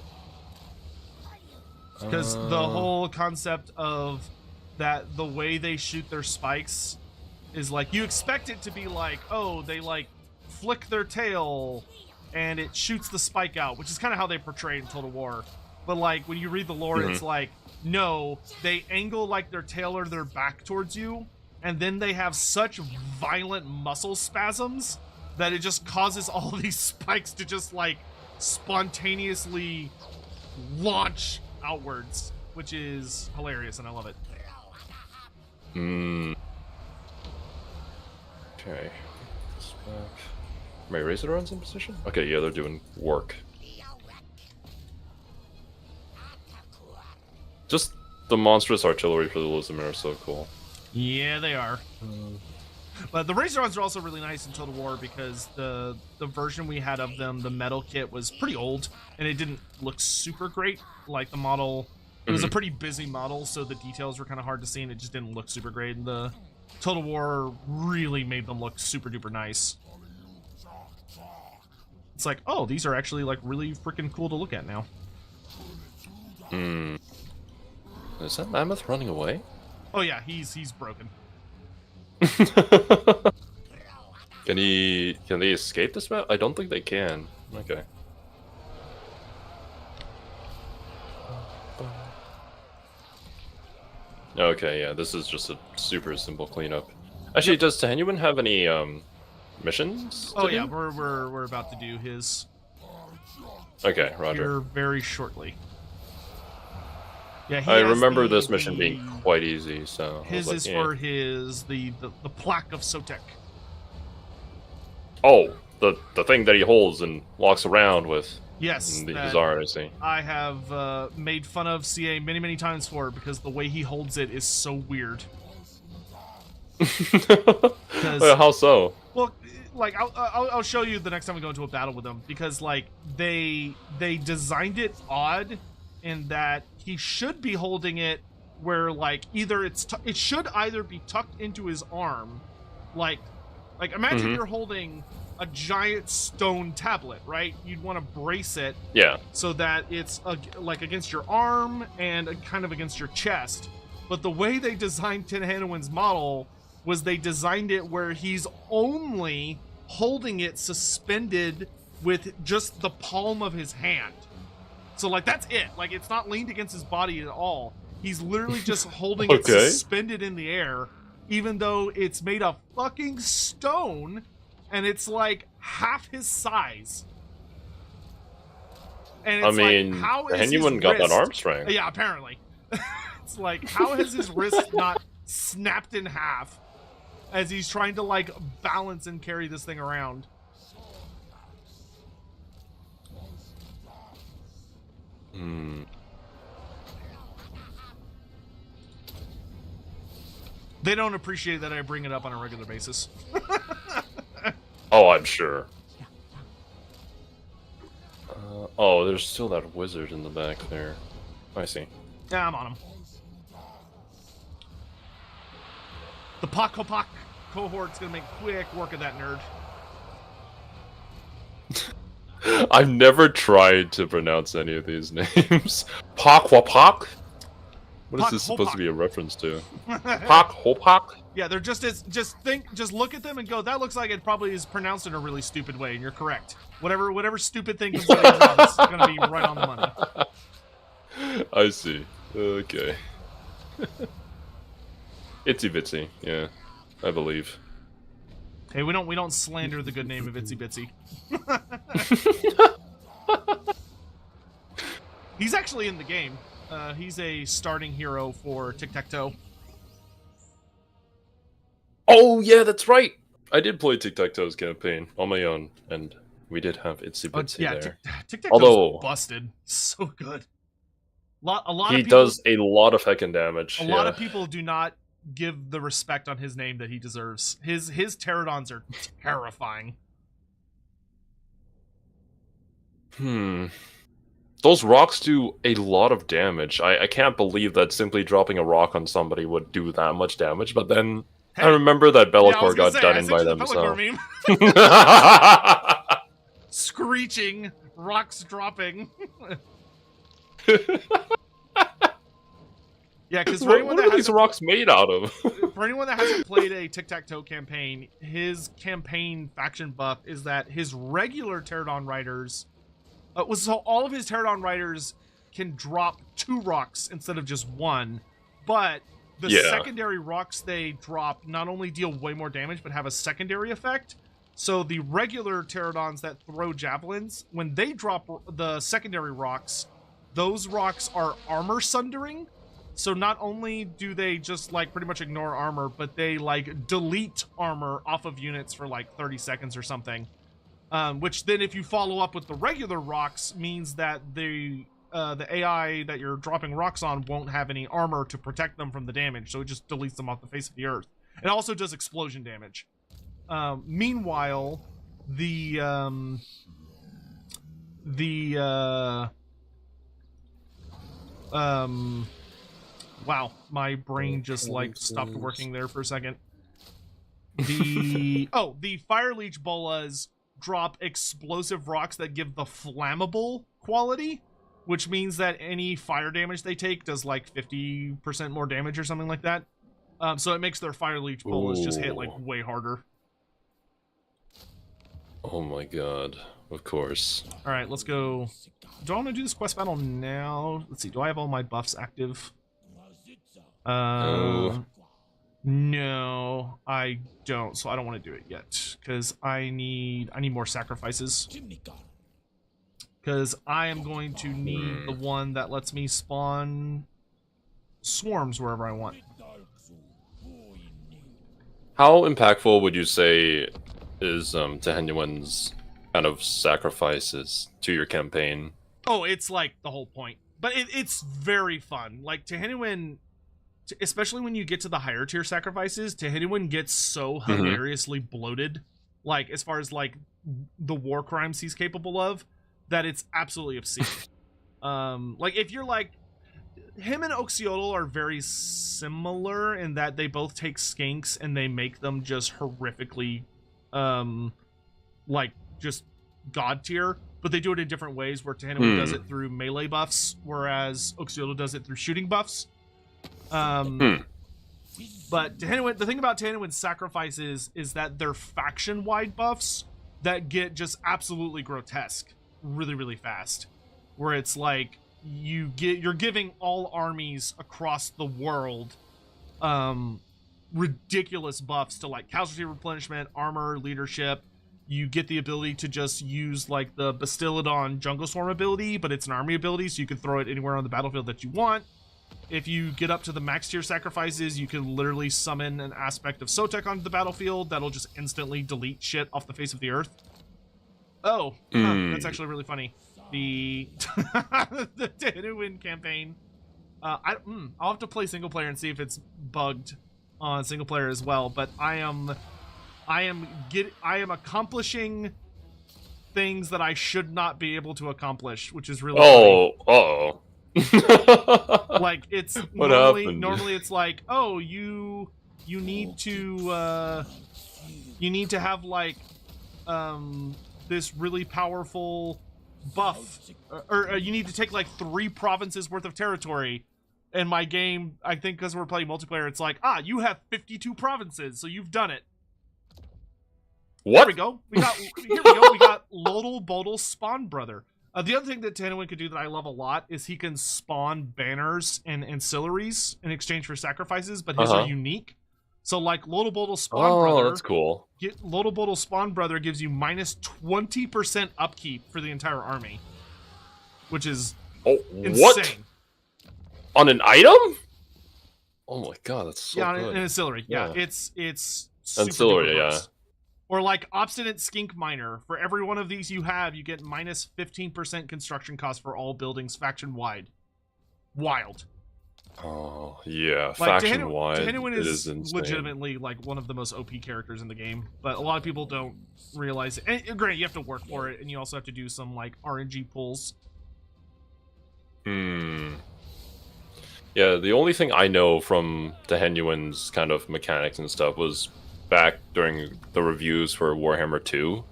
Because the whole concept of that, the way they shoot their spikes is like, you expect it to be like, oh, they like flick their tail and it shoots the spike out, which is kind of how they portray in Total War. But like when you read the lore, it's like, no, they angle like their tail or their back towards you, and then they have such violent muscle spasms that it just causes all these spikes to just like spontaneously launch outwards, which is hilarious, and I love it.
Okay. My Razor Dons in position? Okay, yeah, they're doing work. Just the monstrous artillery for the Lizardmen are so cool.
Yeah, they are. But the Razor Dons are also really nice in Total War because the version we had of them, the metal kit, was pretty old, and it didn't look super great. Like the model, it was a pretty busy model, so the details were kind of hard to see, and it just didn't look super great. And the Total War really made them look super duper nice. It's like, oh, these are actually like really freaking cool to look at now.
Is that mammoth running away?
Oh yeah, he's broken.
Can they escape this map? I don't think they can. Okay. Okay, yeah, this is just a super simple cleanup. Actually, does Tehenhauin have any missions?
Oh yeah, we're about to do his.
Okay, roger.
Here very shortly. Yeah,
I remember this mission being quite easy, so
his is for the plaque of Sotek.
Oh, the thing that he holds and walks around with.
Yes,
in his art, I see.
I have made fun of CA many times for it because the way he holds it is so weird.
How so?
Well, like I'll show you the next time we go into a battle with them, because like they designed it odd in that he should be holding it where like either it should either be tucked into his arm, like imagine you're holding a giant stone tablet, right? You'd want to brace it, so that it's like against your arm and kind of against your chest. But the way they designed Tehenhauin's model was they designed it where he's only holding it suspended with just the palm of his hand. So like that's it. Like it's not leaned against his body at all. He's literally just holding it suspended in the air, even though it's made of fucking stone and it's like half his size. And it's like, how is
anyone got that arm strength?
Yeah, apparently. It's like, how has his wrist not snapped in half? as he's trying to like balance and carry this thing around. They don't appreciate that I bring it up on a regular basis.
Oh, I'm sure. Oh, there's still that wizard in the back there. I see.
Yeah, I'm on him. The Pak cohort's gonna make quick work of that nerd.
I've never tried to pronounce any of these names. Pak? What is this supposed to be a reference to? Pak Hopak?
Yeah, they're just look at them and go, that looks like it probably is pronounced in a really stupid way, and you're correct. Whatever stupid thing comes out of your mouth is gonna be right on the money.
I see. Okay. Itsy Bitsy, yeah, I believe.
Hey, we don't slander the good name of Itsy Bitsy. He's actually in the game. He's a starting hero for Tic-Tac-Toe.
Oh, yeah, that's right! I did play Tic-Tac-Toe's campaign on my own, and we did have Itsy Bitsy there.
Tic-Tac-Toe's busted. So good. A lot of people,
does a lot of heckin' damage.
A lot of people do not give the respect on his name that he deserves. His pterodons are terrifying.
Those rocks do a lot of damage. I can't believe that simply dropping a rock on somebody would do that much damage, but then I remember that Be'lakor got done in by themselves.
Screeching, rocks dropping. Yeah, because
what are these rocks made out of?
For anyone that hasn't played a Tic-Tac-Toe campaign, his campaign faction buff is that his regular Pterodon riders, so all of his Pterodon riders can drop 2 rocks instead of just 1, but the secondary rocks they drop not only deal way more damage, but have a secondary effect. So the regular Pterodons that throw javelins, when they drop the secondary rocks, those rocks are armor sundering. So not only do they just like pretty much ignore armor, but they like delete armor off of units for like 30 seconds or something. Which then if you follow up with the regular rocks means that the AI that you're dropping rocks on won't have any armor to protect them from the damage. So it just deletes them off the face of the earth. It also does explosion damage. Meanwhile, wow, my brain just like stopped working there for a second. The fire leech bolas drop explosive rocks that give the flammable quality, which means that any fire damage they take does like 50% more damage or something like that. So it makes their fire leech bolas just hit like way harder.
Oh my god, of course.
Alright, let's go. Do I want to do this quest battle now? Let's see, do I have all my buffs active? No, I don't, so I don't want to do it yet, because I need more sacrifices. Because I am going to need the one that lets me spawn swarms wherever I want.
How impactful would you say is Tehenhauin's kind of sacrifices to your campaign?
Oh, it's like the whole point. But it's very fun. Like Tehenhauin, especially when you get to the higher tier sacrifices, Tehenhauin gets so hilariously bloated, like as far as like the war crimes he's capable of, that it's absolutely obscene. Like if you're like, him and Oxyotl are very similar in that they both take skinks and they make them just horrifically like just god tier, but they do it in different ways, where Tehenhauin does it through melee buffs, whereas Oxyotl does it through shooting buffs. But Tehenhauin, the thing about Tehenhauin's sacrifices is that they're faction-wide buffs that get just absolutely grotesque really, really fast. Where it's like you're giving all armies across the world ridiculous buffs to like casualty replenishment, armor, leadership. You get the ability to just use like the Bastillodon Jungle Swarm ability, but it's an army ability, so you can throw it anywhere on the battlefield that you want. If you get up to the max tier sacrifices, you can literally summon an aspect of Sotek onto the battlefield that'll just instantly delete shit off the face of the earth. Oh, that's actually really funny. The the Tehenhauin campaign. I'll have to play single player and see if it's bugged on single player as well. But I am accomplishing things that I should not be able to accomplish, which is really funny. Like it's normally it's like, oh, you need to have like this really powerful buff, or you need to take like 3 provinces worth of territory. In my game, I think because we're playing multiplayer, it's like, you have 52 provinces, so you've done it.
What?
Here we go. We got Lodal Bodal Spawn Brother. The other thing that Tehenhauin can do that I love a lot is he can spawn banners and ancillaries in exchange for sacrifices, but his are unique. So like Lodal Bodal Spawn Brother.
Oh, that's cool.
Lodal Bodal Spawn Brother gives you minus 20% upkeep for the entire army, which is insane.
What? On an item? Oh my god, that's so good.
An ancillary. Yeah, it's super
ancillary,
yeah. Or like Obstinate Skink Miner. For every one of these you have, you get minus 15% construction cost for all buildings faction-wide. Wild.
Oh, yeah.
Like,
faction-wide,
Tehenhauin is
insane.
legitimately like one of the most OP characters in the game, but a lot of people don't realize it. And granted, you have to work for it, and you also have to do some like RNG pulls.
Yeah, the only thing I know from Tehenhauin's kind of mechanics and stuff was back during the reviews for Warhammer 2,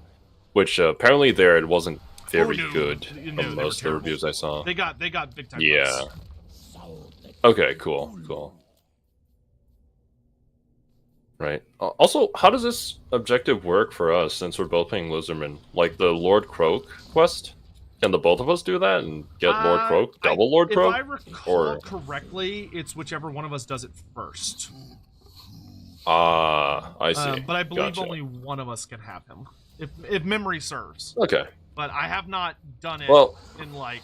which apparently it wasn't very good from most of the reviews I saw.
They got big time.
Yeah. Okay, cool. Right. Also, how does this objective work for us since we're both playing Lizardmen? Like the Lord Croak quest? Can the both of us do that and get Lord Croak, Lord Croak?
If I recall correctly, it's whichever one of us does it first.
I see.
But I believe only one of us can have him, if memory serves.
Okay.
But I have not done it in like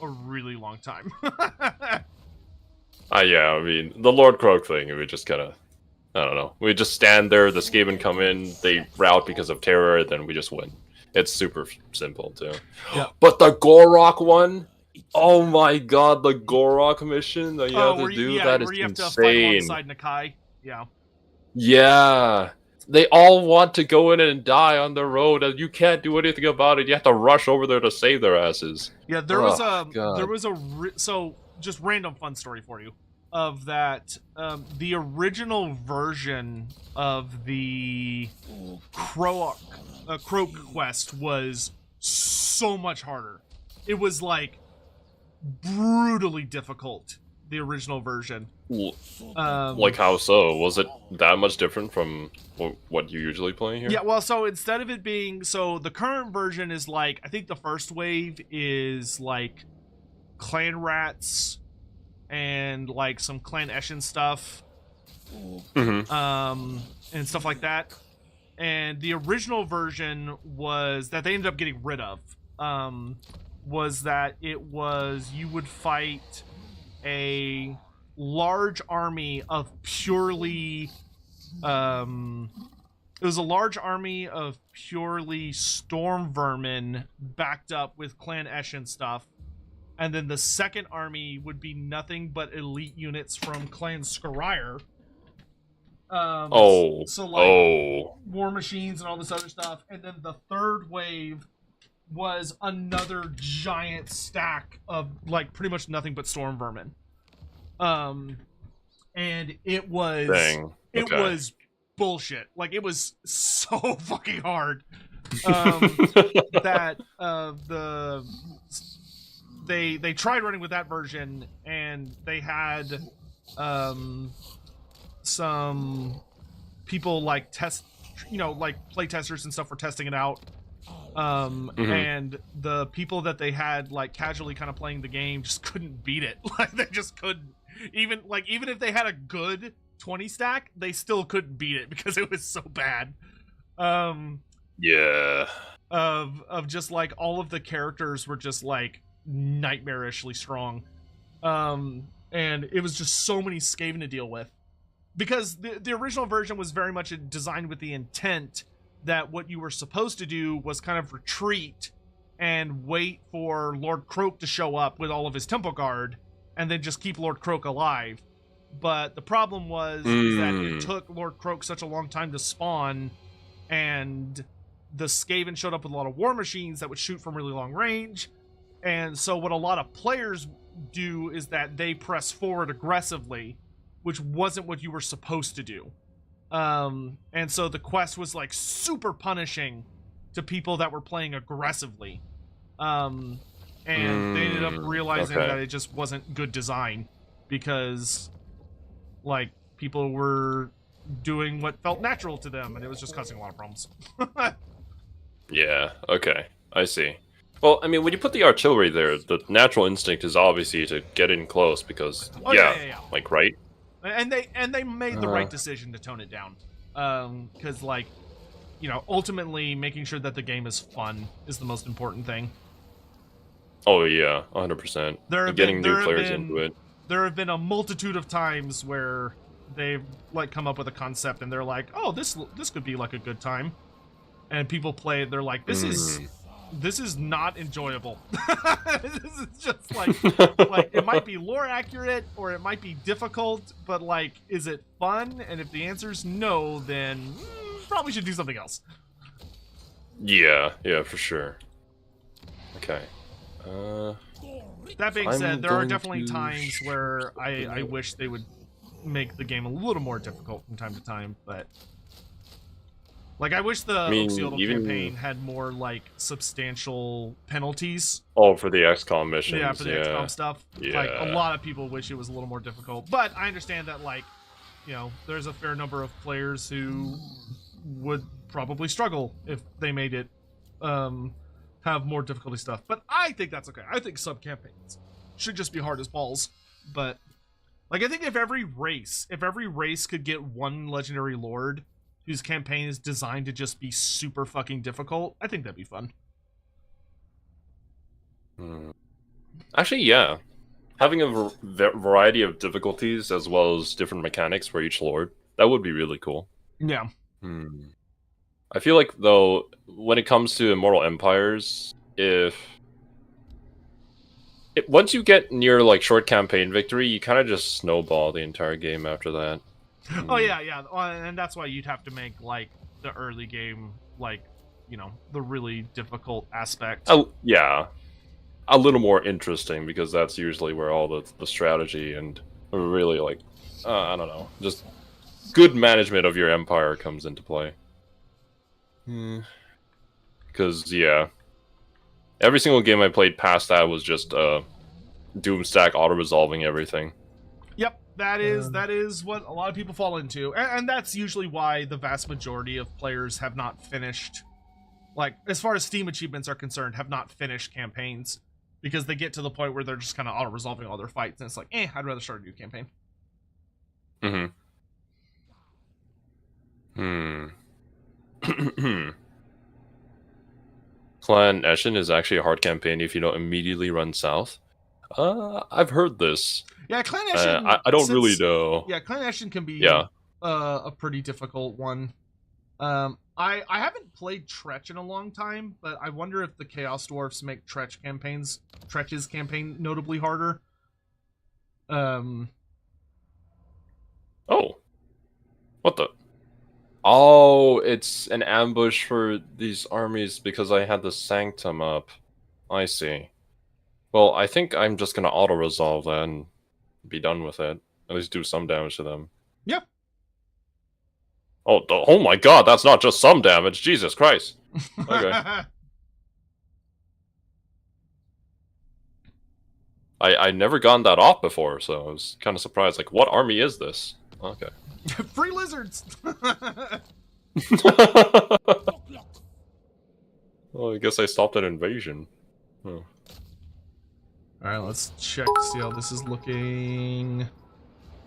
a really long time.
Yeah, I mean, the Lord Croak thing, we just kind of, I don't know. We just stand there, the Skaven come in, they rout because of terror, then we just win. It's super simple, too.
Yeah.
But the Gorok one, oh my god, the Gorok mission that you have to do, that is insane. You have to fight
alongside Nakai. Yeah.
Yeah. They all want to go in and die on the road, and you can't do anything about it. You have to rush over there to save their asses.
Yeah, so just random fun story for you of that. The original version of the Croak quest was so much harder. It was like brutally difficult. The original version.
Like how so? Was it that much different from what you usually play here?
Yeah, well, so instead of it being... the current version is like... I think the first wave is like clan rats and like some clan Eshin stuff. And stuff like that. And the original version was that they ended up getting rid of. Was that it was... You would fight a large army of purely storm vermin backed up with clan Eshin stuff, and then the second army would be nothing but elite units from clan Skryre. War machines and all this other stuff, and then the third wave was another giant stack of like pretty much nothing but storm vermin. And it was was bullshit. Like it was so fucking hard. That they tried running with that version, and they had some people like play testers and stuff were testing it out. And the people that they had like casually kind of playing the game just couldn't beat it. Like they just couldn't. Even if they had a good 20 stack, they still couldn't beat it because it was so bad.
Yeah.
Of just like all of the characters were just like nightmarishly strong. And it was just so many Skaven to deal with. Because the original version was very much designed with the intent that what you were supposed to do was kind of retreat and wait for Lord Croak to show up with all of his temple guard, and then just keep Lord Croak alive. But the problem was that it took Lord Croak such a long time to spawn, and the Skaven showed up with a lot of war machines that would shoot from really long range. And so what a lot of players do is that they press forward aggressively, which wasn't what you were supposed to do. And so the quest was like super punishing to people that were playing aggressively. And they ended up realizing that it just wasn't good design, because like people were doing what felt natural to them, and it was just causing a lot of problems.
Yeah, okay, I see. Well, I mean, when you put the artillery there, the natural instinct is obviously to get in close, because like, right?
And they made the right decision to tone it down, because like, you know, ultimately making sure that the game is fun is the most important thing.
Oh yeah, 100%. Getting new players into it.
There have been a multitude of times where they've like come up with a concept and they're like, oh, this could be like a good time, and people play it. They're like, this is not enjoyable. This is just like it might be lore accurate or it might be difficult, but like, is it fun? And if the answer is no, then probably should do something else.
Yeah, for sure. Okay.
That being said, there are definitely times where I wish they would make the game a little more difficult from time to time, but like, I wish the Oxyotl campaign had more like substantial penalties.
Oh, for the XCOM missions.
Yeah, for the XCOM stuff.
Yeah.
Like, a lot of people wish it was a little more difficult, but I understand that, like, you know, there's a fair number of players who would probably struggle if they made it have more difficulty stuff. But I think that's okay. I think sub-campaigns should just be hard as balls. But like, I think if every race could get one legendary lord whose campaign is designed to just be super fucking difficult, I think that'd be fun.
Actually, yeah. Having a variety of difficulties as well as different mechanics for each lord, that would be really cool.
Yeah.
I feel like, though, when it comes to Immortal Empires, once you get near like short campaign victory, you kind of just snowball the entire game after that.
Oh yeah, and that's why you'd have to make like the early game, like, you know, the really difficult aspect.
Yeah, a little more interesting, because that's usually where all the strategy and really like I don't know, just good management of your empire comes into play. Because yeah, every single game I played past that was just Doomstack auto-resolving everything.
Yep, that is what a lot of people fall into, and that's usually why the vast majority of players have not finished, like, as far as Steam achievements are concerned, have not finished campaigns, because they get to the point where they're just kind of auto-resolving all their fights, and it's like, I'd rather start a new campaign. Clan
Eshin is actually a hard campaign if you don't immediately run south. I've heard this.
Yeah, Clan Eshin.
I don't really know.
Yeah, Clan Eshin can be a pretty difficult one. I haven't played Tzeentch in a long time, but I wonder if the Chaos Dwarfs make Tzeentch's campaign notably harder.
Oh, what the? Oh, it's an ambush for these armies because I had the Sanctum up. I see. Well, I think I'm just gonna auto-resolve that and be done with it. At least do some damage to them.
Yeah.
Oh my god, that's not just some damage. Jesus Christ. Okay. I never gotten that off before, so I was kind of surprised. Like, what army is this? Okay.
Free lizards!
Well, I guess I stopped an invasion. Oh.
Alright, let's check to see how this is looking.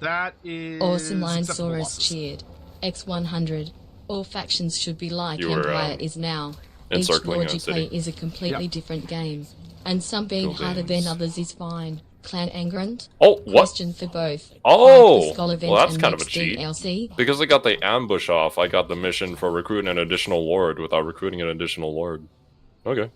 That is...
Awesome Linesaurus cheered. X100. All factions should be like Empire is now. Each lord you play is a completely different game. And some being harder than others is fine. Clan Angrand?
Oh, what?
Question for both.
Oh,
well,
that's kind of a cheat. DLC. Because I got the ambush off, I got the mission for recruiting an additional lord without recruiting an additional lord. Okay.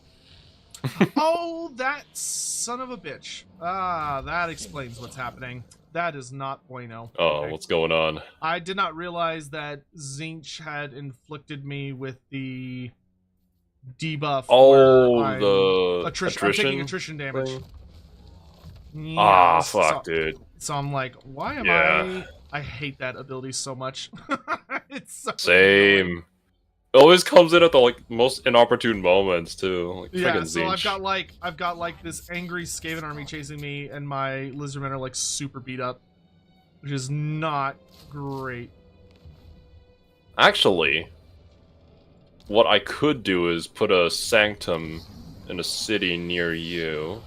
Oh, that son of a bitch. Ah, that explains what's happening. That is not bueno.
Oh, okay. What's going on?
I did not realize that Tzeentch had inflicted me with the debuff.
Oh, the
attrition. I'm taking attrition damage.
Yeah, fuck, dude.
So I'm like, why am I hate that ability so much. It's so
same. Annoying. It always comes in at the most inopportune moments too. Like,
yeah, so
Tzeentch.
I've got this angry Skaven army chasing me, and my Lizardmen are super beat up, which is not great.
Actually, what I could do is put a sanctum in a city near you.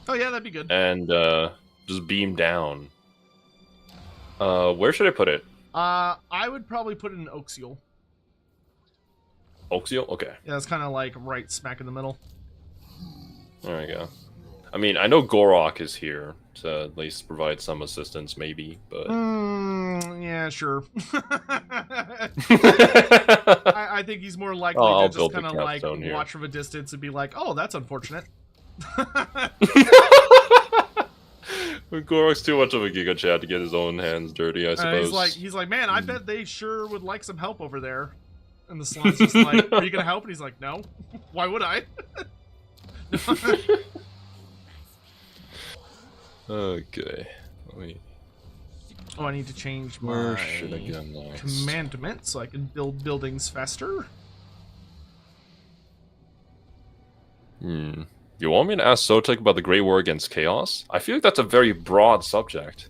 Oh yeah, that'd be good.
And just beam down. Where should I put it?
I would probably put it in Oxyotl.
Oxyotl? Okay.
Yeah, it's kind of right smack in the middle.
There you go. I mean, I know Gorok is here to at least provide some assistance, maybe, but...
yeah, sure. I think he's more likely to just kind of watch from a distance and be like, oh, that's unfortunate.
Gorok's too much of a Giga Chad to get his own hands dirty, I suppose.
He's like, man, I bet they sure would like some help over there. And the Slon's just like, are you gonna help? And he's like, no. Why would I?
Okay. Wait.
Oh, I need to change my commandment so I can build buildings faster.
You want me to ask Sotek about the Great War against Chaos? I feel like that's a very broad subject.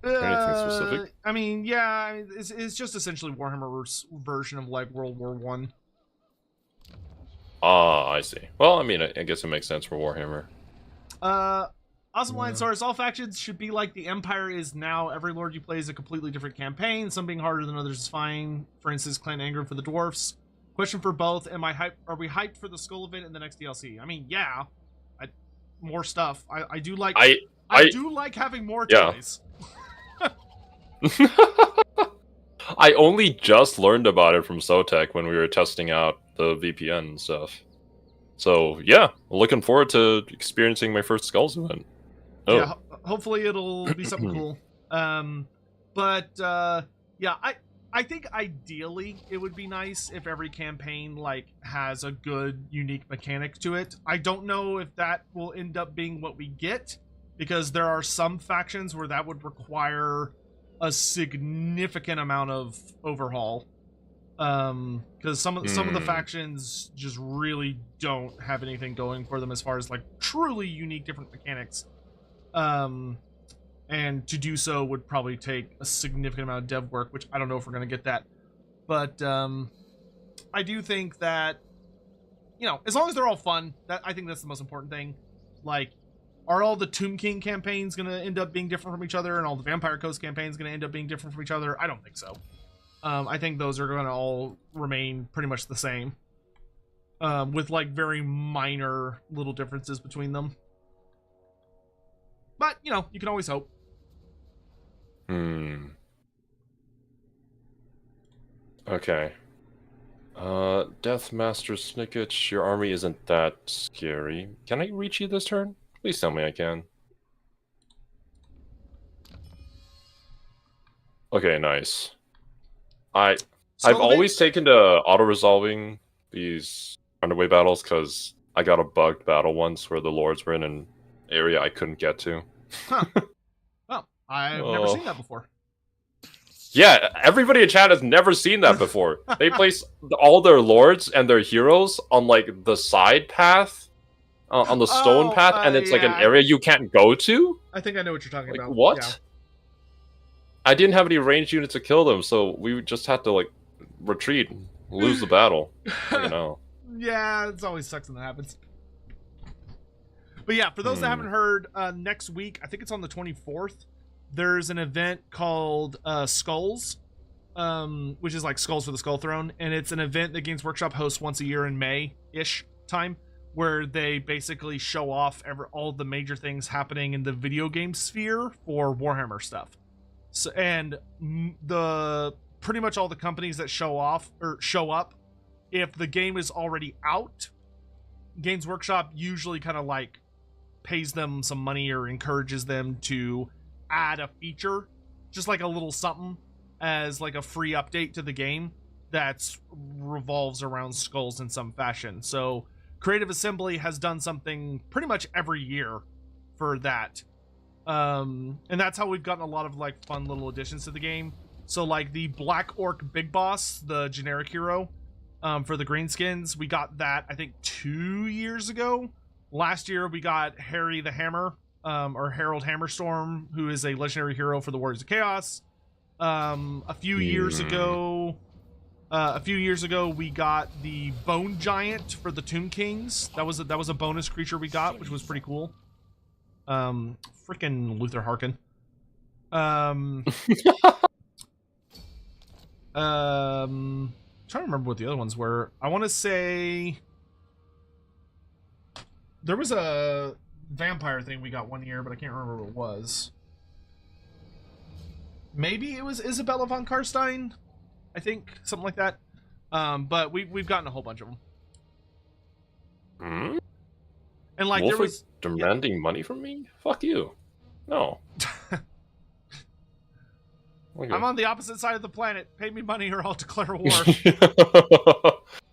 Anything specific?
I mean, yeah, it's just essentially Warhammer's version of World War One.
Ah, I see. Well, I mean, I guess it makes sense for Warhammer.
Awesome line source. All factions should be like the Empire is now. Every lord you play is a completely different campaign. Some being harder than others is fine. For instance, Clan Anger for the dwarfs. Question for both: Am I hyped? Are we hyped for the Skull event in the next DLC? I mean, yeah. More stuff. I do like. I do like having more toys.
I only just learned about it from Sotek when we were testing out the VPN and stuff. So yeah, looking forward to experiencing my first Skulls event. Oh.
Yeah, hopefully it'll be something cool. Yeah, I think ideally it would be nice if every campaign has a good unique mechanic to it. I don't know if that will end up being what we get, because there are some factions where that would require a significant amount of overhaul. Because some of the factions just really don't have anything going for them as far as truly unique different mechanics. And to do so would probably take a significant amount of dev work, which I don't know if we're going to get that. But I do think that, as long as they're all fun, I think that's the most important thing. Are all the Tomb King campaigns going to end up being different from each other, and all the Vampire Coast campaigns going to end up being different from each other? I don't think so. I think those are going to all remain pretty much the same, with very minor little differences between them. But, you can always hope.
Okay. Deathmaster Snicketch, your army isn't that scary. Can I reach you this turn? Please tell me I can. Okay, nice. I've always taken to auto-resolving these underway battles because I got a bugged battle once where the lords were in an area I couldn't get to.
Huh. Well, I've never seen that before.
Yeah, everybody in chat has never seen that before. They place all their lords and their heroes on the side path, on the stone path, and it's an area you can't go to.
I think I know what you're talking about.
What?
Yeah.
I didn't have any ranged units to kill them, so we just had to retreat, and lose the battle.
Yeah, it always sucks when that happens. But yeah, for those that haven't heard, next week, I think it's on the 24th, there's an event called Skulls, which is Skulls for the Skull Throne, and it's an event that Games Workshop hosts once a year in May-ish time, where they basically show off all the major things happening in the video game sphere for Warhammer stuff. So, and pretty much all the companies that show up, if the game is already out, Games Workshop usually kind of like pays them some money or encourages them to add a feature, just like a little something as like a free update to the game that revolves around skulls in some fashion. So Creative Assembly has done something pretty much every year for that. And that's how we've gotten a lot of like fun little additions to the game. So like the Black Orc Big Boss, the generic hero, for the greenskins, we got that I think 2 years ago. Last year we got Harry the Hammer, or Harold Hammerstorm, who is a legendary hero for the Warriors of Chaos. A few years ago we got the Bone Giant for the Tomb Kings. That was a bonus creature we got, which was pretty cool. Freaking Luthor Harkin. Trying to remember what the other ones were. I want to say there was a vampire thing we got one year, but I can't remember what it was. Maybe it was Isabella von Carstein, I think, something like that. But we've gotten a whole bunch of them.
Hmm?
And like
Wolf
there was
demanding money from me? Fuck you. No. Okay.
I'm on the opposite side of the planet. Pay me money or I'll declare war.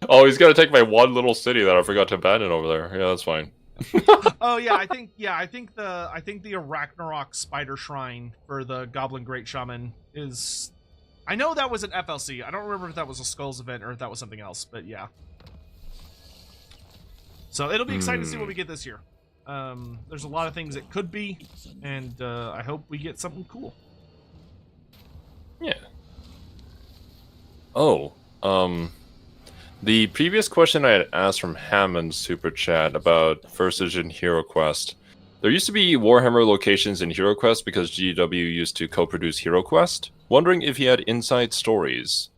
Oh, he's gonna take my one little city that I forgot to abandon over there. Yeah, that's fine.
Oh yeah, I think the Arachnarok Spider Shrine for the Goblin Great Shaman is. I know that was an FLC. I don't remember if that was a Skulls event or if that was something else, but yeah. So it'll be exciting to see what we get this year. There's a lot of things it could be, and I hope we get something cool.
Yeah. Oh, the previous question I had asked from Hammond's Super Chat about First Edition Hero Quest. There used to be Warhammer locations in Hero Quest because GW used to co-produce Hero Quest. Wondering if he had inside stories.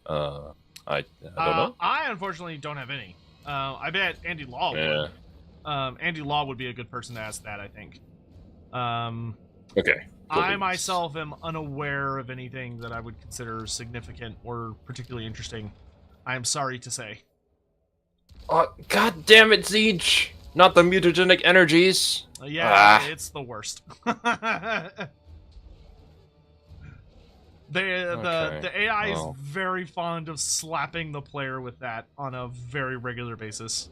I don't know.
I unfortunately don't have any. I bet Andy Law would. Andy Law would be a good person to ask that, I think.
Okay.
I myself am unaware of anything that I would consider significant or particularly interesting. I am sorry to say.
God damn it, Tzeentch! Not the mutagenic energies!
It's the worst. The AI is very fond of slapping the player with that on a very regular basis.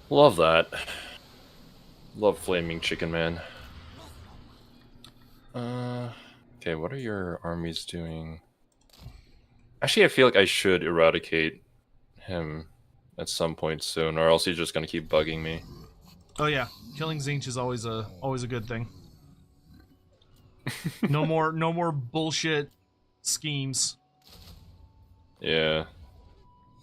Love that. Love Flaming Chicken Man. Okay, what are your armies doing? Actually, I feel like I should eradicate him at some point soon, or else he's just gonna keep bugging me.
Oh yeah, killing Tzeentch is always a good thing. No more bullshit schemes.
Yeah.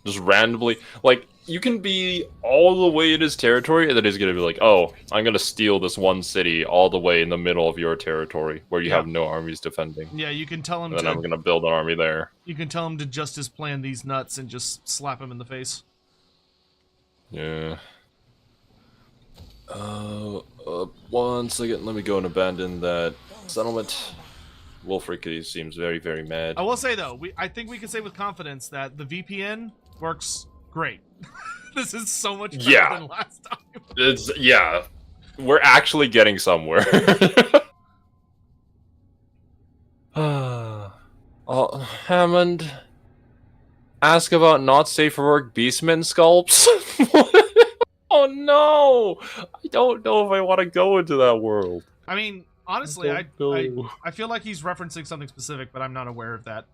Just randomly, like, you can be all the way in his territory, and then he's gonna be like, oh, I'm gonna steal this one city all the way in the middle of your territory, where you have no armies defending.
Yeah, you can tell him
and then I'm gonna build an army there.
You can tell him to justice plan these nuts and just slap him in the face.
Yeah. 1 second, let me go and abandon that settlement. Wolfric seems very, very mad.
I will say, though, I think we can say with confidence that the VPN works great. This is so much better than last time.
We're actually getting somewhere. Hammond, ask about not safe for work beastmen sculpts. Oh no! I don't know if I want to go into that world.
I mean, honestly, I feel like he's referencing something specific, but I'm not aware of that.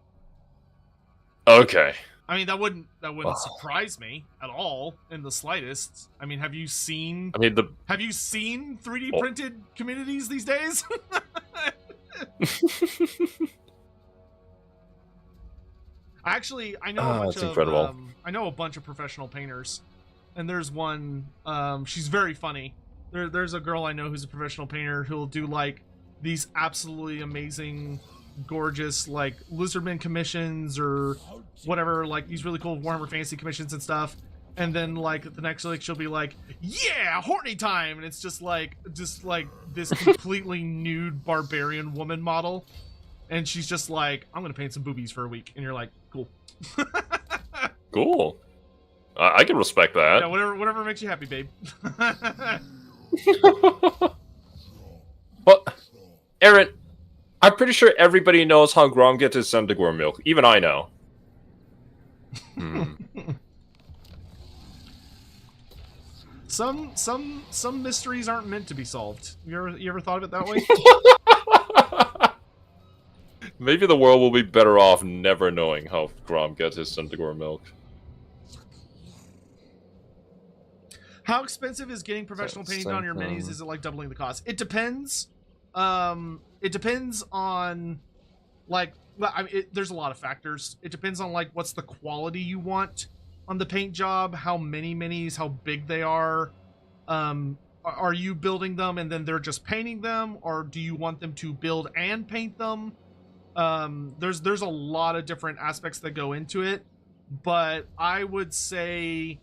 Okay.
I mean, that wouldn't surprise me at all in the slightest. I mean, have you seen? Have you seen 3D printed communities these days? Actually, I know a bunch of professional painters, and there's one. She's very funny. There's a girl I know who's a professional painter who'll do like these absolutely amazing, gorgeous like Lizardmen commissions or whatever, like these really cool Warhammer Fantasy commissions and stuff. And then like the next week she'll be like, yeah, horny time, and it's just like this completely nude barbarian woman model, and she's just like, I'm gonna paint some boobies for a week, and you're like, cool.
Cool. I can respect that.
Yeah, whatever makes you happy, babe.
Well, Aaron, I'm pretty sure everybody knows how Grom gets his Centaur milk. Even I know.
Some mysteries aren't meant to be solved. You ever thought of it that way?
Maybe the world will be better off never knowing how Grom gets his Centaur milk.
How expensive is getting professional painting on your minis? Is it like doubling the cost? It depends. It depends on, like, there's a lot of factors. It depends on like what's the quality you want on the paint job, how many minis, how big they are. Are you building them and then they're just painting them, or do you want them to build and paint them? There's a lot of different aspects that go into it, but I would say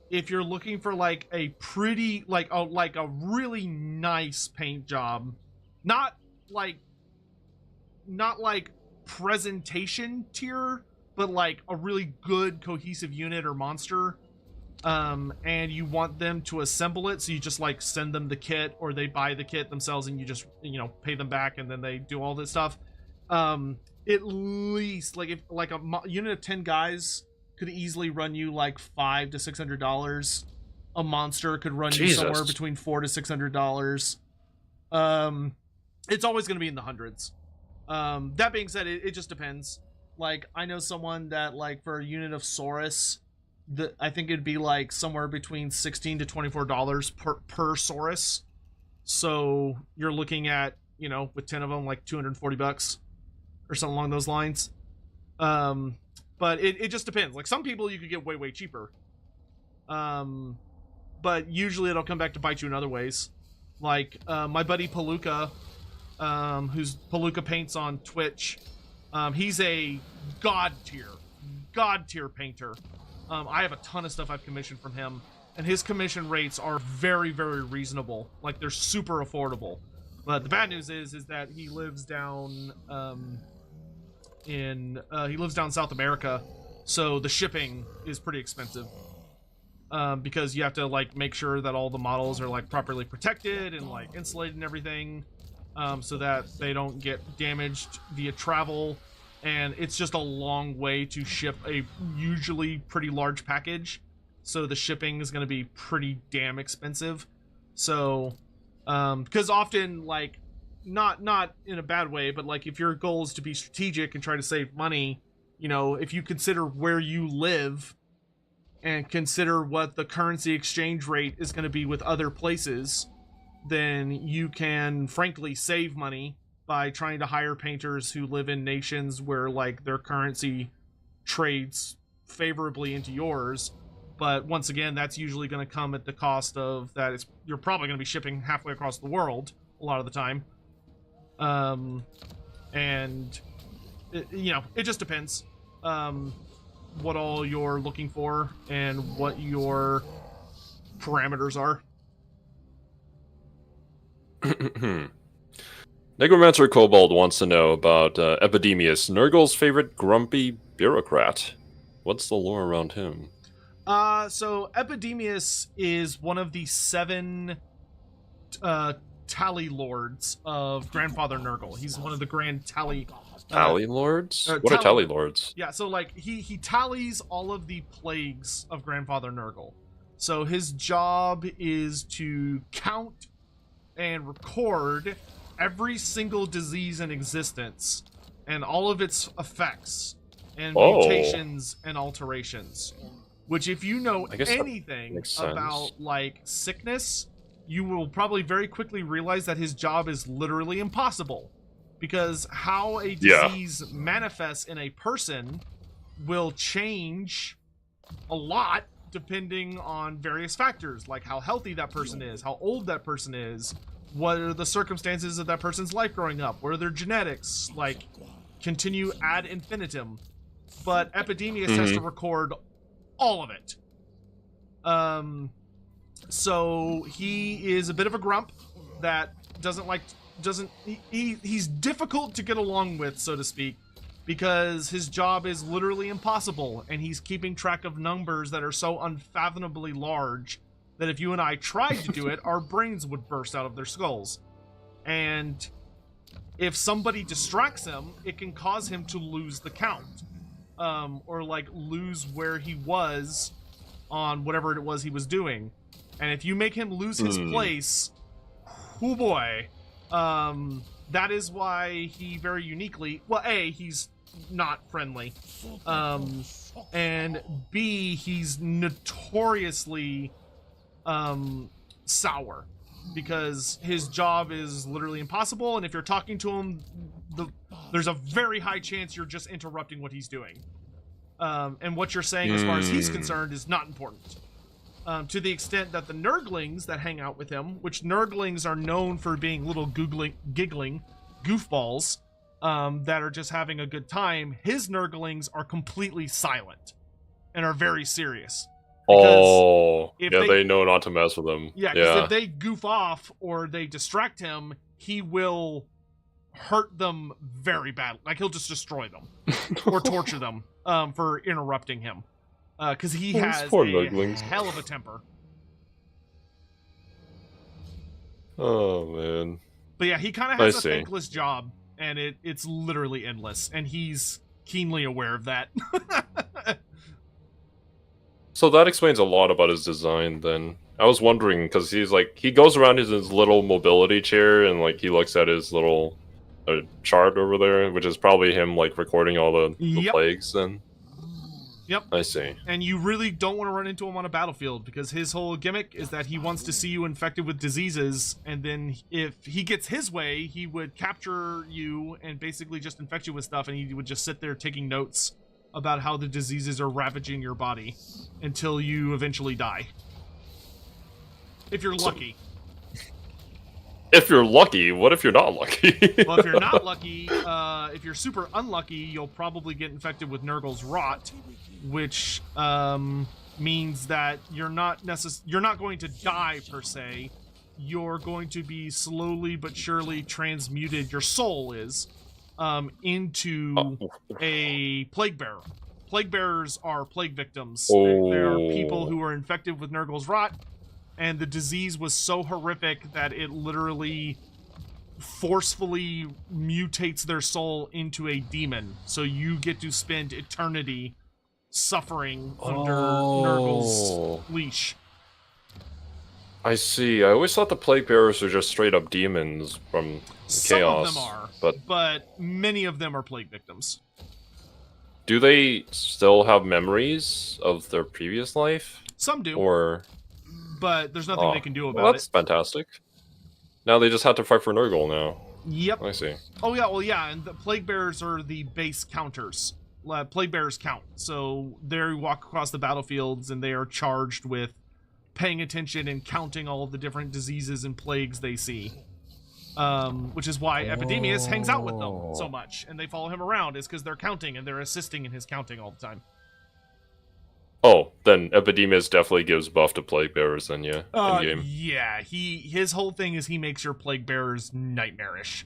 if you're looking for like a pretty like a really nice paint job, not like presentation tier, but like a really good cohesive unit or monster, and you want them to assemble it, so you just like send them the kit, or they buy the kit themselves and you just, you know, pay them back and then they do all this stuff. At least like if like a unit of 10 guys could easily run you like $500 to $600. A monster could run you somewhere between $400 to $600. It's always going to be in the hundreds. That being said, it just depends. Like, I know someone that, like, for a unit of Saurus, I think it'd be like somewhere between $16 to $24 per Saurus. So you're looking at, you know, with 10 of them, like $240 or something along those lines. But it just depends. Like, some people you could get way cheaper. But usually it'll come back to bite you in other ways. Like, my buddy Palooka, who's Palooka Paints on Twitch, he's a god tier painter. I have a ton of stuff I've commissioned from him, and his commission rates are very reasonable. Like, they're super affordable. But the bad news is that he lives down South America, so the shipping is pretty expensive. Because you have to like make sure that all the models are like properly protected and like insulated and everything, so that they don't get damaged via travel. And it's just a long way to ship a usually pretty large package, so the shipping is going to be pretty damn expensive. So because often, like, not in a bad way, but like if your goal is to be strategic and try to save money, you know, if you consider where you live and consider what the currency exchange rate is going to be with other places, then you can frankly save money by trying to hire painters who live in nations where like their currency trades favorably into yours. But once again, that's usually going to come at the cost of that you're probably going to be shipping halfway across the world a lot of the time. And you know, it just depends what all you're looking for and what your parameters are.
Necromancer Kobold wants to know about Epidemius, Nurgle's favorite grumpy bureaucrat. What's the lore around him?
So Epidemius is one of the 7 Tally Lords of Grandfather Nurgle. He's one of the Grand Tally...
Tally Lords? What are Tally Lords?
Yeah, so like he tallies all of the plagues of Grandfather Nurgle. So his job is to count and record every single disease in existence and all of its effects and mutations and alterations. Which, if you know anything about like sickness, you will probably very quickly realize that his job is literally impossible. Because how a disease manifests in a person will change a lot depending on various factors, like how healthy that person is, how old that person is, what are the circumstances of that person's life growing up, what are their genetics, like, continue ad infinitum. But Epidemius has to record all of it. So he is a bit of a grump that he's difficult to get along with, so to speak, because his job is literally impossible, and he's keeping track of numbers that are so unfathomably large that if you and I tried to do it, our brains would burst out of their skulls. And if somebody distracts him, it can cause him to lose the count, or like lose where he was on whatever it was he was doing. And if you make him lose his place, oh boy, that is why he very uniquely, well, A, he's not friendly, and B, he's notoriously sour, because his job is literally impossible, and if you're talking to him, there's a very high chance you're just interrupting what he's doing. And what you're saying, as far as he's concerned, is not important. To the extent that the Nurglings that hang out with him, which Nurglings are known for being little giggling goofballs that are just having a good time, his Nurglings are completely silent and are very serious.
They know not to mess with him.
Yeah, because if they goof off or they distract him, he will hurt them very badly. Like, he'll just destroy them or torture them for interrupting him. Because he has a hell of a temper.
Oh, man.
But yeah, he kind of has a thankless job, and it's literally endless, and he's keenly aware of that.
So that explains a lot about his design, then. I was wondering, because he's like, he goes around in his little mobility chair, and like he looks at his little chart over there, which is probably him like recording all the plagues, then.
Yep.
I see.
And you really don't want to run into him on a battlefield, because his whole gimmick is that he wants to see you infected with diseases, and then if he gets his way, he would capture you and basically just infect you with stuff, and he would just sit there taking notes about how the diseases are ravaging your body until you eventually die. If you're lucky.
If you're lucky? What if you're not lucky?
Well, if you're not lucky, if you're super unlucky, you'll probably get infected with Nurgle's Rot, which means that you're not going to die per se. You're going to be slowly but surely transmuted. Your soul is into a plague bearer. Plague bearers are plague victims. They are people who are infected with Nurgle's Rot, and the disease was so horrific that it literally forcefully mutates their soul into a demon. So you get to spend eternity suffering under Nurgle's leash.
I see. I always thought the plague bearers are just straight up demons from chaos.
Some of them are, but many of them are plague victims.
Do they still have memories of their previous life?
Some do. But there's nothing they can do about it.
That's fantastic. Now they just have to fight for Nurgle now.
Yep.
I see.
Oh yeah, well yeah, and the plague bearers are the base counters. Plague bearers count. So they walk across the battlefields and they are charged with paying attention and counting all of the different diseases and plagues they see. Which is why Epidemius hangs out with them so much, and they follow him around, is because they're counting and they're assisting in his counting all the time.
Oh, then Epidemius definitely gives buff to plague bearers, then yeah. In-game.
Yeah, his whole thing is he makes your plague bearers nightmarish.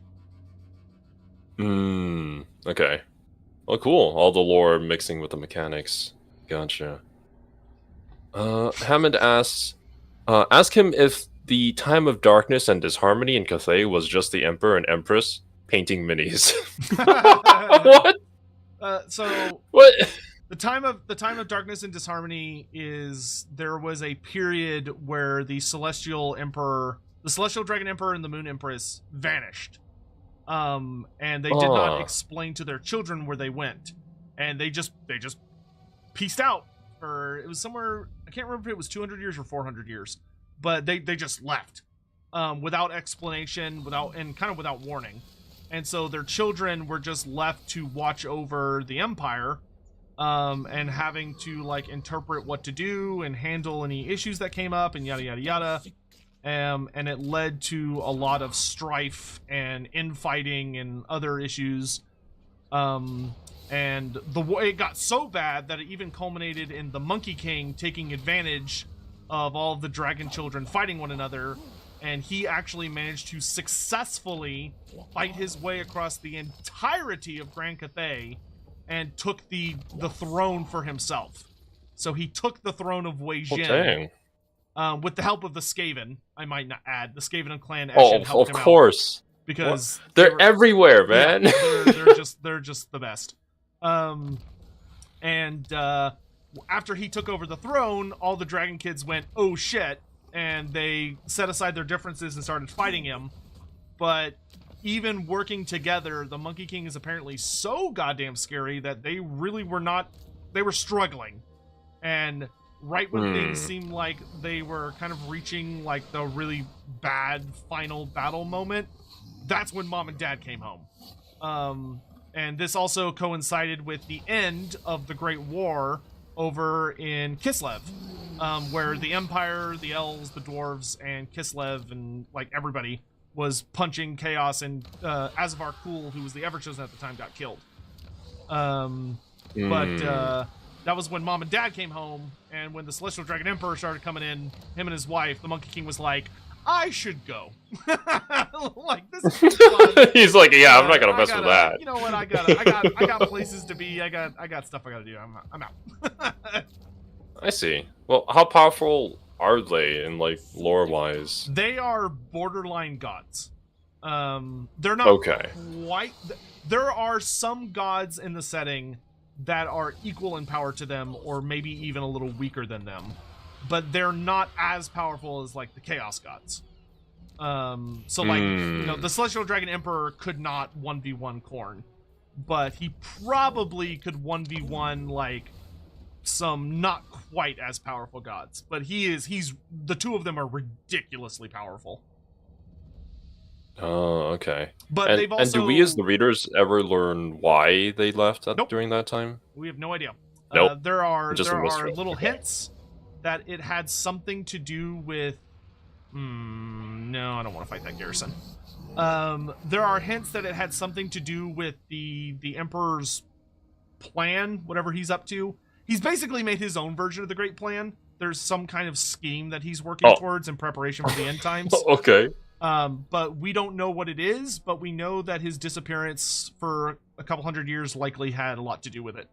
Okay. Well, cool. All the lore mixing with the mechanics. Gotcha. Hammond asks, ask him if the time of darkness and disharmony in Cathay was just the Emperor and Empress painting minis. What?
What? The time of darkness and disharmony is there was a period where the Celestial Dragon Emperor and the Moon Empress vanished. And they did not explain to their children where they went. And they just peaced out. Or it was somewhere, I can't remember if it was 200 years or 400 years. But they just left. Without explanation, without warning. And so their children were just left to watch over the Empire. And having to like interpret what to do and handle any issues that came up and yada yada yada. And it led to a lot of strife and infighting and other issues. And it got so bad that it even culminated in the Monkey King taking advantage of all of the dragon children fighting one another, and he actually managed to successfully fight his way across the entirety of Grand Cathay and took the throne for himself. So he took the throne of Wei Jin with the help of the Skaven. I might not add the Skaven and Clan Eshin helped him out because
they're everywhere, man.
Yeah, they're just the best. After he took over the throne, all the dragon kids went, oh shit, and they set aside their differences and started fighting him. But even working together, the Monkey King is apparently so goddamn scary that they really were not, they were struggling. And right when things seemed like they were kind of reaching like the really bad final battle moment, that's when Mom and Dad came home. And this also coincided with the end of the Great War over in Kislev, where the Empire, the Elves, the Dwarves, and Kislev, and like everybody was punching chaos, and Azavar Kul, who was the Everchosen at the time, got killed. But that was when Mom and Dad came home, and when the Celestial Dragon Emperor started coming in, him and his wife, the Monkey King was like, I should go. Like, this is fun.
He's like, yeah, I'm not gonna mess with that.
You know what? I got places to be. I got stuff I gotta do. I'm out.
I see. Well, how powerful are they in like lore wise?
They are borderline gods. They're not quite. There are some gods in the setting that are equal in power to them, or maybe even a little weaker than them. But they're not as powerful as like the Chaos Gods. So like, you know, the Celestial Dragon Emperor could not 1v1 Khorne, but he probably could 1v1 like some not quite as powerful gods. But he's the two of them are ridiculously powerful.
Oh, okay.
But they've also,
and do we as the readers ever learn why they left during that time?
We have no idea.
Nope.
There are little hints that it had something to do with... no, I don't want to fight that garrison. There are hints that it had something to do with the Emperor's plan, whatever he's up to. He's basically made his own version of the Great Plan. There's some kind of scheme that he's working towards in preparation for the end times.
Okay.
But we don't know what it is, but we know that his disappearance for a couple hundred years likely had a lot to do with it.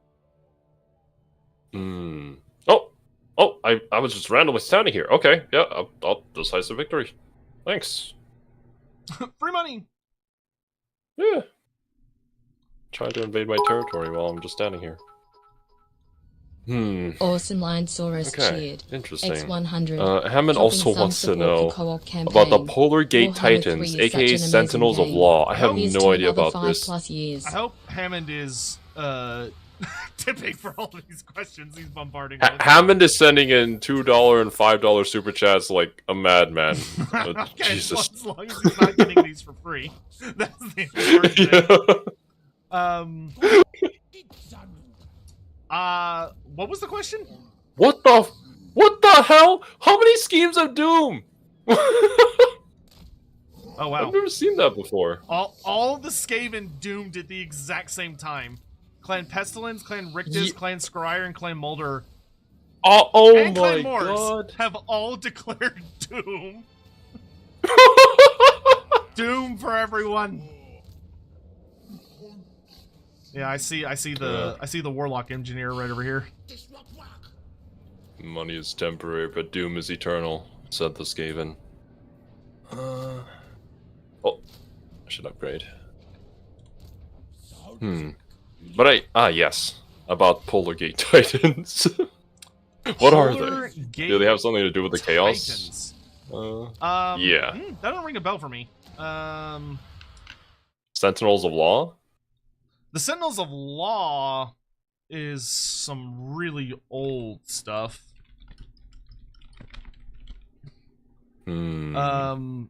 Oh, I was just randomly standing here. Okay, yeah, I'll decisive victory. Thanks.
Free money!
Yeah. Trying to invade my territory while I'm just standing here.
Awesome line Saurus cheered.
Interesting.
X100.
Hammond also wants to know about the Polar Gate Titans, aka Sentinels of Law. I have no idea about this.
I hope Hammond is tipping for all of these questions he's bombarding.
Hammond is sending in $2 and $5 super chats like a madman.
Okay, Jesus. As long as he's not getting these for free. That's the important thing. What was the question?
What the hell? How many schemes of Doom?
Oh wow.
I've never seen that before.
All the Skaven doomed at the exact same time. Clan Pestilence, Clan Rictus, Clan Scryer, and Clan Mulder.
And
Clan
my
Morse
god.
have all declared doom. Doom for everyone. Yeah, I see the Warlock Engineer right over here.
Money is temporary, but doom is eternal, said the Skaven. Oh, I should upgrade. But yes, about Polar Gate Titans. What are they? Do they have something to do with the Chaos? Yeah.
That don't ring a bell for me.
Sentinels of Law?
The Sentinels of Law is some really old stuff. Those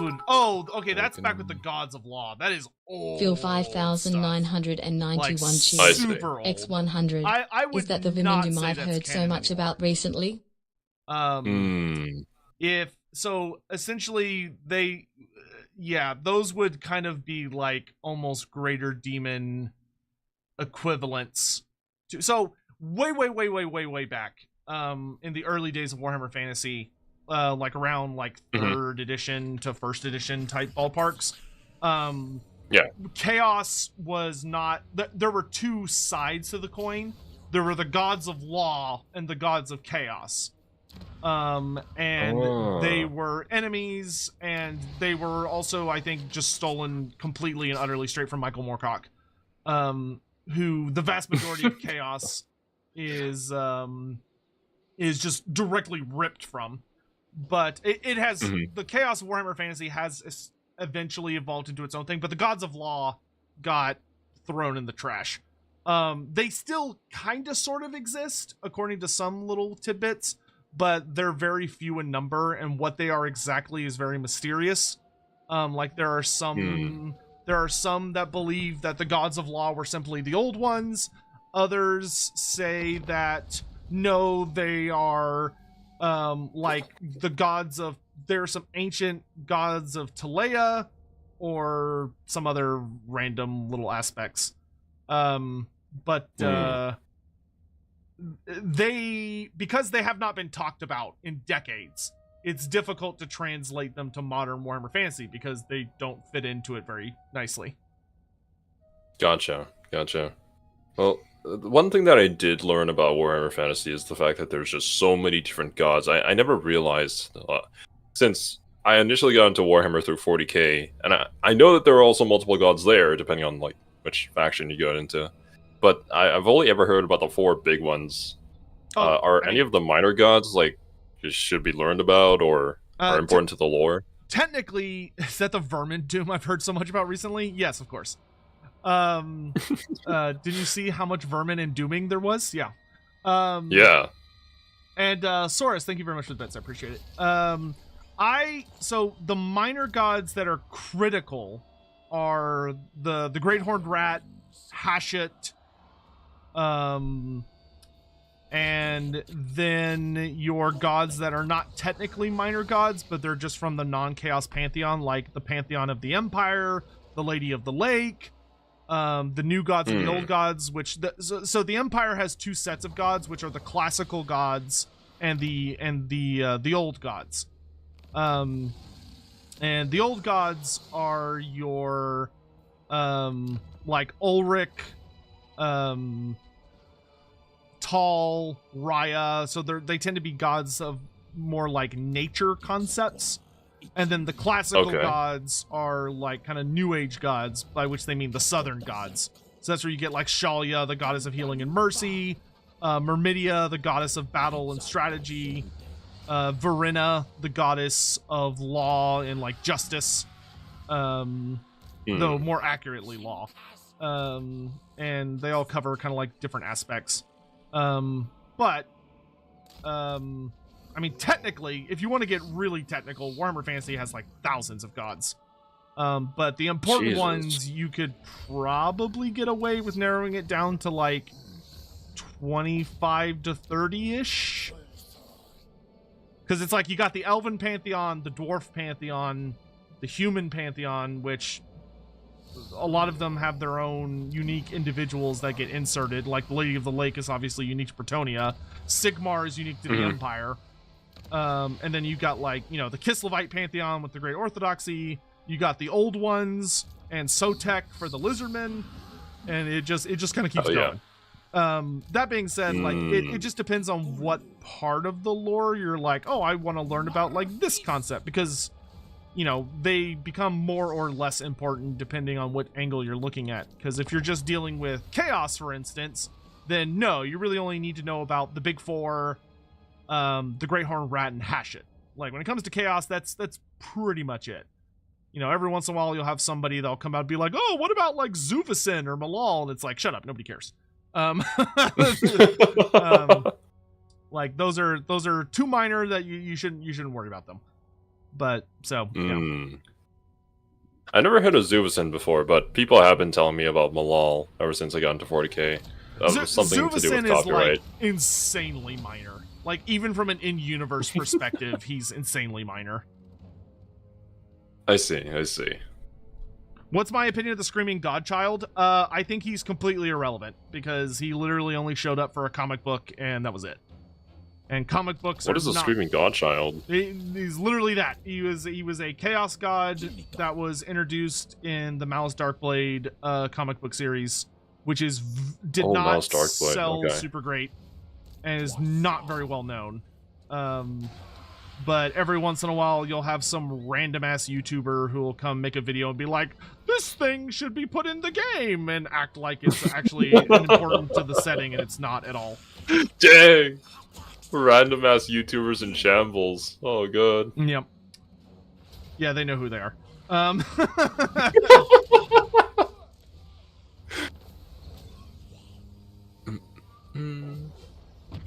would... Oh, okay, that's back with the Gods of Law. That is old.
Phil 5,991
like,
cheers.
super old.
X100.
I would
Is that the women you might heard so much about recently?
So essentially they... Yeah, those would kind of be like almost greater demon equivalents to... So way back in the early days of Warhammer Fantasy, like around like 3rd edition to 1st edition type ballparks. Chaos was not. There were two sides to the coin. There were the gods of law and the gods of chaos. They were enemies, and they were also, I think, just stolen completely and utterly straight from Michael Moorcock, who the vast majority of chaos is just directly ripped from. But it has the chaos of Warhammer Fantasy has eventually evolved into its own thing, but the gods of law got thrown in the trash. They still kind of sort of exist according to some little tidbits, but they're very few in number, and what they are exactly is very mysterious. Like there are some that believe that the gods of law were simply the old ones. Others say that no, they are like the gods of, there are some ancient gods of Talea or some other random little aspects. Because they have not been talked about in decades, it's difficult to translate them to modern Warhammer Fantasy because they don't fit into it very nicely.
Gotcha. Well, one thing that I did learn about Warhammer Fantasy is the fact that there's just so many different gods. I never realized, since I initially got into Warhammer through 40k, and I know that there are also multiple gods there, depending on like which faction you go into. But I've only ever heard about the 4 big ones. Any of the minor gods like just should be learned about or are important to the lore?
Technically, is that the Vermin Doom I've heard so much about recently? Yes, of course. Did you see how much vermin and dooming there was? Yeah.
Yeah.
And Saurus, thank you very much for the bits. I appreciate it. So the minor gods that are critical are the Great Horned Rat, Hashut, and then your gods that are not technically minor gods, but they're just from the non-chaos pantheon, like the Pantheon of the Empire, the Lady of the Lake, the new gods and the old gods, which so the Empire has 2 sets of gods, which are the classical gods and the old gods. And the old gods are your like Ulrich, Tal, Raya, so they tend to be gods of more like nature concepts. And then the classical gods are like kind of new age gods, by which they mean the southern gods. So that's where you get like Shalia, the goddess of healing and mercy, Myrmidia, the goddess of battle and strategy, Verena, the goddess of law and like justice, though more accurately law. And they all cover kind of like different aspects. I mean, technically, if you want to get really technical, Warhammer Fantasy has like thousands of gods. But the important ones, you could probably get away with narrowing it down to like 25 to 30-ish. Because it's like you got the Elven Pantheon, the Dwarf Pantheon, the Human Pantheon, which a lot of them have their own unique individuals that get inserted. Like the Lady of the Lake is obviously unique to Bretonnia. Sigmar is unique to the Empire. And then you got like, you know, the Kislevite Pantheon with the Great Orthodoxy. You got the old ones and Sotek for the Lizardmen, and it just kind of keeps going. That being said, like it just depends on what part of the lore you're like, oh, I want to learn about like this concept, because you know, they become more or less important depending on what angle you're looking at. Because if you're just dealing with chaos, for instance, then no, you really only need to know about the big 4, the Great Horned Rat, and Hashut. Like when it comes to chaos, that's pretty much it. You know, every once in a while you'll have somebody that'll come out and be like, oh, what about like Zuvacin or Malal? And it's like, shut up, nobody cares. Like those are too minor that you shouldn't worry about them. But so yeah.
I never heard of Zuvacin before, but people have been telling me about Malal ever since I got into 40k. That was something
Zuvacin
to do with copyright.
Is like insanely minor. Like even from an in-universe perspective, he's insanely minor.
I see.
What's my opinion of the Screaming Godchild? I think he's completely irrelevant because he literally only showed up for a comic book and that was it. And comic books
What is a screaming godchild?
He's literally that. He was a chaos god that was introduced in the Malice Darkblade comic book series, which did not sell super great and is not very well known. But every once in a while, you'll have some random ass YouTuber who will come make a video and be like, "This thing should be put in the game," and act like it's actually important to the setting, and it's not at all.
Dang. Random ass YouTubers in shambles. Oh god.
Yep. Yeah, they know who they are.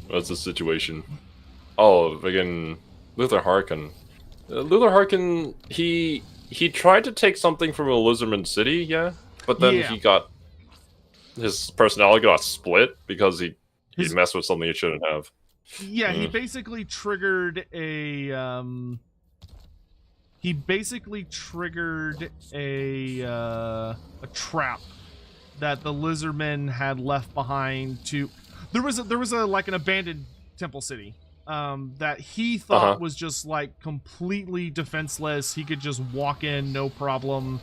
What's the situation? Oh, again, Luthor Harkin. Luthor Harkin, he tried to take something from a Lizardman city, yeah? But then his personality got split because he messed with something he shouldn't have.
Yeah, he basically triggered a trap that the Lizardmen had left behind to. There was like an abandoned temple city that he thought was just like completely defenseless. He could just walk in no problem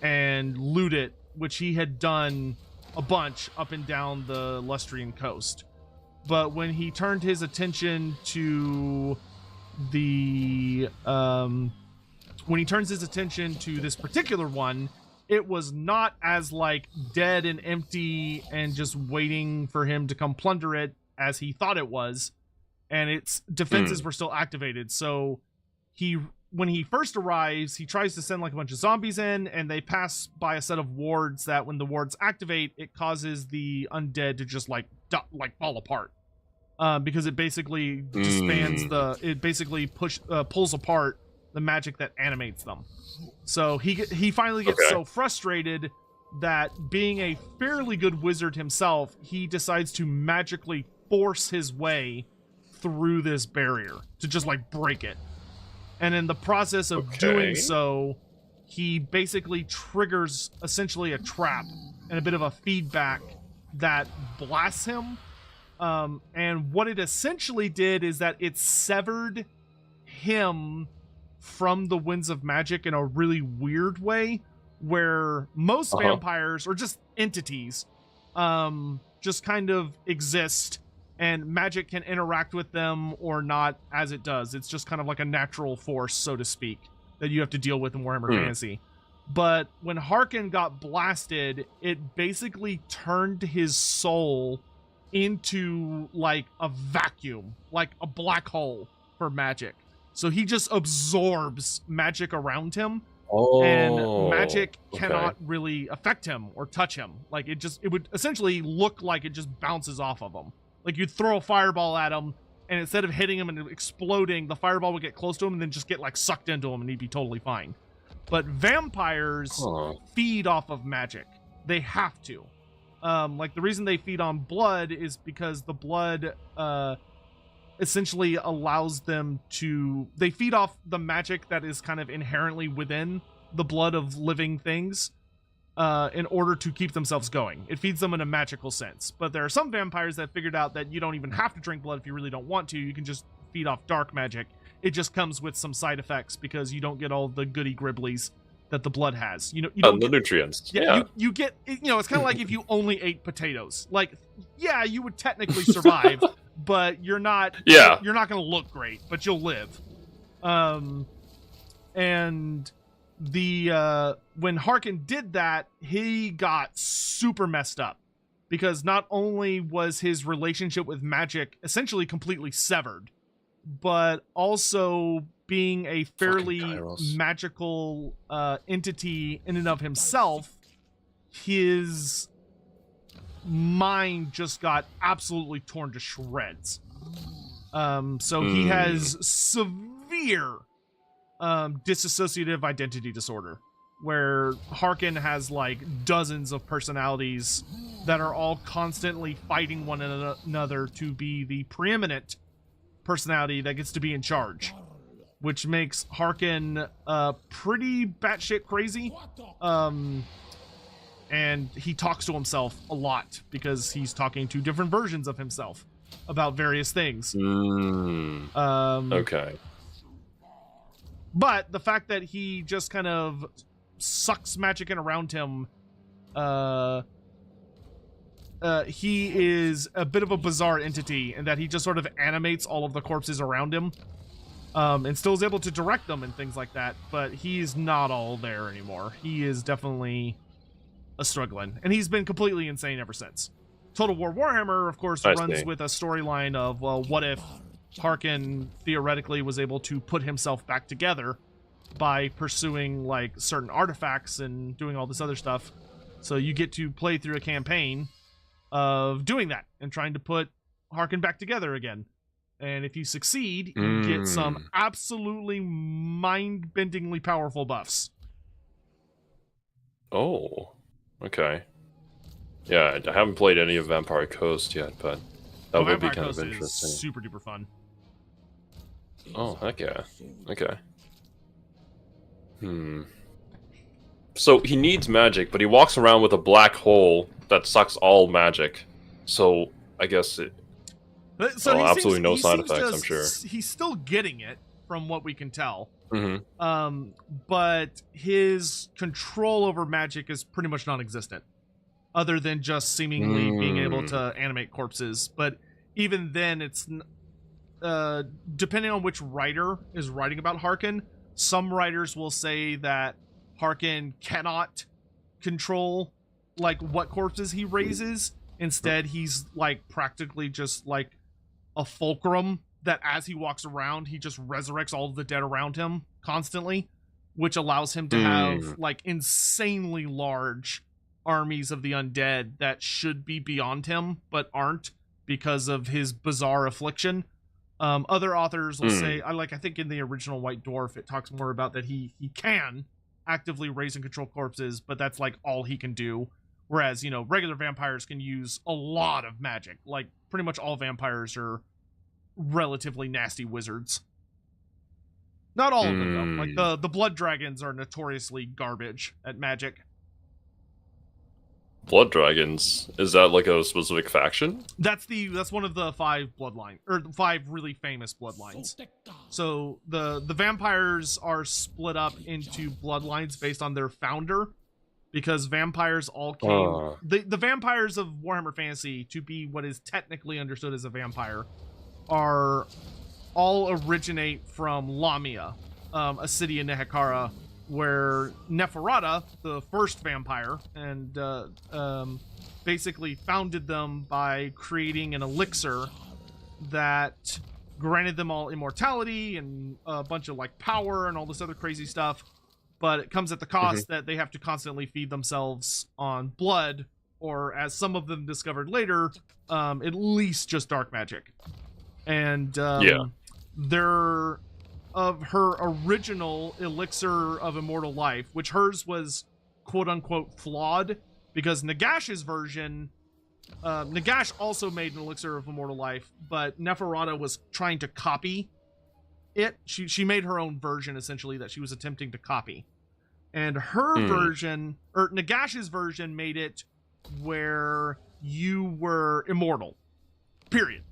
and loot it, which he had done a bunch up and down the Lustrian coast. But when he turned his attention to this particular one, it was not as like dead and empty and just waiting for him to come plunder it as he thought it was, and its defenses were still activated. So when he first arrives, he tries to send like a bunch of zombies in, and they pass by a set of wards that when the wards activate, it causes the undead to just like fall apart. Because it basically disbands pulls apart the magic that animates them. So he finally gets so frustrated that, being a fairly good wizard himself, he decides to magically force his way through this barrier to just like break it. And in the process of doing so, he basically triggers essentially a trap and a bit of a feedback that blasts him. And what it essentially did is that it severed him from the winds of magic in a really weird way, where most vampires, or just entities, just kind of exist, and magic can interact with them or not as it does. It's just kind of like a natural force, so to speak, that you have to deal with in Warhammer Fantasy. But when Harkin got blasted, it basically turned his soul into like a vacuum, like a black hole for magic. So he just absorbs magic around him, and magic cannot really affect him or touch him. Like it would essentially look like it just bounces off of him. Like you'd throw a fireball at him, and instead of hitting him and exploding, the fireball would get close to him and then just get like sucked into him, and he'd be totally fine. But vampires feed off of magic. They have to. Like the reason they feed on blood is because the blood essentially allows them to. They feed off the magic that is kind of inherently within the blood of living things in order to keep themselves going. It feeds them in a magical sense. But there are some vampires that figured out that you don't even have to drink blood if you really don't want to. You can just feed off dark magic. It just comes with some side effects because you don't get all the goody gribblies that the blood has. You don't
get
nutrients. Yeah. You get, it's kind of like if you only ate potatoes. Like, yeah, you would technically survive, but you're not going to look great, but you'll live. And when Harkin did that, he got super messed up, because not only was his relationship with magic essentially completely severed, but also, being a fairly magical entity in and of himself, his mind just got absolutely torn to shreds. So he has severe dissociative identity disorder, where Harkin has like dozens of personalities that are all constantly fighting one another to be the preeminent personality that gets to be in charge, which makes Harkin pretty batshit crazy. And he talks to himself a lot because he's talking to different versions of himself. about various things.
Okay.
But the fact that he just kind of sucks magic in around him, he is a bit of a bizarre entity in that he just sort of animates all of the corpses around him, and still is able to direct them and things like that, but he's not all there anymore. He is definitely a struggling, and he's been completely insane ever since. Total War Warhammer, of course, runs with a storyline of, well, what if Harkin theoretically was able to put himself back together by pursuing like certain artifacts and doing all this other stuff. So you get to play through a campaign of doing that and trying to put Harkin back together again. And if you succeed, you get some absolutely mind-bendingly powerful buffs.
Oh, okay. Yeah, I haven't played any of Vampire Coast yet, but that would be kind of interesting.
Super duper fun.
Oh, heck yeah. Okay. So he needs magic, but he walks around with a black hole that sucks all magic. So I guess it...
So
absolutely no side effects, I'm sure.
He's still getting it, from what we can tell.
Mm-hmm.
But his control over magic is pretty much non-existent, other than just seemingly being able to animate corpses. But even then, it's depending on which writer is writing about Harkin. Some writers will say that Harkin cannot control like what corpses he raises. Instead, he's like practically just like a fulcrum that as he walks around, he just resurrects all of the dead around him constantly, which allows him to have like insanely large armies of the undead that should be beyond him but aren't because of his bizarre affliction. Other authors will say, I think in the original White Dwarf it talks more about that he can actively raise and control corpses, but that's like all he can do, whereas, you know, regular vampires can use a lot of magic. Like pretty much all vampires are relatively nasty wizards. Not all of them though. Like the blood dragons are notoriously garbage at magic.
Blood dragons? Is that like a specific faction?
That's one of the 5 bloodline, or 5 really famous bloodlines. So the vampires are split up into bloodlines based on their founder, because vampires all came the vampires of Warhammer Fantasy, to be what is technically understood as a vampire, are all originate from Lamia, a city in Nehekara, where Neferata, the first vampire, and basically founded them by creating an elixir that granted them all immortality and a bunch of like power and all this other crazy stuff, but it comes at the cost that they have to constantly feed themselves on blood, or as some of them discovered later, at least just dark magic. And they're of her original elixir of immortal life, which hers was quote-unquote flawed, because Nagash's version, Nagash also made an elixir of immortal life, but Neferata was trying to copy it. She made her own version, essentially, that she was attempting to copy. And her version, or Nagash's version, made it where you were immortal. Period.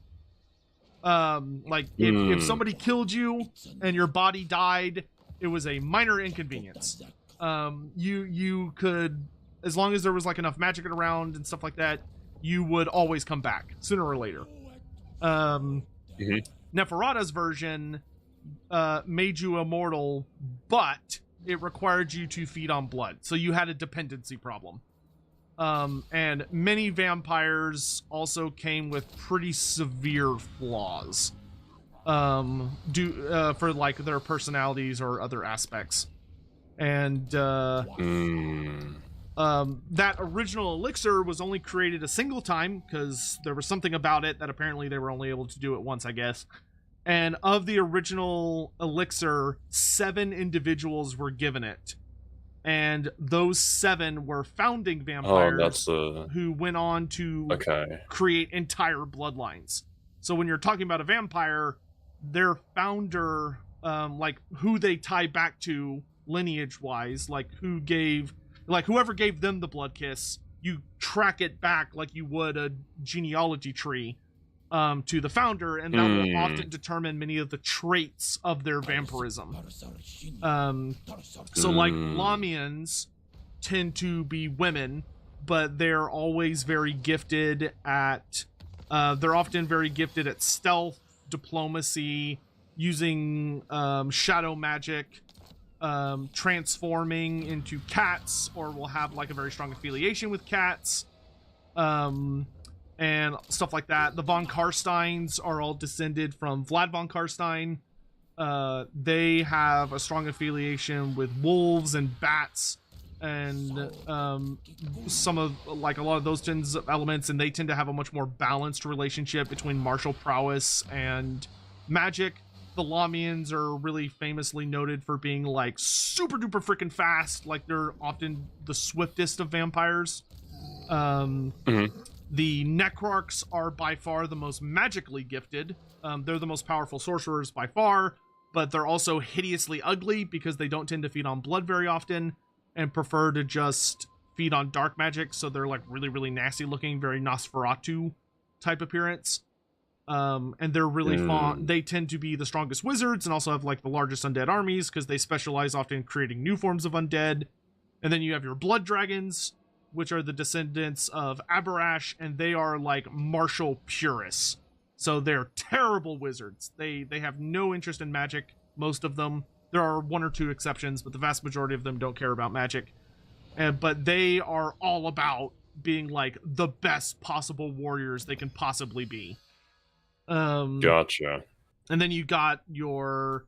Like if somebody killed you and your body died, it was a minor inconvenience. You could, as long as there was like enough magic around and stuff like that, you would always come back sooner or later. Neferata's version made you immortal, but it required you to feed on blood, so you had a dependency problem. And many vampires also came with pretty severe flaws, for like their personalities or other aspects. And that original elixir was only created a single time, because there was something about it that apparently they were only able to do it once, I guess. And of the original elixir, 7 individuals were given it. And those 7 were founding vampires who went on to create entire bloodlines. So when you're talking about a vampire, their founder, like who they tie back to lineage-wise, like whoever gave them the blood kiss, you track it back like you would a genealogy tree to the founder, and that will often determine many of the traits of their vampirism. So like Lamians tend to be women, but they're always very gifted at they're often very gifted at stealth, diplomacy, using shadow magic, transforming into cats, or will have like a very strong affiliation with cats, and stuff like that. The von Carsteins are all descended from Vlad von Carstein. They have a strong affiliation with wolves and bats, and some of like a lot of those tends of elements, and they tend to have a much more balanced relationship between martial prowess and magic. The Lamians are really famously noted for being like super duper freaking fast. Like they're often the swiftest of vampires. The Necrarchs are by far the most magically gifted. They're the most powerful sorcerers by far, but they're also hideously ugly because they don't tend to feed on blood very often and prefer to just feed on dark magic. So they're like really, really nasty looking, very Nosferatu type appearance. And they're really fun. They tend to be the strongest wizards and also have like the largest undead armies because they specialize often in creating new forms of undead. And then you have your blood dragons, which are the descendants of Abarash, and they are like martial purists. So they're terrible wizards. They have no interest in magic, most of them. There are one or two exceptions, but the vast majority of them don't care about magic. But they are all about being like the best possible warriors they can possibly be.
Gotcha.
And then you got your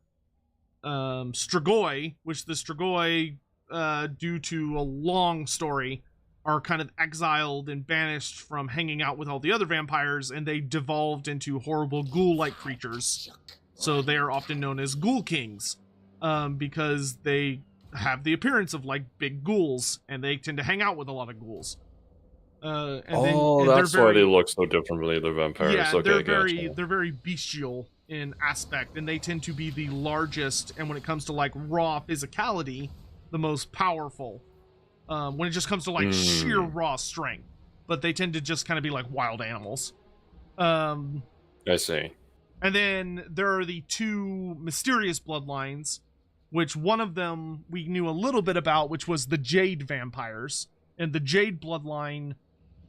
Strigoi, which the Strigoi, due to a long story, are kind of exiled and banished from hanging out with all the other vampires, and they devolved into horrible ghoul-like creatures. So they are often known as Ghoul Kings, because they have the appearance of like big ghouls, and they tend to hang out with a lot of ghouls.
That's why they look so different from the other vampires.
Yeah,
Okay,
they're very bestial in aspect, and they tend to be the largest, and when it comes to like raw physicality, the most powerful. When it just comes to like sheer raw strength, but they tend to just kind of be like wild animals.
I see.
And then there are the two mysterious bloodlines, which one of them we knew a little bit about, which was the Jade vampires. And the Jade bloodline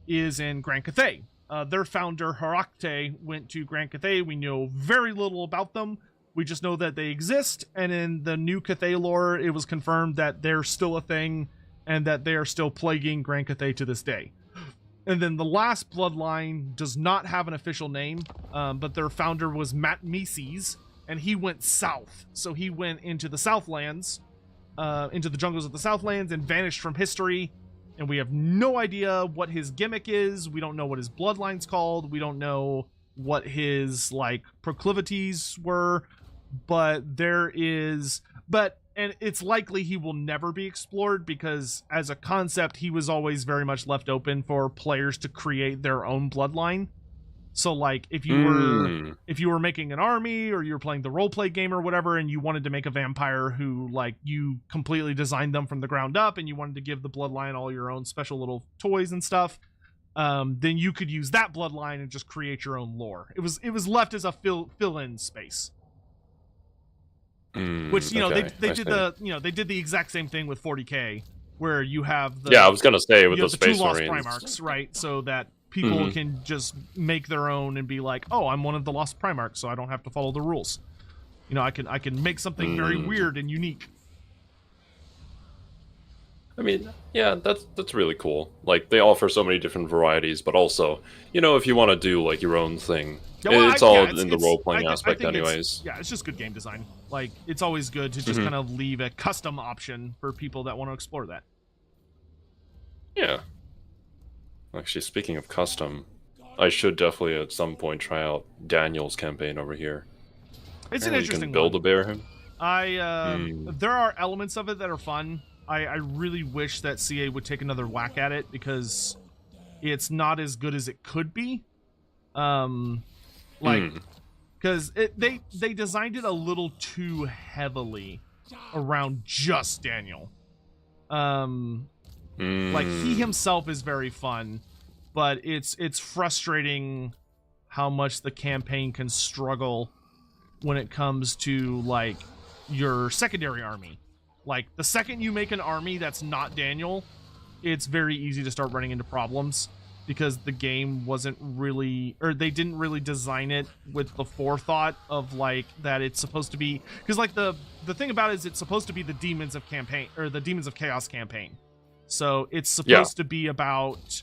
is in Grand Cathay. Their founder, Harakte, went to Grand Cathay. We know very little about them. We just know that they exist. And in the new Cathay lore, it was confirmed that they're still a thing and that they are still plaguing Grand Cathay to this day. And then the last bloodline does not have an official name, but their founder was Matt Mises, and he went south. So he went into the Southlands, into the jungles of the Southlands, and vanished from history. And we have no idea what his gimmick is. We don't know what his bloodline's called. We don't know what his like proclivities were. But there is... And it's likely he will never be explored because as a concept, he was always very much left open for players to create their own bloodline. So like if you were making an army or you were playing the roleplay game or whatever, and you wanted to make a vampire who like you completely designed them from the ground up and you wanted to give the bloodline all your own special little toys and stuff, then you could use that bloodline and just create your own lore. It was left as a fill-in space. Which they did the exact same thing with 40K, where you have the
I was gonna say with the Space
two Lost
Marines.
Primarchs, right? So that people can just make their own and be like, oh, I'm one of the Lost Primarchs, so I don't have to follow the rules. You know, I can make something very weird and unique.
I mean, yeah, that's really cool. Like they offer so many different varieties, but also, if you want to do like your own thing. It's all in the role-playing aspect anyways.
It's just good game design. Like, it's always good to just kind of leave a custom option for people that want to explore that.
Yeah. Actually, speaking of custom, I should definitely at some point try out Daniel's campaign over here.
It's an interesting
one. You can build a bear him.
There are elements of it that are fun. I really wish that CA would take another whack at it because it's not as good as it could be. Because they designed it a little too heavily around just Daniel. Like he himself is very fun, but it's frustrating how much the campaign can struggle when it comes to, like, your secondary army. Like, the second you make an army that's not Daniel, it's very easy to start running into problems, because the game wasn't really, or they didn't really design it with the forethought of, like, that it's supposed to be, because, like, the thing about it is it's supposed to be the Demons of Campaign, or the Demons of Chaos campaign. So it's supposed to be about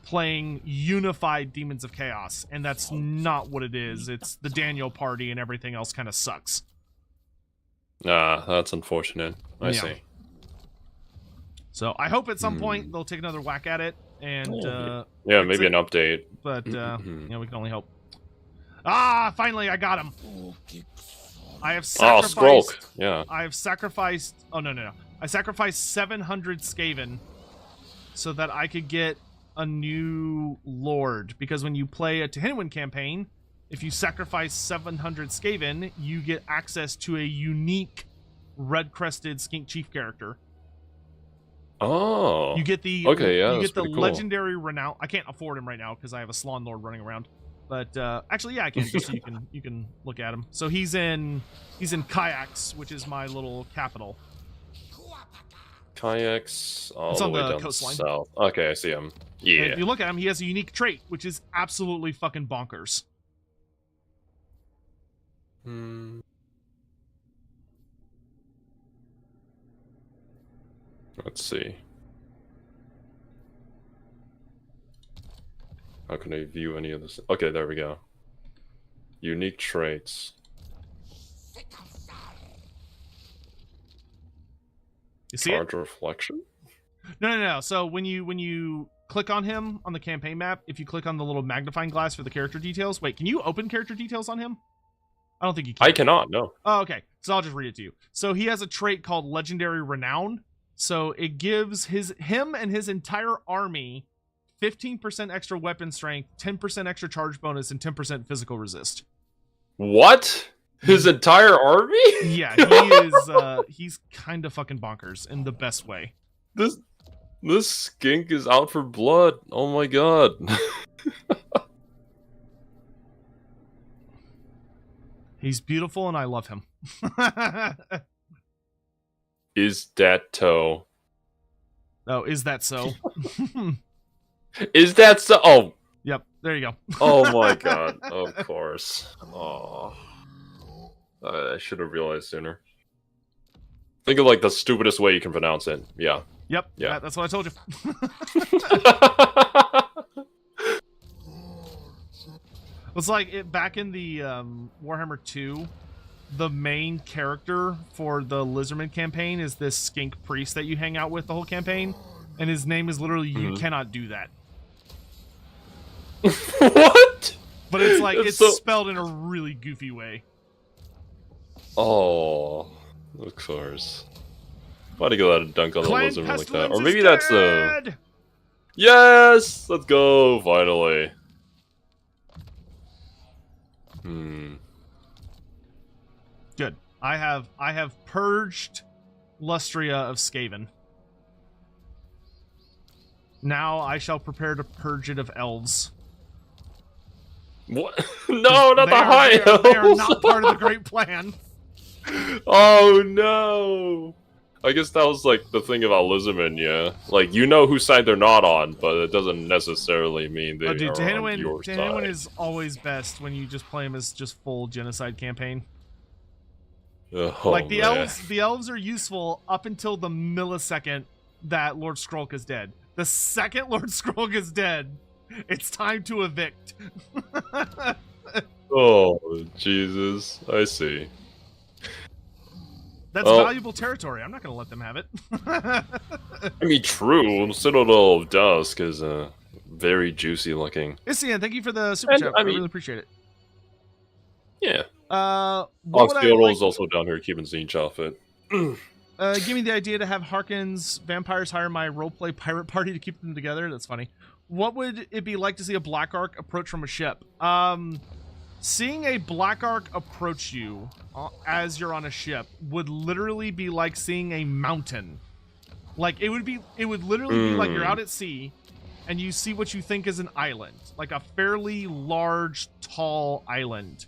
playing unified Demons of Chaos, and that's not what it is. It's the Daniel party, and everything else kind of sucks.
That's unfortunate. I see.
So I hope at some point they'll take another whack at it, and
maybe an update.
But we can only hope. Ah, finally I got him. I have sacrificed.
Oh, Croak. Yeah.
I have sacrificed. Oh no. I sacrificed 700 Skaven so that I could get a new lord, because when you play a Tehenhauin campaign, if you sacrifice 700 Skaven, you get access to a unique red-crested skink chief character.
Oh.
You get the
cool.
legendary renown. I can't afford him right now because I have a Slon lord running around. But actually, yeah, I can. Just so you can look at him. So he's in Kayaks, which is my little capital.
Kayaks all
it's
the
on
way
the
down
coastline.
south. Okay, I see him. Yeah.
And if you look at him, he has a unique trait, which is absolutely fucking bonkers.
Let's see. How can I view any of this? Okay, there we go. Unique traits.
You see
Charge
it?
reflection?
No. So when you click on him on the campaign map, if you click on the little magnifying glass for the character details, wait, can you open character details on him? I don't think you can.
I cannot, no.
Oh, okay. So I'll just read it to you. So he has a trait called Legendary Renown. So it gives him and his entire army 15% extra weapon strength, 10% extra charge bonus, and 10% physical resist.
What? His entire army?
Yeah, he is. He's kind of fucking bonkers in the best way.
This skink is out for blood. Oh my god.
He's beautiful, and I love him.
Is that toe?
Oh, is that so?
Is that so? Oh.
Yep, there you go.
Oh my god. Of course. Oh. I should have realized sooner. Think of like the stupidest way you can pronounce it. Yeah.
Yep. Yeah, that's what I told you. It's like back in the Warhammer 2, the main character for the Lizardmen campaign is this skink priest that you hang out with the whole campaign, and his name is literally "You cannot do that."
What?
But it's like it's spelled in a really goofy way.
Oh, of course. Why'd you go out and dunk on the Lizardman like that? Or maybe
dead!
That's Yes! Let's go, finally.
Good. I have purged Lustria of Skaven. Now I shall prepare to purge it of elves.
What? No, not the high elves!
They are not part of the Great Plan.
Oh no! I guess that was like the thing about Lizardmen, yeah. Like, you know whose side they're not on, but it doesn't necessarily mean they are on your side.
Tehenhauin is always best when you just play him as just full genocide campaign.
Oh,
like the elves are useful up until the millisecond that Lord Skrulk is dead. The second Lord Skrulk is dead, it's time to evict.
Oh, Jesus. I see.
That's valuable territory. I'm not going to let them have it.
I mean, true. Citadel of Dusk is very juicy looking.
Isian, thank you for the super chat. I really appreciate it.
Yeah.
Oxyotl
is also down here keeping Tzeentch outfit.
Give me the idea to have Harkin's vampires hire my roleplay pirate party to keep them together. That's funny. What would it be like to see a Black Ark approach from a ship? Seeing a Black Ark approach you as you're on a ship would literally be like seeing a mountain. Like it would literally be like you're out at sea, and you see what you think is an island, like a fairly large, tall island.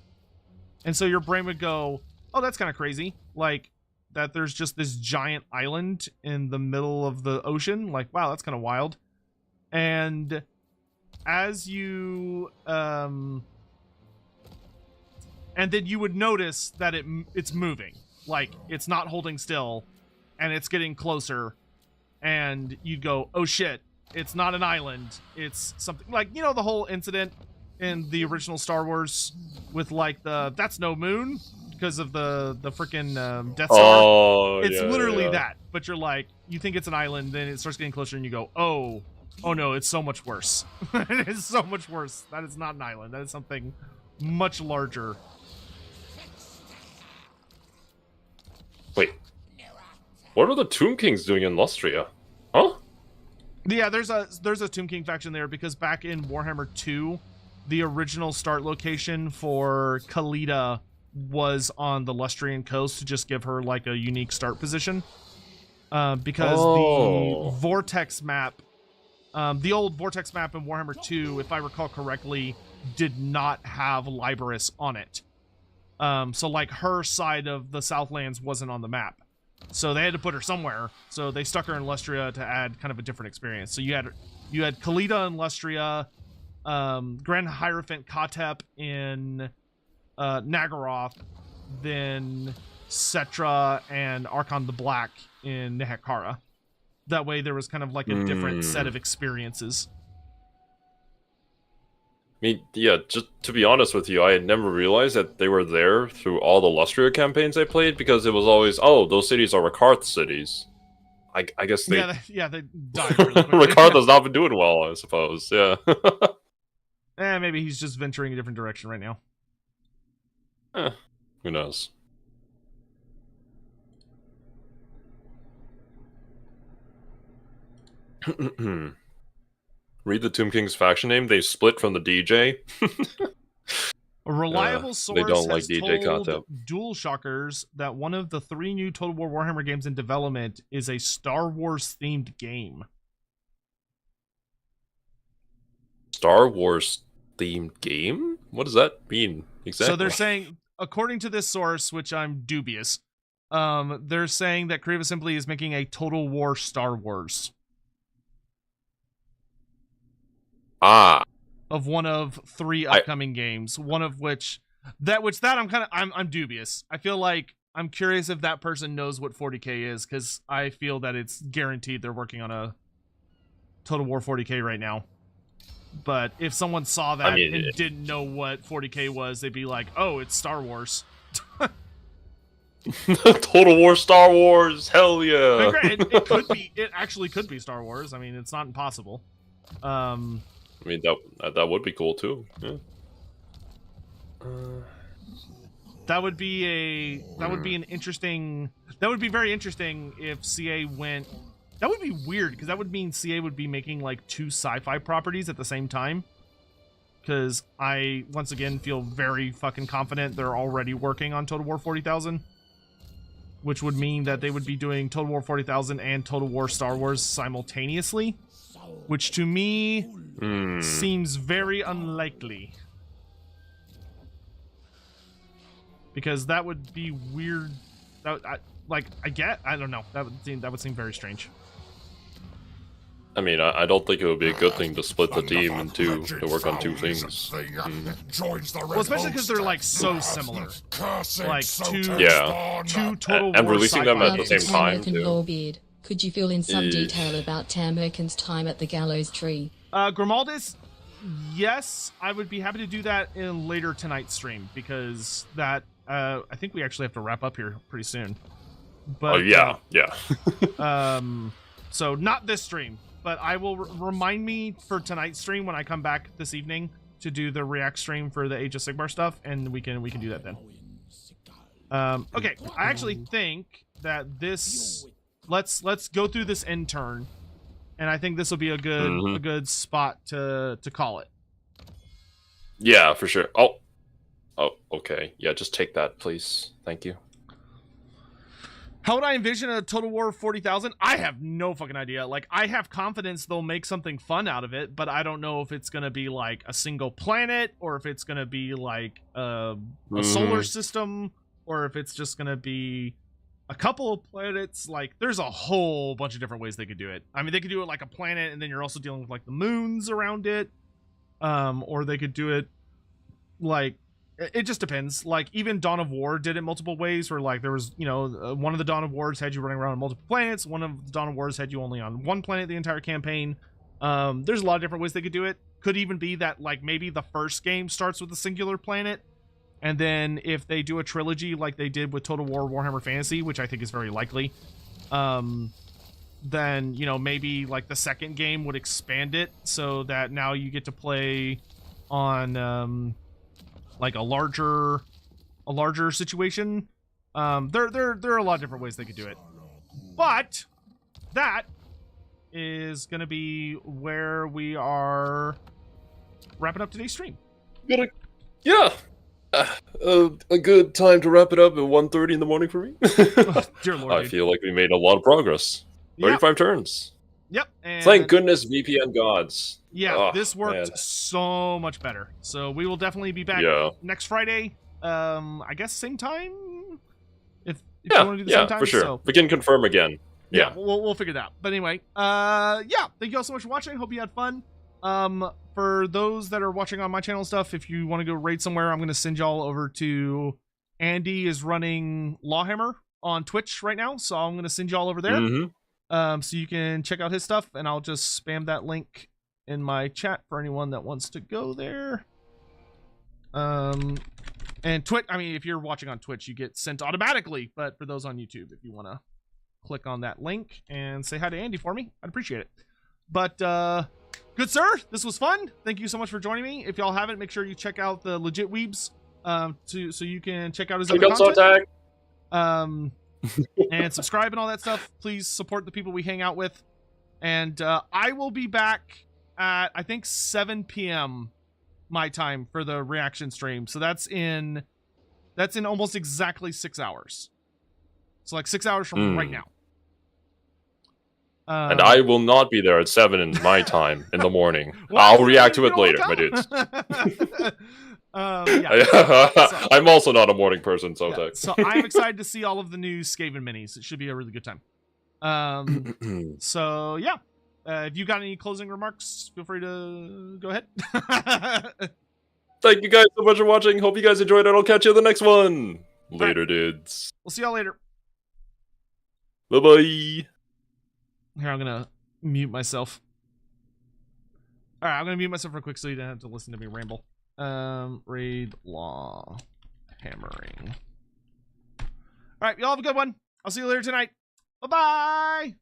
And so your brain would go, oh, that's kind of crazy. Like, that there's just this giant island in the middle of the ocean. Like, wow, that's kind of wild. And as you... and then you would notice that it's moving. Like, it's not holding still, and it's getting closer. And you'd go, oh shit, it's not an island. It's something like, you know, the whole incident in the original Star Wars with like that's no moon because of the freaking Death Star.
Oh,
it's literally that. But you're like, you think it's an island, then it starts getting closer, and you go, oh no, it's so much worse. It is so much worse. That is not an island. That is something much larger.
Wait. What are the Tomb Kings doing in Lustria? Huh?
Yeah, there's a Tomb King faction there because back in Warhammer 2, the original start location for Khalida was on the Lustrian coast to just give her like a unique start position. Because the Vortex map, the old Vortex map in Warhammer 2, if I recall correctly, did not have Liberis on it. So like her side of the Southlands wasn't on the map. So they had to put her somewhere. So they stuck her in Lustria to add kind of a different experience. So you had Khalida in Lustria, Grand Hierophant Katep in Nagaroth, then Cetra and Archon the Black in Nehekara. That way there was kind of like a different set of experiences.
I mean, yeah, just to be honest with you, I had never realized that they were there through all the Lustria campaigns I played, because it was always, oh, those cities are Rakarth cities. I guess they...
Yeah, they died really quickly.
Rakarth has not been doing well, I suppose, yeah.
Maybe he's just venturing a different direction right now.
Who knows? Read the Tomb King's faction name. They split from the DJ.
A reliable source
they don't like
has
DJ
told
Kato.
Dual Shockers that one of the 3 new Total War Warhammer games in development is a Star Wars themed game.
Star Wars themed game? What does that mean exactly?
So they're saying, according to this source, which I'm dubious, they're saying that Creative Assembly is making a Total War Star Wars. Of one of 3 upcoming games, one of which I'm dubious. I feel like I'm curious if that person knows what 40K is, because I feel that it's guaranteed they're working on a Total War 40K right now. But if someone saw that and didn't know what 40K was, they'd be like, oh, it's Star Wars.
Total War Star Wars, hell yeah.
It could be. It actually could be Star Wars. I mean, it's not impossible.
I mean, that would be cool too. Yeah.
That would be an interesting. That would be very interesting if CA went. That would be weird, because that would mean CA would be making like 2 sci-fi properties at the same time. Because I once again feel very fucking confident they're already working on Total War 40,000, which would mean that they would be doing Total War 40,000 and Total War Star Wars simultaneously, which to me seems very unlikely. Because that would be weird. I don't know. That would seem very strange.
I mean, I don't think it would be a good thing to split the team into to work on 2 things.
Well, especially because they're like so similar. Like two Total War
and releasing them at the same time
Tamurkhan
too.
Lawbeard, could you fill in some detail about Tamurkhan's time at the gallows tree?
Grimaldus, yes, I would be happy to do that in later tonight's stream, because that I think we actually have to wrap up here pretty soon. But
yeah.
So not this stream, but I will remind me for tonight's stream when I come back this evening to do the React stream for the Age of Sigmar stuff, and we can do that then. Okay, I actually think that this let's go through this end turn, and I think this will be a good spot to call it.
Yeah, for sure. Oh, okay. Yeah, just take that, please. Thank you.
How would I envision a Total War 40,000? I have no fucking idea. Like, I have confidence they'll make something fun out of it, but I don't know if it's going to be like a single planet, or if it's going to be like a solar system, or if it's just going to be a couple of planets. Like, there's a whole bunch of different ways they could do it. I mean, they could do it like a planet, and then you're also dealing with like the moons around it. Or they could do it like, it just depends. Like, even Dawn of War did it multiple ways, where like there was, you know, one of the Dawn of Wars had you running around on multiple planets, one of the Dawn of Wars had you only on one planet the entire campaign. There's a lot of different ways they could do it. Could even be that like maybe the first game starts with a singular planet, and then if they do a trilogy like they did with Total War Warhammer Fantasy, which I think is very likely, then, you know, maybe like the second game would expand it so that now you get to play on like a larger situation. There are a lot of different ways they could do it, but that is going to be where we are wrapping up today's stream.
Yeah. A good time to wrap it up at 1:30 in the morning for me.
Oh, dear Lord,
I feel like we made a lot of progress. 35 turns.
Yep. And
thank goodness VPN gods.
Yeah, this worked so much better. So we will definitely be back next Friday. I guess same time. If you want to do the same time,
for sure.
So,
we can confirm again. Yeah,
we'll figure it out. But anyway, thank you all so much for watching. Hope you had fun. For those that are watching on my channel and stuff, if you want to go raid somewhere, I'm going to send y'all over to Andy is running Lawhammer on Twitch right now, so I'm going to send y'all over there. So you can check out his stuff, and I'll just spam that link in my chat for anyone that wants to go there. And Twitch, I mean, if you're watching on Twitch, you get sent automatically, but for those on YouTube, if you want to click on that link and say hi to Andy for me, I'd appreciate it. But good sir, this was fun. Thank you so much for joining me. If y'all haven't, make sure you check out the Legit Weebs so you can check out his other content. And subscribe and all that stuff. Please support the people we hang out with. And I will be back at, I think, 7 p.m. my time for the reaction stream. So that's in almost exactly 6 hours. So like 6 hours from right now.
And I will not be there at 7 in my time in the morning. I'll react to it later, my dudes. So, I'm also not a morning person, so
so I'm excited to see all of the new Skaven minis. It should be a really good time. So yeah, if you got any closing remarks, feel free to go ahead.
Thank you guys so much for watching. Hope you guys enjoyed it. I'll catch you in the next one. Later, dudes.
We'll see y'all later.
Bye-bye.
Here, I'm gonna mute myself. Alright, I'm gonna mute myself real quick so you don't have to listen to me ramble. Raid law hammering. Alright, y'all have a good one. I'll see you later tonight. Bye-bye!